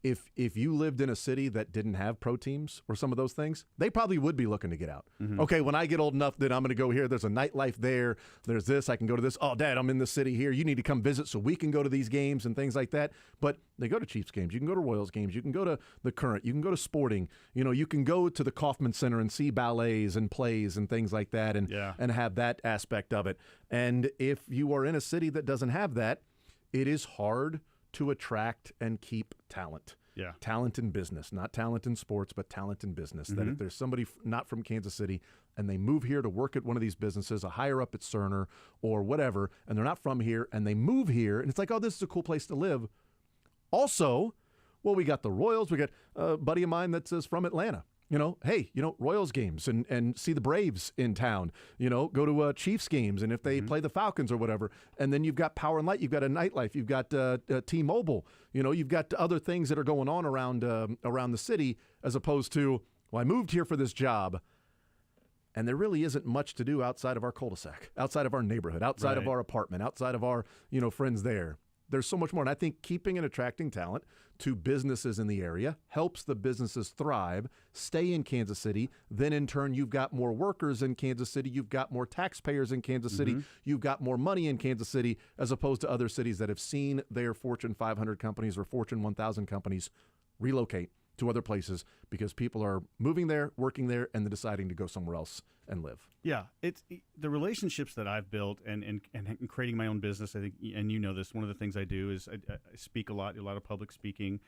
if you lived in a city that didn't have pro teams or some of those things, they probably would be looking to get out. Mm-hmm. Okay, when I get old enough, then I'm going to go here. There's a nightlife there. There's this. I can go to this. Oh, Dad, I'm in the city here. You need to come visit so we can go to these games and things like that. But they go to Chiefs games. You can go to Royals games. You can go to the Current. You can go to Sporting. You can go to the Kauffman Center and see ballets and plays and things like that and have that aspect of it. And if you are in a city that doesn't have that, it is hard to attract and keep talent. Yeah. Talent in business, not talent in sports, but talent in business. Mm-hmm. That if there's somebody not from Kansas City and they move here to work at one of these businesses, a higher up at Cerner or whatever, and they're not from here and they move here and it's like, oh, this is a cool place to live. Also, we got the Royals. We got a buddy of mine that's from Atlanta. hey, Royals games and see the Braves in town, go to Chiefs games. And if they play the Falcons or whatever, and then you've got Power and Light, you've got a nightlife, you've got T-Mobile, you've got other things that are going on around the city, as opposed to, well, I moved here for this job. And there really isn't much to do outside of our cul-de-sac, outside of our neighborhood, outside of our apartment, outside of our, friends there. There's so much more. And I think keeping and attracting talent to businesses in the area helps the businesses thrive, stay in Kansas City. Then in turn, you've got more workers in Kansas City. You've got more taxpayers in Kansas City. You've got more money in Kansas City, as opposed to other cities that have seen their Fortune 500 companies or Fortune 1000 companies relocate to other places because people are moving there, working there, and then deciding to go somewhere else and live. Yeah, it's the relationships that I've built and creating my own business. I think, and this, one of the things I do is I speak a lot of public speaking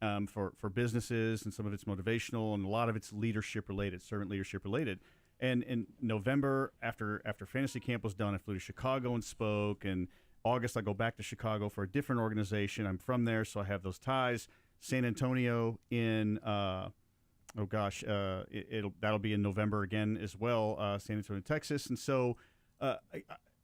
for businesses, and some of it's motivational, and a lot of it's leadership related, servant leadership related. And in November, after Fantasy Camp was done, I flew to Chicago and spoke. And August, I go back to Chicago for a different organization. I'm from there, so I have those ties. San Antonio in that'll be in November again as well, San Antonio, Texas. And so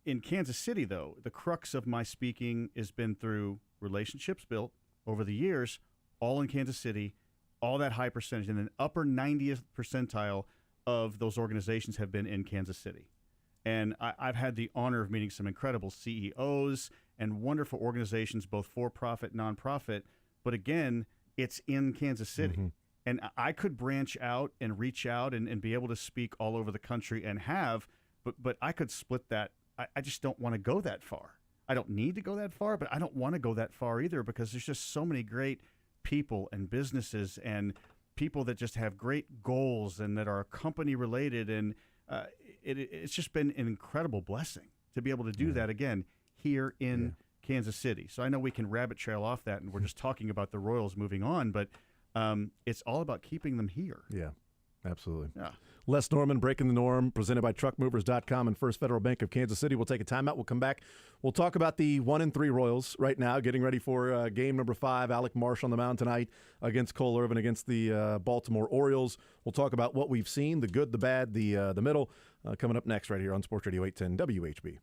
in Kansas City, though, the crux of my speaking has been through relationships built over the years, all in Kansas City, all that high percentage, and an upper 90th percentile of those organizations have been in Kansas City. And I've had the honor of meeting some incredible CEOs and wonderful organizations, both for-profit, nonprofit. But again, it's in Kansas City. And I could branch out and reach out and be able to speak all over the country and but I could split that. I just don't want to go that far. I don't need to go that far, but I don't want to go that far either, because there's just so many great people and businesses and people that just have great goals and that are company related. And it's just been an incredible blessing to be able to do that again here in Kansas City. So I know we can rabbit trail off that, and we're just talking about the Royals moving on, but it's all about keeping them here. Yeah, absolutely. Yeah. Les Norman, Breaking the Norm, presented by TruckMovers.com and First Federal Bank of Kansas City. We'll take a timeout. We'll come back. We'll talk about the 1-3 Royals right now, getting ready for game number 5. Alec Marsh on the mound tonight against Cole Irvin against the Baltimore Orioles. We'll talk about what we've seen, the good, the bad, the middle, coming up next right here on Sports Radio 810 WHB.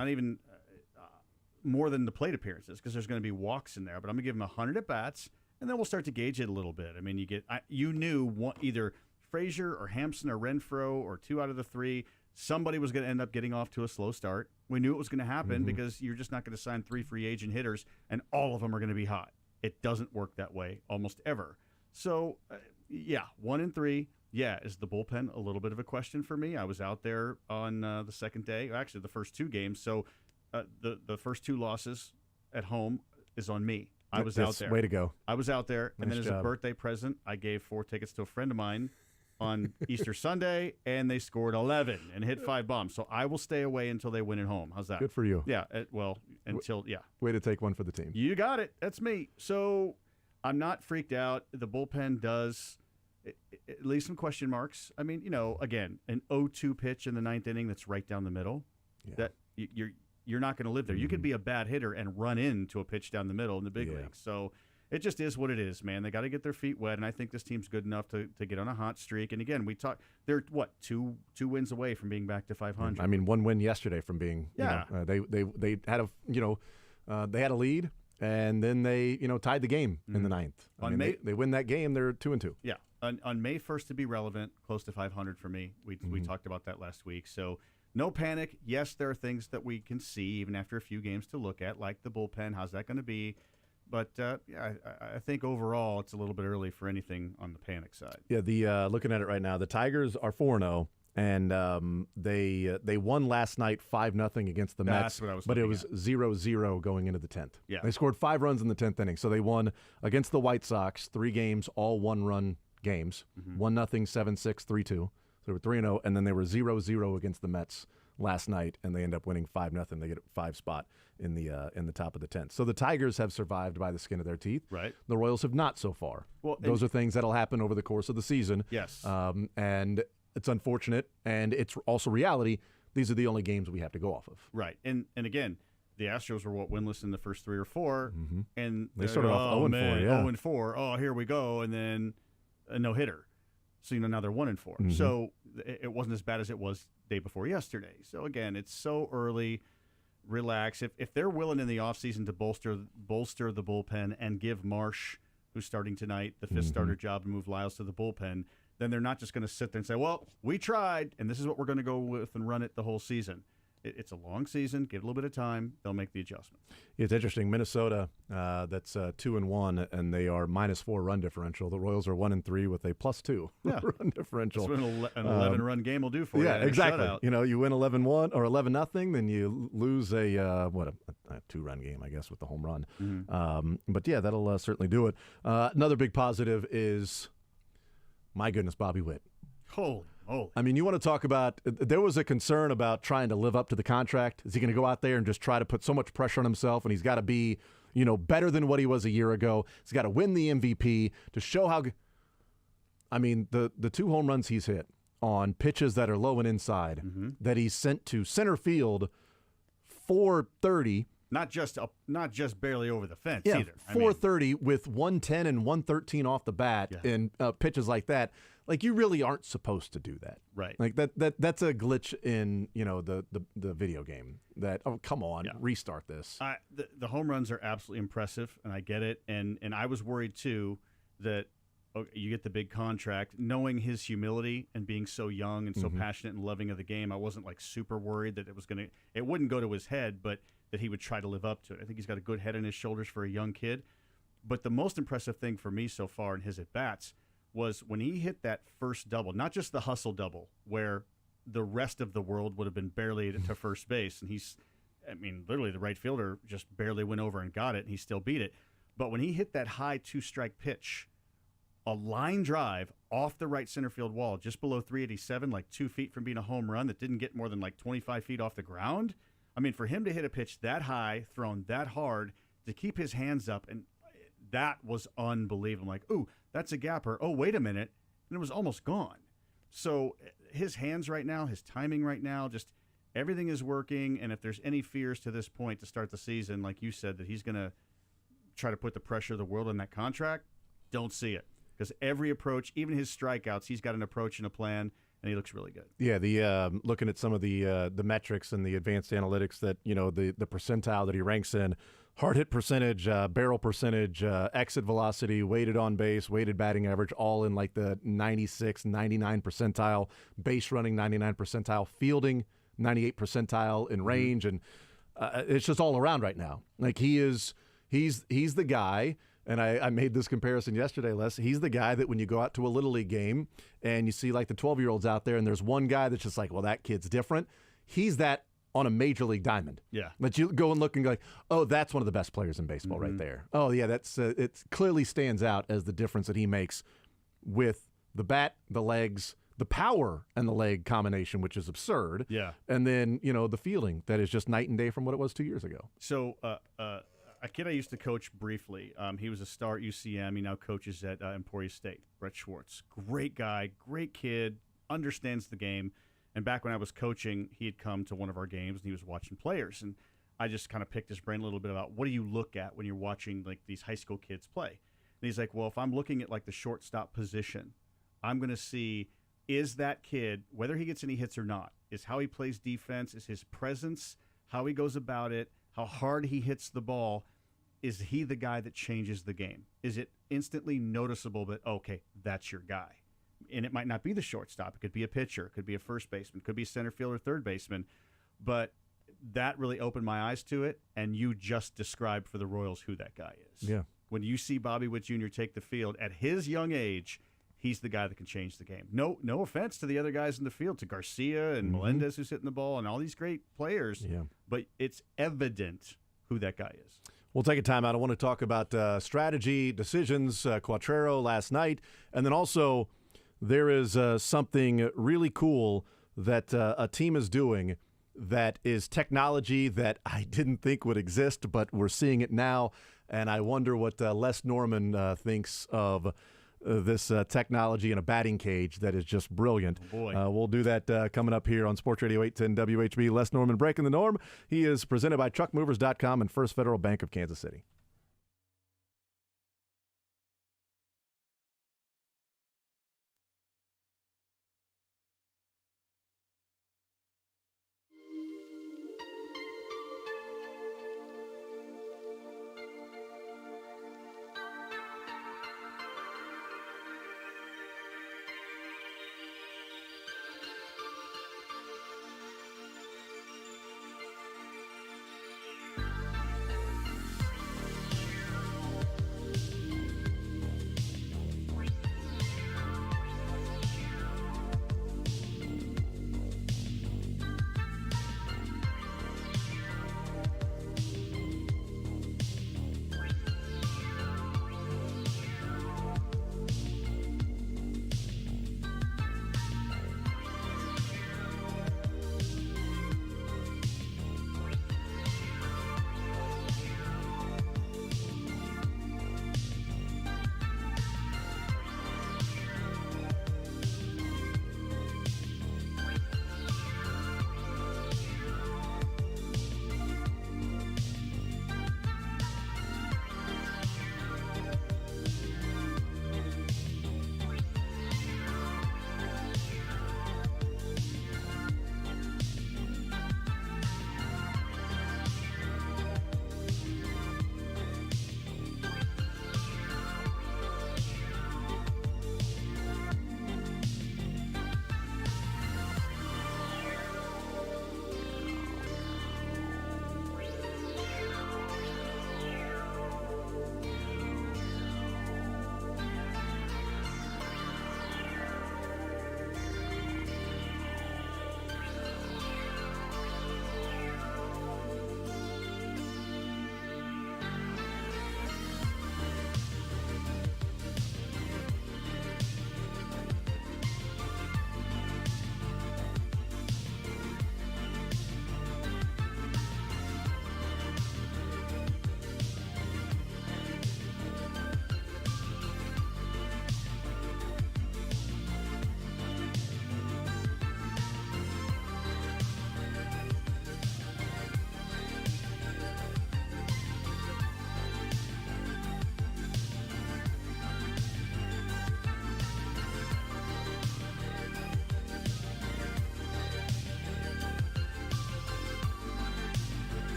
not even more than the plate appearances, because there's going to be walks in there. But I'm going to give him 100 at bats, and then we'll start to gauge it a little bit. I mean, you knew either Frazier or Hampson or Renfroe or 2 out of the 3, somebody was going to end up getting off to a slow start. We knew it was going to happen because you're just not going to sign 3 free agent hitters, and all of them are going to be hot. It doesn't work that way almost ever. So, 1 and 3. Yeah, is the bullpen a little bit of a question for me? I was out there on the second day, actually the first 2 games. So the first 2 losses at home is on me. I was out there. Way to go. I was out there, and Nice then as job. a birthday present, I gave 4 tickets to a friend of mine on Easter Sunday, and they scored 11 and hit 5 bombs. So I will stay away until they win at home. How's that? Good for you. Yeah, until. Way to take one for the team. You got it. That's me. So I'm not freaked out. The bullpen does at least some question marks. I mean, again, an 0-2 pitch in the 9th inning that's right down the middle. Yeah. That you're not going to live there. You could be a bad hitter and run into a pitch down the middle in the big Yeah. leagues. So it just is what it is, man. They got to get their feet wet, and I think this team's good enough to get on a hot streak. And again, they're two wins away from being back to 500. I mean, 1 win yesterday from being. Yeah. They had they had a lead, and then they tied the game in the 9th. They win that game, they're 2-2. Yeah. On May 1st to be relevant, close to 500 for me. We talked about that last week. So no panic. Yes, there are things that we can see even after a few games to look at, like the bullpen. How's that going to be? But I think overall it's a little bit early for anything on the panic side. Yeah, looking at it right now, the Tigers are 4-0, and they won last night 5-0 against the Mets. That's what I was but it looking was 0-0 going into the 10th. Yeah. They scored 5 runs in the 10th inning, so they won against the White Sox 3 games, all 1-run games. 1-0, 7-6, 3-2. So they were 3-0, and then they were 0-0 against the Mets last night, and they end up winning 5-0. They get a 5 spot in the top of the 10th. So the Tigers have survived by the skin of their teeth. Right. The Royals have not so far. Well, those are things that'll happen over the course of the season. Yes. And it's unfortunate, and it's also reality. These are the only games we have to go off of. Right. And again, the Astros were winless in the first 3 or 4, and They started off 0-4, yeah. 0-4. Oh, here we go, and then a no-hitter. So now they're 1-4. So it wasn't as bad as it was day before yesterday. So again, it's so early. Relax. If they're willing in the offseason to bolster the bullpen and give Marsh, who's starting tonight, the 5th starter job, and move Lyles to the bullpen, then they're not just going to sit there and say, well, we tried, and this is what we're going to go with and run it the whole season. It's a long season. Give it a little bit of time. They'll make the adjustment. It's interesting. Minnesota, that's 2-1, and they are -4 run differential. The Royals are 1-3 with a +2 run differential. That's what an 11-run game will do for you. Yeah, and a exactly. shutout. You win 11-1 or 11-0, then you lose a 2-run game, I guess, with the home run. But yeah, that'll certainly do it. Another big positive is, my goodness, Bobby Witt. Holy moly. I mean, you want to talk about, there was a concern about trying to live up to the contract. Is he going to go out there and just try to put so much pressure on himself, and he's got to be, better than what he was a year ago? He's got to win the MVP to show how good. I mean, the 2 home runs he's hit on pitches that are low and inside that he's sent to center field, 430. Not just barely over the fence Yeah, either. 430 with 110 and 113 off the bat in pitches like that. Like, you really aren't supposed to do that. Right. Like that's a glitch in, the video game. That, oh, come on, restart this. The home runs are absolutely impressive, and I get it. And I was worried too that you get the big contract, knowing his humility and being so young and so passionate and loving of the game. I wasn't like super worried that it wouldn't go to his head, but that he would try to live up to it. I think he's got a good head on his shoulders for a young kid. But the most impressive thing for me so far in his at-bats was when he hit that first double, not just the hustle double, where the rest of the world would have been barely to first base. And literally the right fielder just barely went over and got it, and he still beat it. But when he hit that high 2-strike pitch, a line drive off the right center field wall, just below 387, like 2 feet from being a home run that didn't get more than like 25 feet off the ground. I mean, for him to hit a pitch that high, thrown that hard, to keep his hands up, and that was unbelievable. I'm like, ooh, that's a gapper. Oh, wait a minute. And it was almost gone. So his hands right now, his timing right now, just everything is working. And if there's any fears to this point to start the season, like you said, that he's going to try to put the pressure of the world on that contract, don't see it. Because every approach, even his strikeouts, he's got an approach and a plan. and he looks really good. Yeah, the looking at some of the metrics and the advanced analytics that the percentile that he ranks in: hard hit percentage, barrel percentage, exit velocity, weighted on base, weighted batting average, all in like the 96, 99 percentile, base running 99 percentile, fielding 98 percentile in range, and it's just all around right now. Like he's the guy. And I made this comparison yesterday, Les. He's the guy that when you go out to a Little League game and you see like the 12-year-olds out there and there's one guy that's just like, well, that kid's different. He's that on a Major League diamond. Yeah. That you go and look and go like, oh, that's one of the best players in baseball right there. Oh, yeah, that's it clearly stands out as the difference that he makes with the bat, the legs, the power, and the leg combination, which is absurd. Yeah. And then, the fielding that is just night and day from what it was 2 years ago. So, a kid I used to coach briefly, he was a star at UCM. He now coaches at Emporia State, Brett Schwartz. Great guy, great kid, understands the game. And back when I was coaching, he had come to one of our games, and he was watching players. And I just kind of picked his brain a little bit about what do you look at when you're watching like these high school kids play. And he's like, well, if I'm looking at like the shortstop position, I'm going to see is that kid, whether he gets any hits or not, is how he plays defense, is his presence, how he goes about it, how hard he hits the ball. Is he the guy that changes the game? Is it instantly noticeable that, okay, that's your guy? And it might not be the shortstop. It could be a pitcher. It could be a first baseman. It could be a center fielder, third baseman. But that really opened my eyes to it, and you just described for the Royals who that guy is. Yeah. When you see Bobby Witt Jr. take the field, at his young age, he's the guy that can change the game. No offense to the other guys in the field, to Garcia and Melendez who's hitting the ball and all these great players, but it's evident who that guy is. We'll take a time out. I want to talk about strategy, decisions, Quattrero last night, and then also there is something really cool that a team is doing that is technology that I didn't think would exist, but we're seeing it now, and I wonder what Les Norman thinks of this technology in a batting cage that is just brilliant. Oh boy. We'll do that coming up here on Sports Radio 810 WHB. Les Norman breaking the norm. He is presented by TruckMovers.com and First Federal Bank of Kansas City.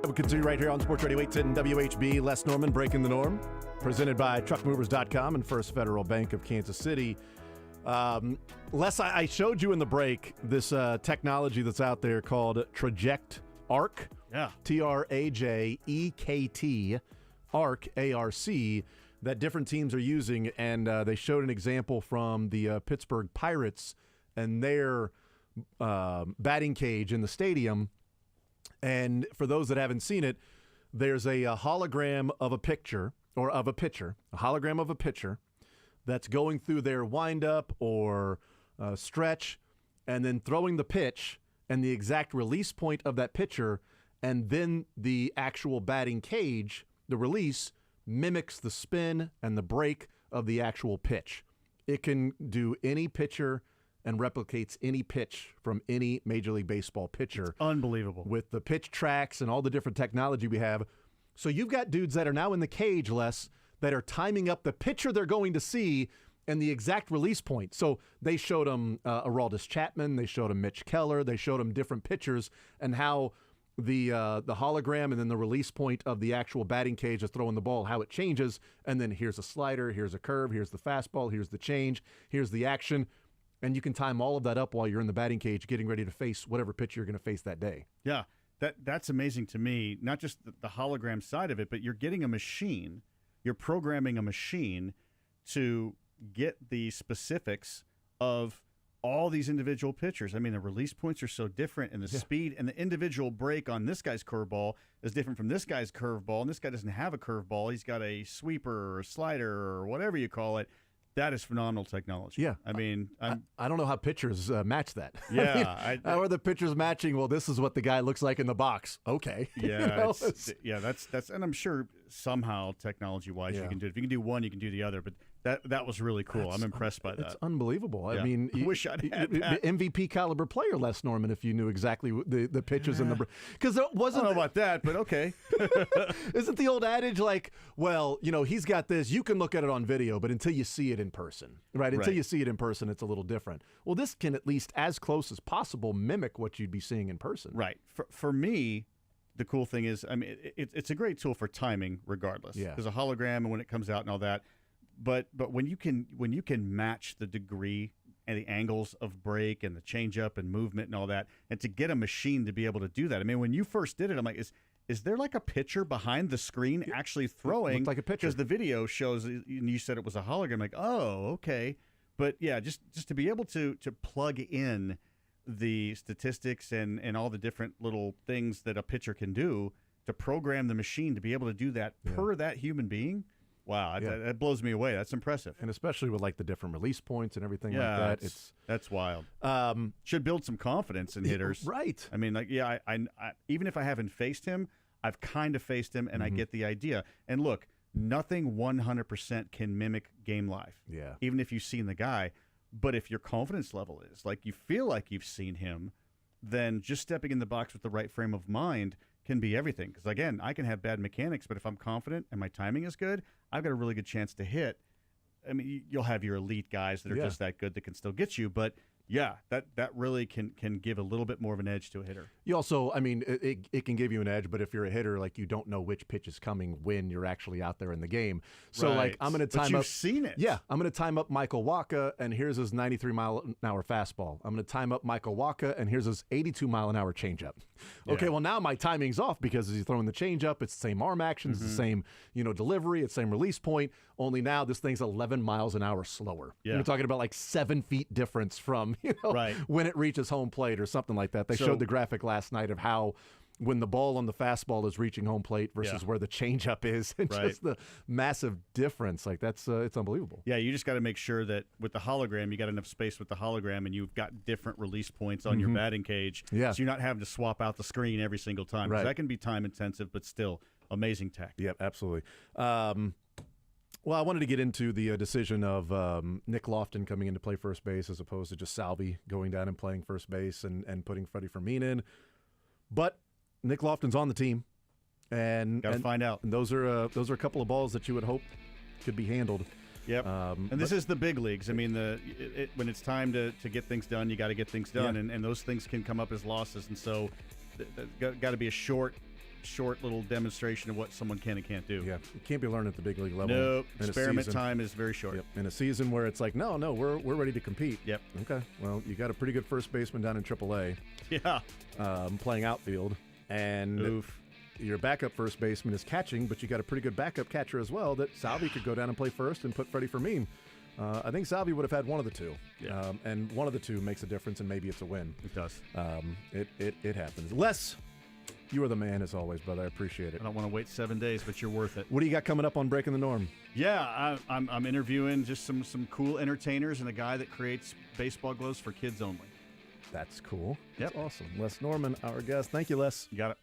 We continue right here on Sports Radio 810 WHB. Les Norman, Breaking the Norm, presented by TruckMovers.com and First Federal Bank of Kansas City. Les, I showed you in the break this technology that's out there called Traject Arc. Yeah. TRAJEKT, ARC, ARC, that different teams are using. And they showed an example from the Pittsburgh Pirates and their batting cage in the stadium. And for those that haven't seen it, there's a hologram of a picture, a hologram of a pitcher that's going through their windup or stretch and then throwing the pitch and the exact release point of that pitcher, and then the actual batting cage, the release, mimics the spin and the break of the actual pitch. It can do any pitcher and replicates any pitch from any Major League Baseball pitcher. It's unbelievable. With the pitch tracks and all the different technology we have. So you've got dudes that are now in the cage, Les, that are timing up the pitcher they're going to see and the exact release point. So they showed them Aroldis Chapman, they showed them Mitch Keller, they showed them different pitchers and how the hologram and then the release point of the actual batting cage of throwing the ball, how it changes. And then here's a slider, here's a curve, here's the fastball, here's the change, here's the action. And you can time all of that up while you're in the batting cage getting ready to face whatever pitcher you're going to face that day. Yeah, that's amazing to me. Not just the hologram side of it, but you're getting a machine. You're programming a machine to get the specifics of all these individual pitchers. I mean, the release points are so different, and the speed and the individual break on this guy's curveball is different from this guy's curveball, and this guy doesn't have a curveball. He's got a sweeper or a slider or whatever you call it. That is phenomenal technology. Yeah. I mean, I don't know how pitchers match that. Yeah. How are the pitchers matching? Well, this is what the guy looks like in the box. Okay. Yeah. That's, and I'm sure somehow technology-wise you can do it. If you can do one, you can do the other. But that was really cool. I'm impressed by that. It's unbevillable. Yeah. I mean, I wish I'd had that. MVP caliber player, Les Norman, if you knew exactly the pitches and the because there wasn't. I don't know about that, but okay. Isn't the old adage like, well, he's got this. You can look at it on video, but until you see it in person, right? Until you see it in person, it's a little different. Well, this can at least, as close as possible, mimic what you'd be seeing in person. Right. For me, the cool thing is, I mean, it's a great tool for timing, regardless. Yeah. There's a hologram and when it comes out and all that. But when you can match the degree and the angles of break and the changeup and movement and all that, and to get a machine to be able to do that. I mean, when you first did it, I'm like, is there like a pitcher behind the screen actually throwing? Looked like a pitcher. Because the video shows, and you said it was a hologram. Like, oh, okay. But yeah, just to be able to plug in the statistics and all the different little things that a pitcher can do to program the machine to be able to do that per that human being. Wow, that blows me away. That's impressive. And especially with like the different release points and everything Yeah, like that. that's wild. Should build some confidence in hitters. Right. I mean, like, yeah, I even if I haven't faced him, I've kind of faced him, and I get the idea. And look, nothing 100% can mimic game life. Yeah. Even if you've seen the guy. But if your confidence level is, like, you feel like you've seen him, then just stepping in the box with the right frame of mind can be everything. Because, again, I can have bad mechanics, but if I'm confident and my timing is good, I've got a really good chance to hit. I mean, you'll have your elite guys that are just that good that can still get you, but yeah, that really can give a little bit more of an edge to a hitter. You also, I mean, it can give you an edge, but if you're a hitter, like, you don't know which pitch is coming when you're actually out there in the game. So, like, I'm going to time but up. You've seen it. Yeah, I'm going to time up Michael Wacha, and here's his 93-mile-an-hour fastball. I'm going to time up Michael Wacha, and here's his 82-mile-an-hour changeup. Okay, well, now my timing's off because as he's throwing the changeup, it's the same arm action, it's the same, delivery, it's the same release point. Only now this thing's 11 miles an hour slower. Yeah. You're talking about like 7 feet difference from, when it reaches home plate or something like that. They showed the graphic last night of how when the ball on the fastball is reaching home plate versus where the changeup is, and just the massive difference. Like, that's it's unbelievable. Yeah, you just got to make sure that with the hologram, you got enough space with the hologram, and you've got different release points on your batting cage. Yeah. So you're not having to swap out the screen every single time. Right. That can be time intensive, but still amazing tech. Yep, absolutely. Well, I wanted to get into the decision of Nick Lofton coming in to play first base as opposed to just Salvi going down and playing first base and putting Freddie Fermin in. But Nick Lofton's on the team, and Got to find out. And those are a couple of balls that you would hope could be handled. Yep. And this is the big leagues. I mean, when it's time to get things done, you got to get things done, and those things can come up as losses. And so got to be a short short little demonstration of what someone can and can't do. Yeah, you can't be learning at the big league level. Nope. in a Experiment season. time is very short. Yep. In a season where it's like, no, we're ready to compete. Yep. Okay. Well, you got a pretty good first baseman down in AAA Yeah. playing outfield, and Oof. your backup first baseman is catching, but you got a pretty good backup catcher as well that Salvi could go down and play first and put Freddie Fermin. I think Salvi would have had one of the two, Yeah. and one of the two makes a difference, and maybe it's a win. It does. It happens. Les, you are the man as always, brother. I appreciate it. I don't want to wait 7 days, but you're worth it. What do you got coming up on Breaking the Norm? Yeah, I'm interviewing just some cool entertainers and a guy that creates baseball gloves for kids only. That's cool. Yep. That's awesome. Les Norman, our guest. Thank you, Les. You got it.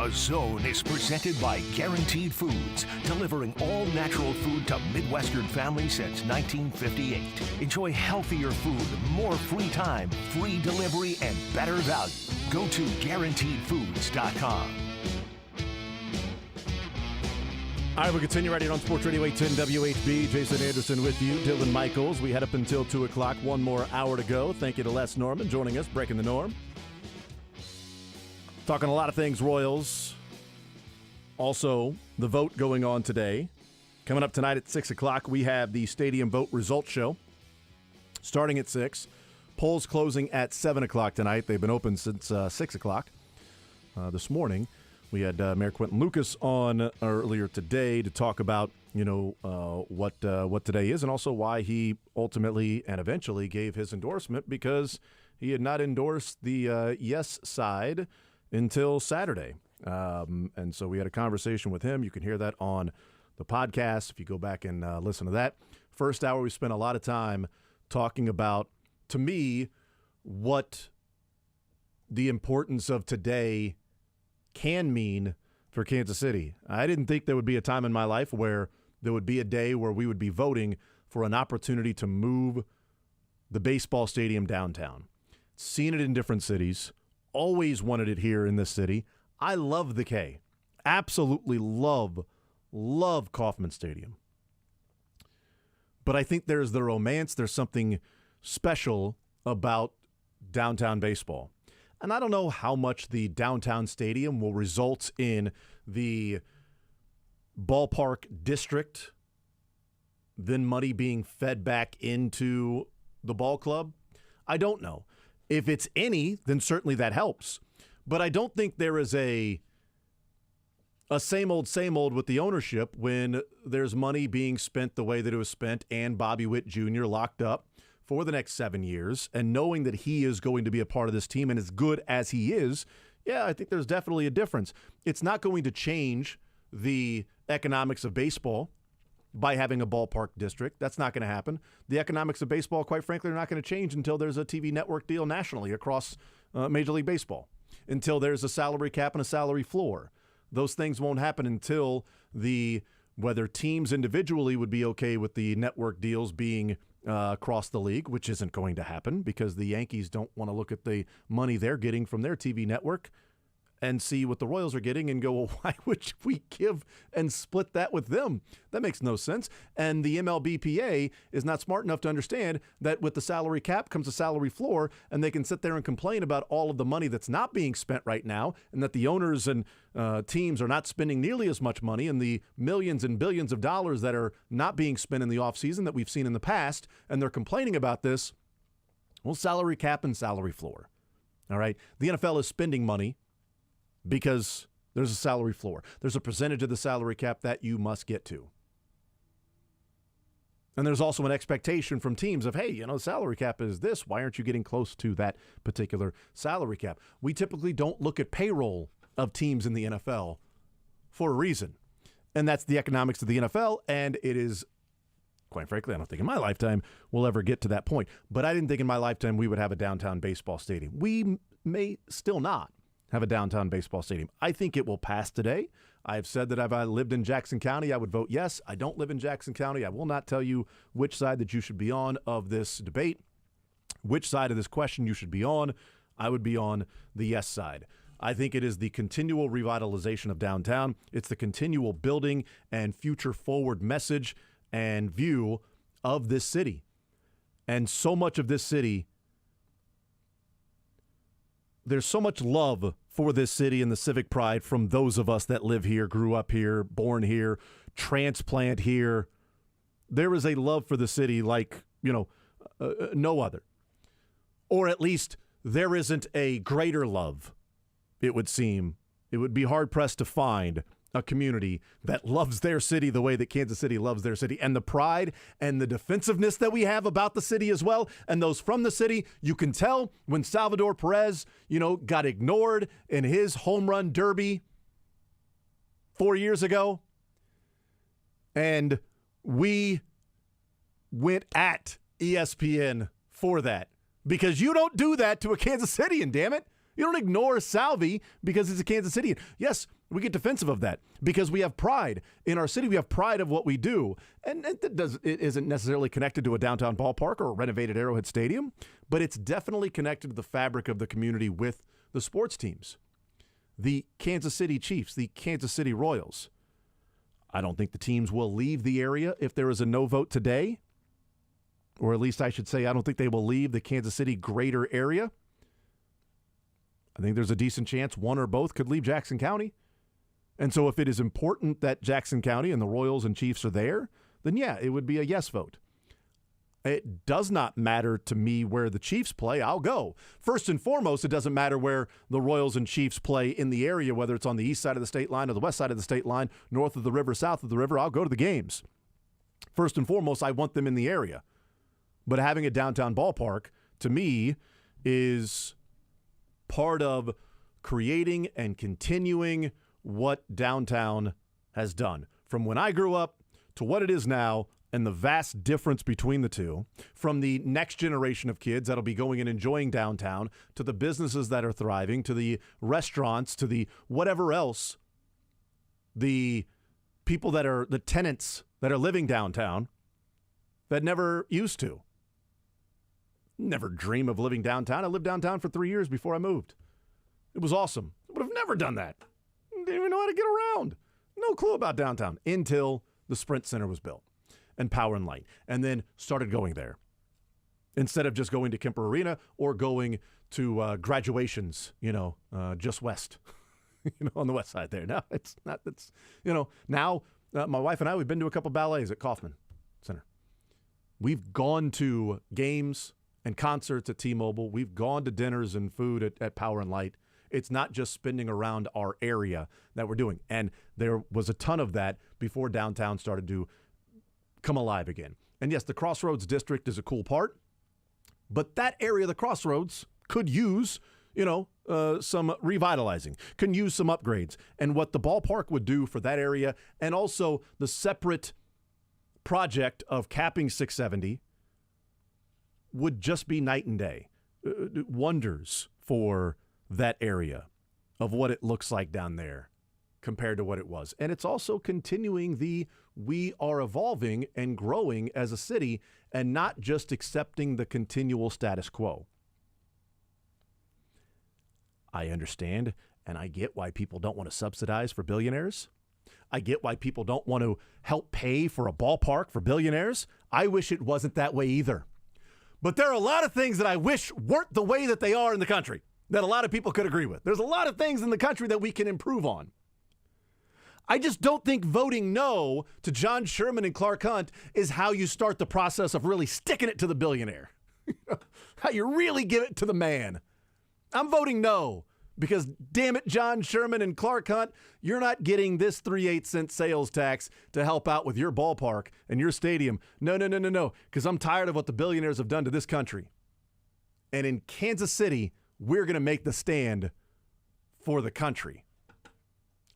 The Zone is presented by Guaranteed Foods, delivering all natural food to Midwestern families since 1958. Enjoy healthier food, more free time, free delivery, and better value. Go to GuaranteedFoods.com. All right, we'll continue right here on Sports Radio 810 WHB. Jason Anderson with you, Dylan Michaels. We head up until 2 o'clock. One more hour to go. Thank you to Les Norman joining us, breaking the norm. Talking a lot of things Royals. Also, the vote going on today. Coming up tonight at 6 o'clock, we have the Stadium Vote Results Show. Starting at 6. Polls closing at 7 o'clock tonight. They've been open since 6 o'clock this morning. We had Mayor Quentin Lucas on earlier today to talk about, what today is and also why he ultimately and eventually gave his endorsement, because he had not endorsed the yes side until Saturday. And so we had a conversation with him. You can hear that on the podcast if you go back and listen to that. First hour, we spent a lot of time talking about, to me, what the importance of today can mean for Kansas City. I didn't think there would be a time in my life where there would be a day where we would be voting for an opportunity to move the baseball stadium downtown. Seen it in different cities, always wanted it here in this city. I love the K. Absolutely love Kauffman Stadium. But I think there's the romance, there's something special about downtown baseball. And I don't know how much the downtown stadium will result in the ballpark district, then money being fed back into the ball club. I don't know. If it's any, then certainly that helps. But I don't think there is a same old with the ownership when there's money being spent the way that it was spent and Bobby Witt Jr. locked up for the next 7 years, and knowing that he is going to be a part of this team and as good as he is, yeah, I think there's definitely a difference. It's not going to change the economics of baseball by having a ballpark district. That's not going to happen. The economics of baseball, quite frankly, are not going to change until there's a TV network deal nationally across Major League Baseball, until there's a salary cap and a salary floor. Those things won't happen until whether teams individually would be okay with the network deals being across the league, which isn't going to happen because the Yankees don't want to look at the money they're getting from their TV network and see what the Royals are getting and go, well, why would we give and split that with them? That makes no sense. And the MLBPA is not smart enough to understand that with the salary cap comes a salary floor, and they can sit there and complain about all of the money that's not being spent right now, and that the owners and teams are not spending nearly as much money, and the millions and billions of dollars that are not being spent in the offseason that we've seen in the past, and they're complaining about this. Well, salary cap and salary floor. All right. The NFL is spending money because there's a salary floor. There's a percentage of the salary cap that you must get to. And there's also an expectation from teams of, hey, the salary cap is this. Why aren't you getting close to that particular salary cap? We typically don't look at payroll of teams in the NFL for a reason. And that's the economics of the NFL. And it is, quite frankly, I don't think in my lifetime we'll ever get to that point. But I didn't think in my lifetime we would have a downtown baseball stadium. We may still not have a downtown baseball stadium. I think it will pass today. I have said that if I lived in Jackson County, I would vote yes. I don't live in Jackson County. I will not tell you which side that you should be on of this debate, which side of this question you should be on. I would be on the yes side. I think it is the continual revitalization of downtown. It's the continual building and future forward message and view of this city. And so much of this city, there's so much love for this city and the civic pride from those of us that live here, grew up here, born here, transplant here. There is a love for the city like, no other. Or at least there isn't a greater love, it would seem. It would be hard-pressed to find a community that loves their city the way that Kansas City loves their city, and the pride and the defensiveness that we have about the city as well. And those from the city, you can tell when Salvador Perez, got ignored in his home run derby 4 years ago, and we went at ESPN for that, because you don't do that to a Kansas Citian, damn it. You don't ignore Salvi because it's a Kansas Citian. Yes, We get defensive of that because we have pride in our city. We have pride of what we do. And it isn't necessarily connected to a downtown ballpark or a renovated Arrowhead Stadium, but it's definitely connected to the fabric of the community with the sports teams. The Kansas City Chiefs, the Kansas City Royals. I don't think the teams will leave the area if there is a no vote today. Or at least I should say I don't think they will leave the Kansas City greater area. I think there's a decent chance one or both could leave Jackson County. And so if it is important that Jackson County and the Royals and Chiefs are there, then yeah, it would be a yes vote. It does not matter to me where the Chiefs play. I'll go. First and foremost, it doesn't matter where the Royals and Chiefs play in the area, whether it's on the east side of the state line or the west side of the state line, north of the river, south of the river. I'll go to the games. First and foremost, I want them in the area. But having a downtown ballpark, to me, is part of creating and continuing what downtown has done. From when I grew up to what it is now, and the vast difference between the two, from the next generation of kids that'll be going and enjoying downtown, to the businesses that are thriving, to the restaurants, to the whatever else, the people that are the tenants that are living downtown that never used to. Never dream of living downtown. I lived downtown for 3 years before I moved. It was awesome. I would have never done that. Didn't even know how to get around. No clue about downtown until the Sprint Center was built and Power and Light, and then started going there instead of just going to Kemper Arena or going to graduations, just west, on the west side there. No, it's not. It's, now my wife and I, we've been to a couple ballets at Kauffman Center. We've gone to games and concerts at T-Mobile. We've gone to dinners and food at Power and Light. It's not just spending around our area that we're doing. And there was a ton of that before downtown started to come alive again. And yes, the Crossroads District is a cool part, but that area of the Crossroads could use, some revitalizing, can use some upgrades. And what the ballpark would do for that area, and also the separate project of capping 670, would just be night and day. Wonders for that area of what it looks like down there compared to what it was. And it's also continuing we are evolving and growing as a city and not just accepting the continual status quo. I understand and I get why people don't want to subsidize for billionaires. I get why people don't want to help pay for a ballpark for billionaires. I wish it wasn't that way either. But there are a lot of things that I wish weren't the way that they are in the country that a lot of people could agree with. There's a lot of things in the country that we can improve on. I just don't think voting no to John Sherman and Clark Hunt is how you start the process of really sticking it to the billionaire. How you really give it to the man. I'm voting no because, damn it, John Sherman and Clark Hunt, you're not getting this 3/8 cent sales tax to help out with your ballpark and your stadium. No, because I'm tired of what the billionaires have done to this country. And in Kansas City, we're going to make the stand for the country.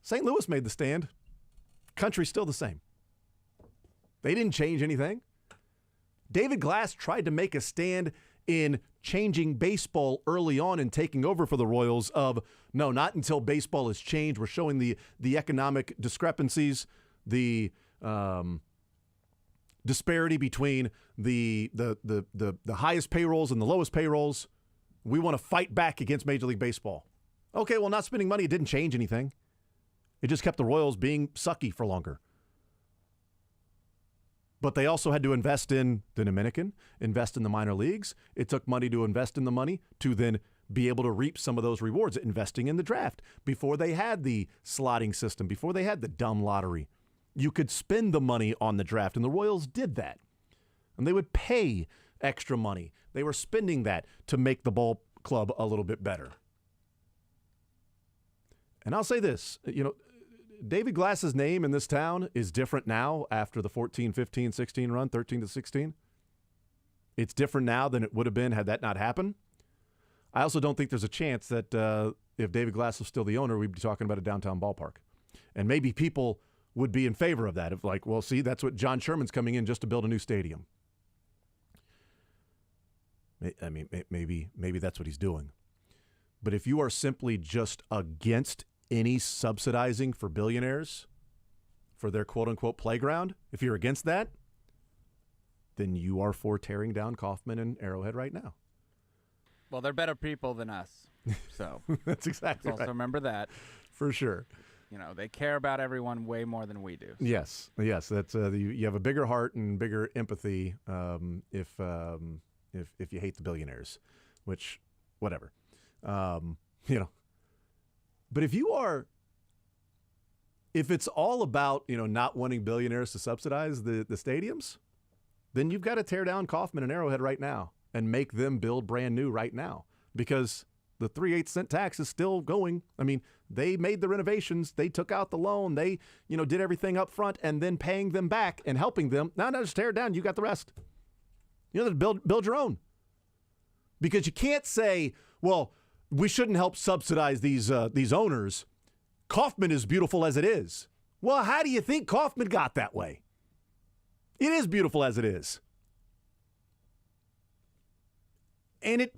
St. Louis made the stand. Country's still the same. They didn't change anything. David Glass tried to make a stand in changing baseball early on and taking over for the Royals of, no, not until baseball has changed. We're showing the economic discrepancies, the disparity between the highest payrolls and the lowest payrolls. We want to fight back against Major League Baseball. Okay, well, not spending money, it didn't change anything. It just kept the Royals being sucky for longer. But they also had to invest in the Dominican, invest in the minor leagues. It took money to invest in the money to then be able to reap some of those rewards, investing in the draft. Before they had the slotting system, before they had the dumb lottery, you could spend the money on the draft, and the Royals did that. And they would pay extra money. They were spending that to make the ball club a little bit better. And I'll say this, David Glass's name in this town is different now after the 14, 15, 16 run, 13 to 16. It's different now than it would have been had that not happened. I also don't think there's a chance that if David Glass was still the owner, we'd be talking about a downtown ballpark. And maybe people would be in favor of that. If well, see, that's what John Sherman's coming in just to build a new stadium. Maybe that's what he's doing. But if you are simply just against any subsidizing for billionaires for their quote-unquote playground, if you're against that, then you are for tearing down Kauffman and Arrowhead right now. Well, they're better people than us, so That's exactly let's also right. remember that. For sure. You know, they care about everyone way more than we do. Yes. That's you have a bigger heart and bigger empathy if you hate the billionaires, which whatever, you know. But if it's all about not wanting billionaires to subsidize the stadiums, then you've got to tear down Kauffman and Arrowhead right now and make them build brand new right now, because the 3/8 cent tax is still going. I mean, they made the renovations, they took out the loan, they did everything up front, and then paying them back and helping them. Now just tear it down. You got the rest. Build your own, because you can't say, well, we shouldn't help subsidize these owners. Kauffman is beautiful as it is. Well, how do you think Kauffman got that way? It is beautiful as it is. And it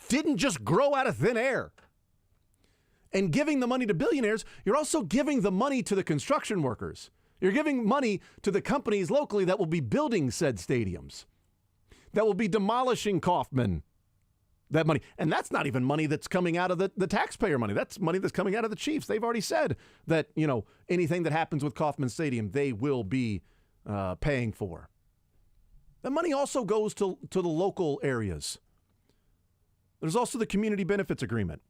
didn't just grow out of thin air. And giving the money to billionaires, you're also giving the money to the construction workers. You're giving money to the companies locally that will be building said stadiums, that will be demolishing Kauffman. That money. And that's not even money that's coming out of the taxpayer money. That's money that's coming out of the Chiefs. They've already said that, anything that happens with Kauffman Stadium, they will be paying for. The money also goes to the local areas. There's also the community benefits agreement.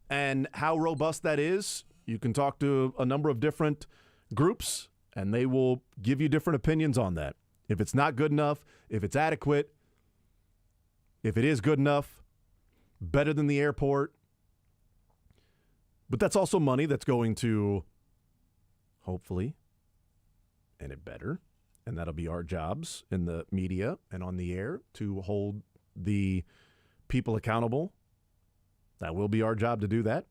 And how robust that is, you can talk to a number of different groups, and they will give you different opinions on that. If it's not good enough, if it's adequate, if it is good enough, better than the airport. But that's also money that's going to, hopefully, and it better, and that'll be our jobs in the media and on the air to hold the people accountable. That will be our job to do that.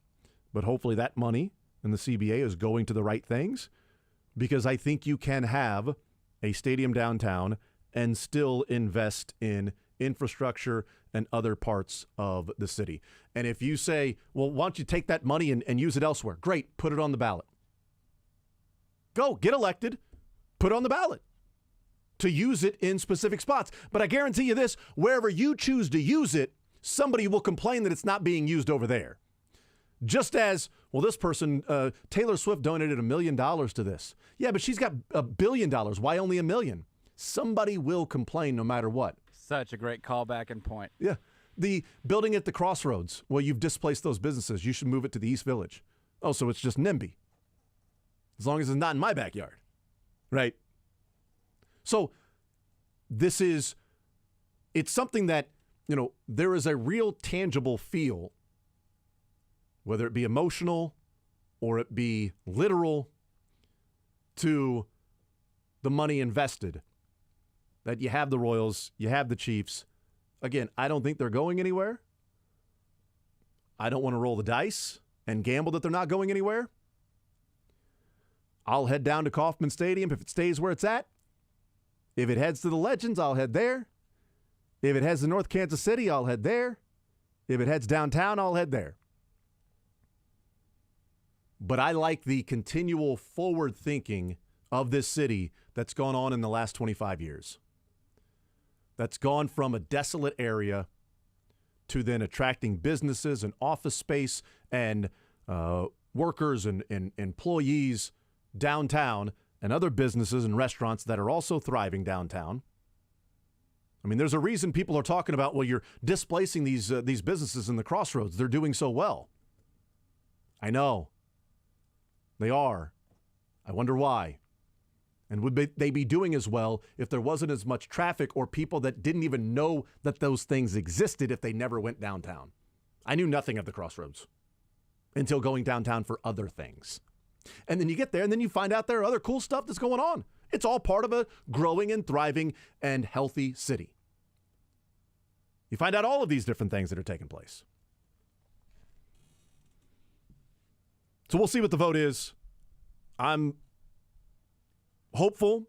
But hopefully that money in the CBA is going to the right things, because I think you can have a stadium downtown and still invest in infrastructure and other parts of the city. And if you say, well, why don't you take that money and use it elsewhere? Great, put it on the ballot. Go, get elected, put it on the ballot to use it in specific spots. But I guarantee you this, wherever you choose to use it, somebody will complain that it's not being used over there. Just as, well, this person, Taylor Swift donated $1 million to this. Yeah, but she's got $1 billion. Why only $1 million? Somebody will complain no matter what. Such a great callback and point. Yeah. The building at the Crossroads, well, you've displaced those businesses. You should move it to the East Village. Oh, so it's just NIMBY. As long as it's not in my backyard. Right? So it's something that, there is a real tangible feel, whether it be emotional or it be literal, to the money invested. That you have the Royals, you have the Chiefs. Again, I don't think they're going anywhere. I don't want to roll the dice and gamble that they're not going anywhere. I'll head down to Kauffman Stadium if it stays where it's at. If it heads to the Legends, I'll head there. If it heads to North Kansas City, I'll head there. If it heads downtown, I'll head there. But I like the continual forward thinking of this city that's gone on in the last 25 years. That's gone from a desolate area to then attracting businesses and office space and workers and employees downtown, and other businesses and restaurants that are also thriving downtown. I mean, there's a reason people are talking about, well, you're displacing these businesses in the Crossroads. They're doing so well. I know. They are. I wonder why. And would they be doing as well if there wasn't as much traffic or people that didn't even know that those things existed if they never went downtown? I knew nothing of the Crossroads until going downtown for other things. And then you get there and then you find out there are other cool stuff that's going on. It's all part of a growing and thriving and healthy city. You find out all of these different things that are taking place. So we'll see what the vote is. I'm hopeful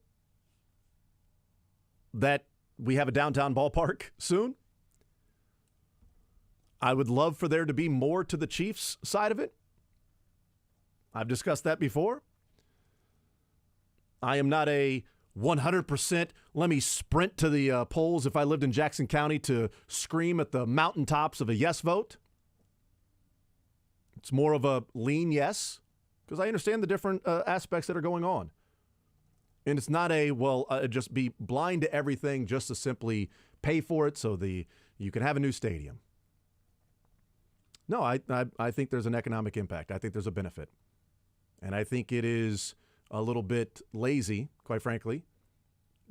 that we have a downtown ballpark soon. I would love for there to be more to the Chiefs side of it. I've discussed that before. I am not a 100% let me sprint to the polls if I lived in Jackson County to scream at the mountaintops of a yes vote. It's more of a lean yes, because I understand the different aspects that are going on. And it's not a, just be blind to everything just to simply pay for it so you can have a new stadium. No, I think there's an economic impact. I think there's a benefit. And I think it is a little bit lazy, quite frankly,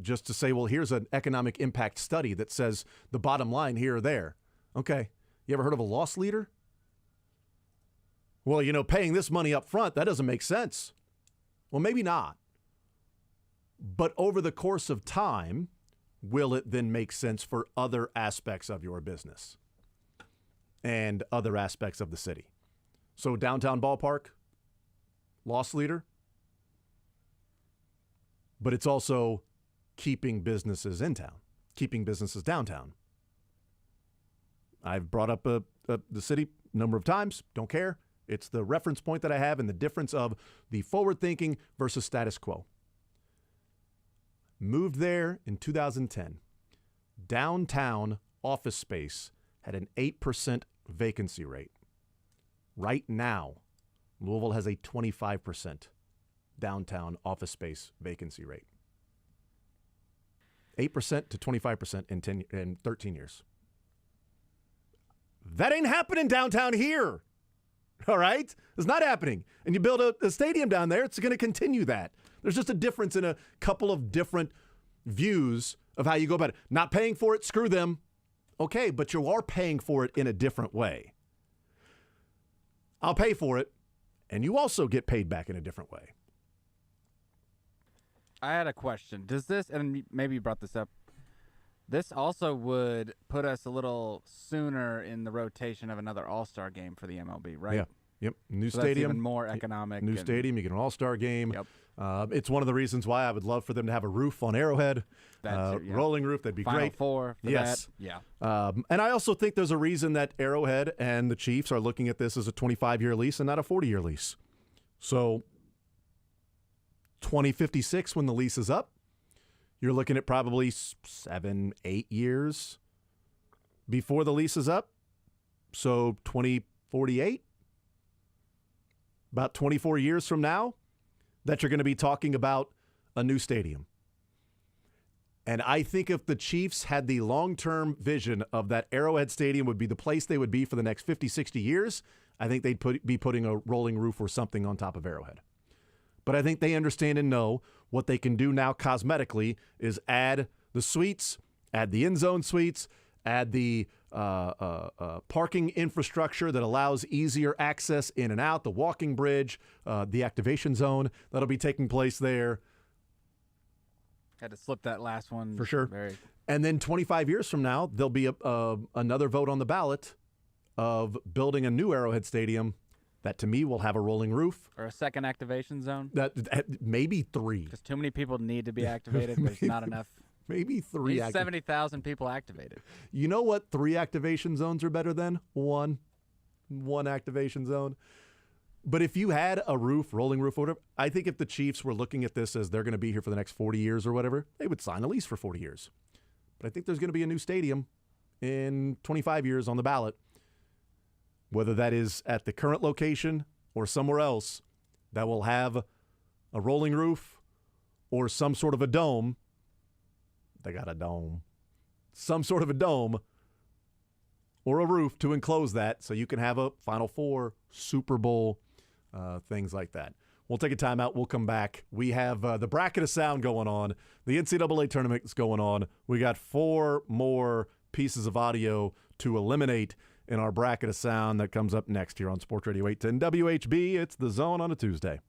just to say, well, here's an economic impact study that says the bottom line here or there. Okay, you ever heard of a loss leader? Well, paying this money up front, that doesn't make sense. Well, maybe not. But over the course of time, will it then make sense for other aspects of your business and other aspects of the city? So downtown ballpark, loss leader, but it's also keeping businesses in town, keeping businesses downtown. I've brought up the city a number of times, don't care. It's the reference point that I have and the difference of the forward thinking versus status quo. Moved there in 2010. Downtown office space had an 8% vacancy rate. Right now, Louisville has a 25% downtown office space vacancy rate. 8% to 25% in 13 years. That ain't happening downtown here. All right? It's not happening. And you build a stadium down there, it's going to continue that. There's just a difference in a couple of different views of how you go about it. Not paying for it, screw them. Okay, but you are paying for it in a different way. I'll pay for it, and you also get paid back in a different way. I had a question. Does this, and maybe you brought this up, this also would put us a little sooner in the rotation of another All-Star game for the MLB, right? Yeah. Yep. New so stadium. That's even more economic. New stadium. You get an All-Star game. Yep. It's one of the reasons why I would love for them to have a roof on Arrowhead. Rolling roof. That'd be Final great. Four for yes. that. Yeah. And I also think there's a reason that Arrowhead and the Chiefs are looking at this as a 25-year lease and not a 40-year lease. So 2056 when the lease is up, you're looking at probably 7-8 years before the lease is up. So 2048, about 24 years from now, that you're going to be talking about a new stadium. And I think if the Chiefs had the long-term vision of that Arrowhead Stadium would be the place they would be for the next 50, 60 years, I think they'd be putting a rolling roof or something on top of Arrowhead. But I think they understand and know what they can do now cosmetically is add the suites, add the end zone suites, add the parking infrastructure that allows easier access in and out, the walking bridge, the activation zone that'll be taking place there. Had to slip that last one. For sure. And then 25 years from now, there'll be another vote on the ballot of building a new Arrowhead Stadium that, to me, will have a rolling roof. Or a second activation zone. That maybe 3. Because too many people need to be activated. There's not enough. Maybe 3. 70,000 people activated. You know what 3 activation zones are better than? 1 activation zone. But if you had a roof, rolling roof, or whatever, I think if the Chiefs were looking at this as they're going to be here for the next 40 years or whatever, they would sign a lease for 40 years. But I think there's going to be a new stadium in 25 years on the ballot, whether that is at the current location or somewhere else, that will have a rolling roof or some sort of a dome. They got a dome. Some sort of a dome or a roof to enclose that so you can have a Final Four, Super Bowl, things like that. We'll take a timeout. We'll come back. We have the Bracket of Sound going on. The NCAA tournament is going on. We got 4 more pieces of audio to eliminate in our Bracket of Sound that comes up next here on Sports Radio 810 WHB. It's The Zone on a Tuesday.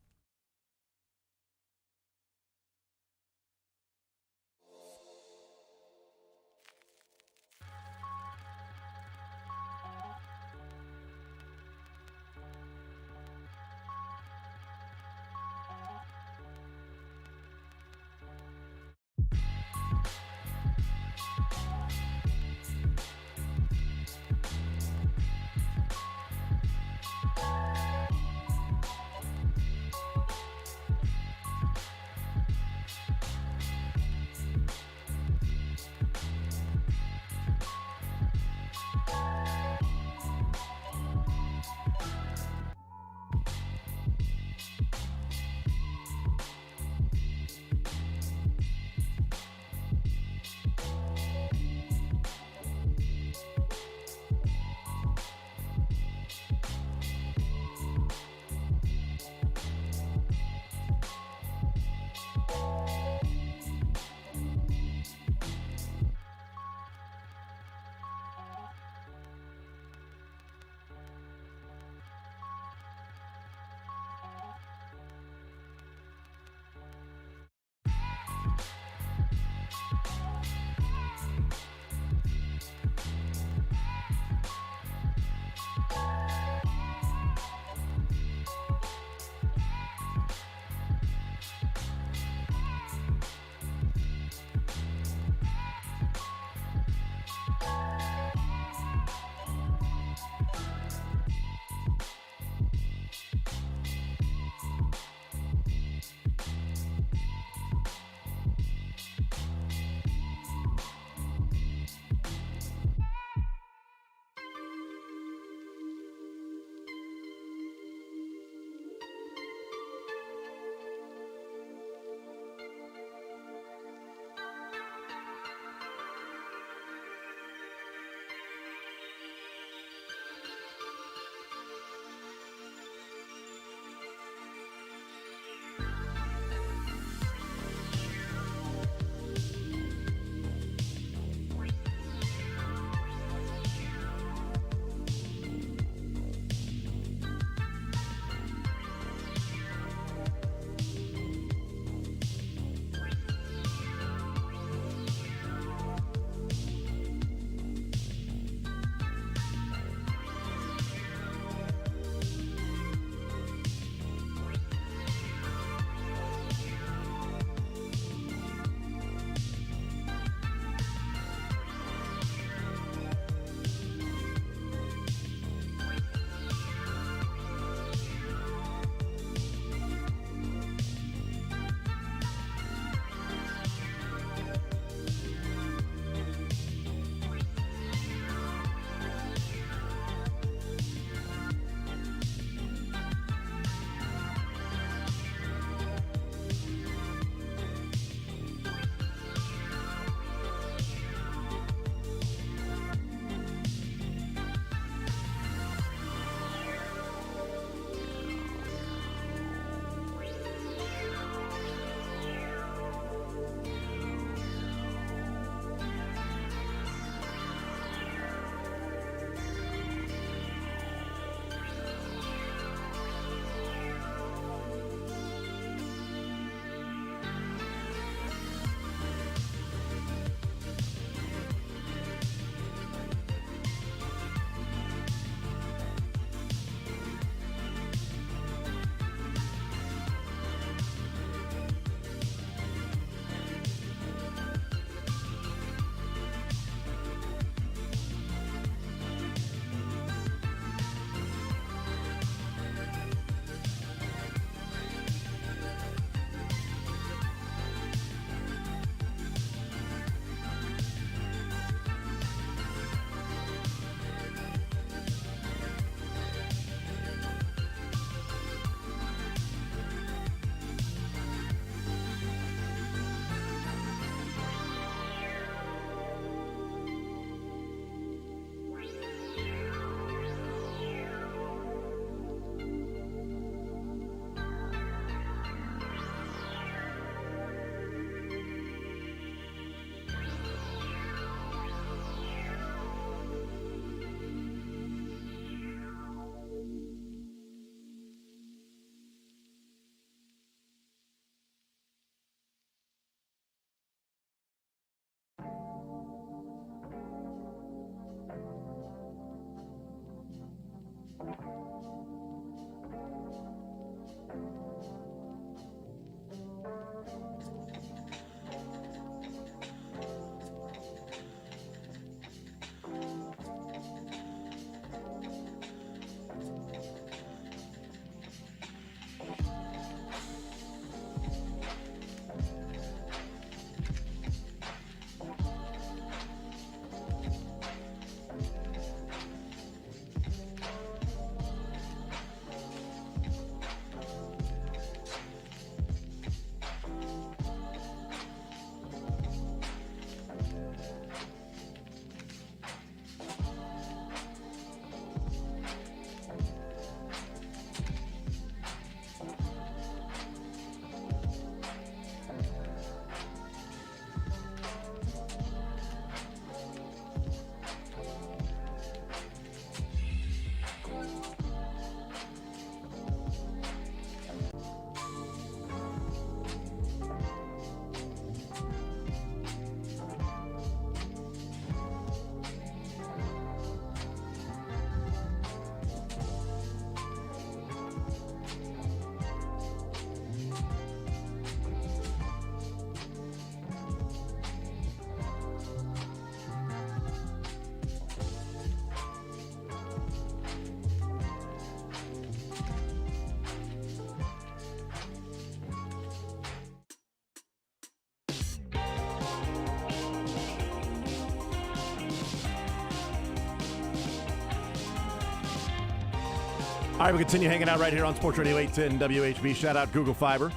All right, we continue hanging out right here on Sports Radio 810 WHB. Shout out Google Fiber.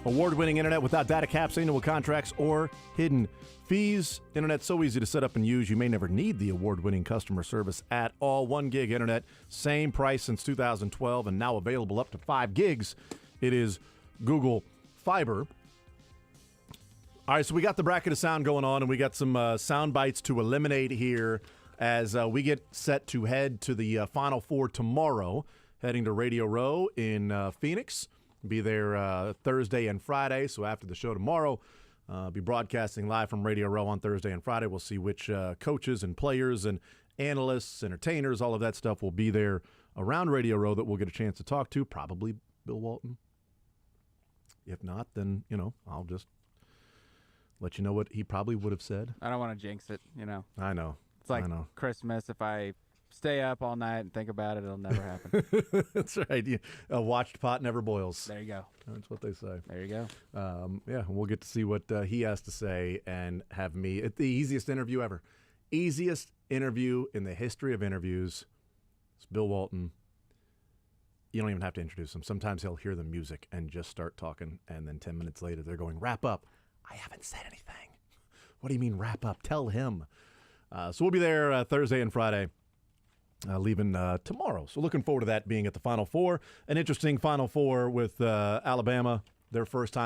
Award-winning internet without data caps, annual contracts, or hidden fees. Internet so easy to set up and use, you may never need the award-winning customer service at all. 1 gig internet, same price since 2012, and now available up to 5 gigs. It is Google Fiber. All right, so we got the bracket of sound going on, and we got some sound bites to eliminate here as we get set to head to the Final Four tomorrow, heading to Radio Row in Phoenix. Be there Thursday and Friday. So after the show tomorrow, be broadcasting live from Radio Row on Thursday and Friday. We'll see which coaches and players and analysts, entertainers, all of that stuff will be there around Radio Row that we'll get a chance to talk to. Probably Bill Walton. If not, then, I'll just let you know what he probably would have said. I don't want to jinx it, I know. It's like Christmas. If I stay up all night and think about it, it'll never happen. That's right. A watched pot never boils. There you go. That's what they say. There you go. Yeah, we'll get to see what he has to say and have me. It's the easiest interview ever. Easiest interview in the history of interviews. It's Bill Walton. You don't even have to introduce him. Sometimes he'll hear the music and just start talking, and then 10 minutes later they're going, wrap up. I haven't said anything. What do you mean wrap up? Tell him. So we'll be there Thursday and Friday. Leaving tomorrow. So looking forward to that being at the Final Four. An interesting Final Four with Alabama, their first time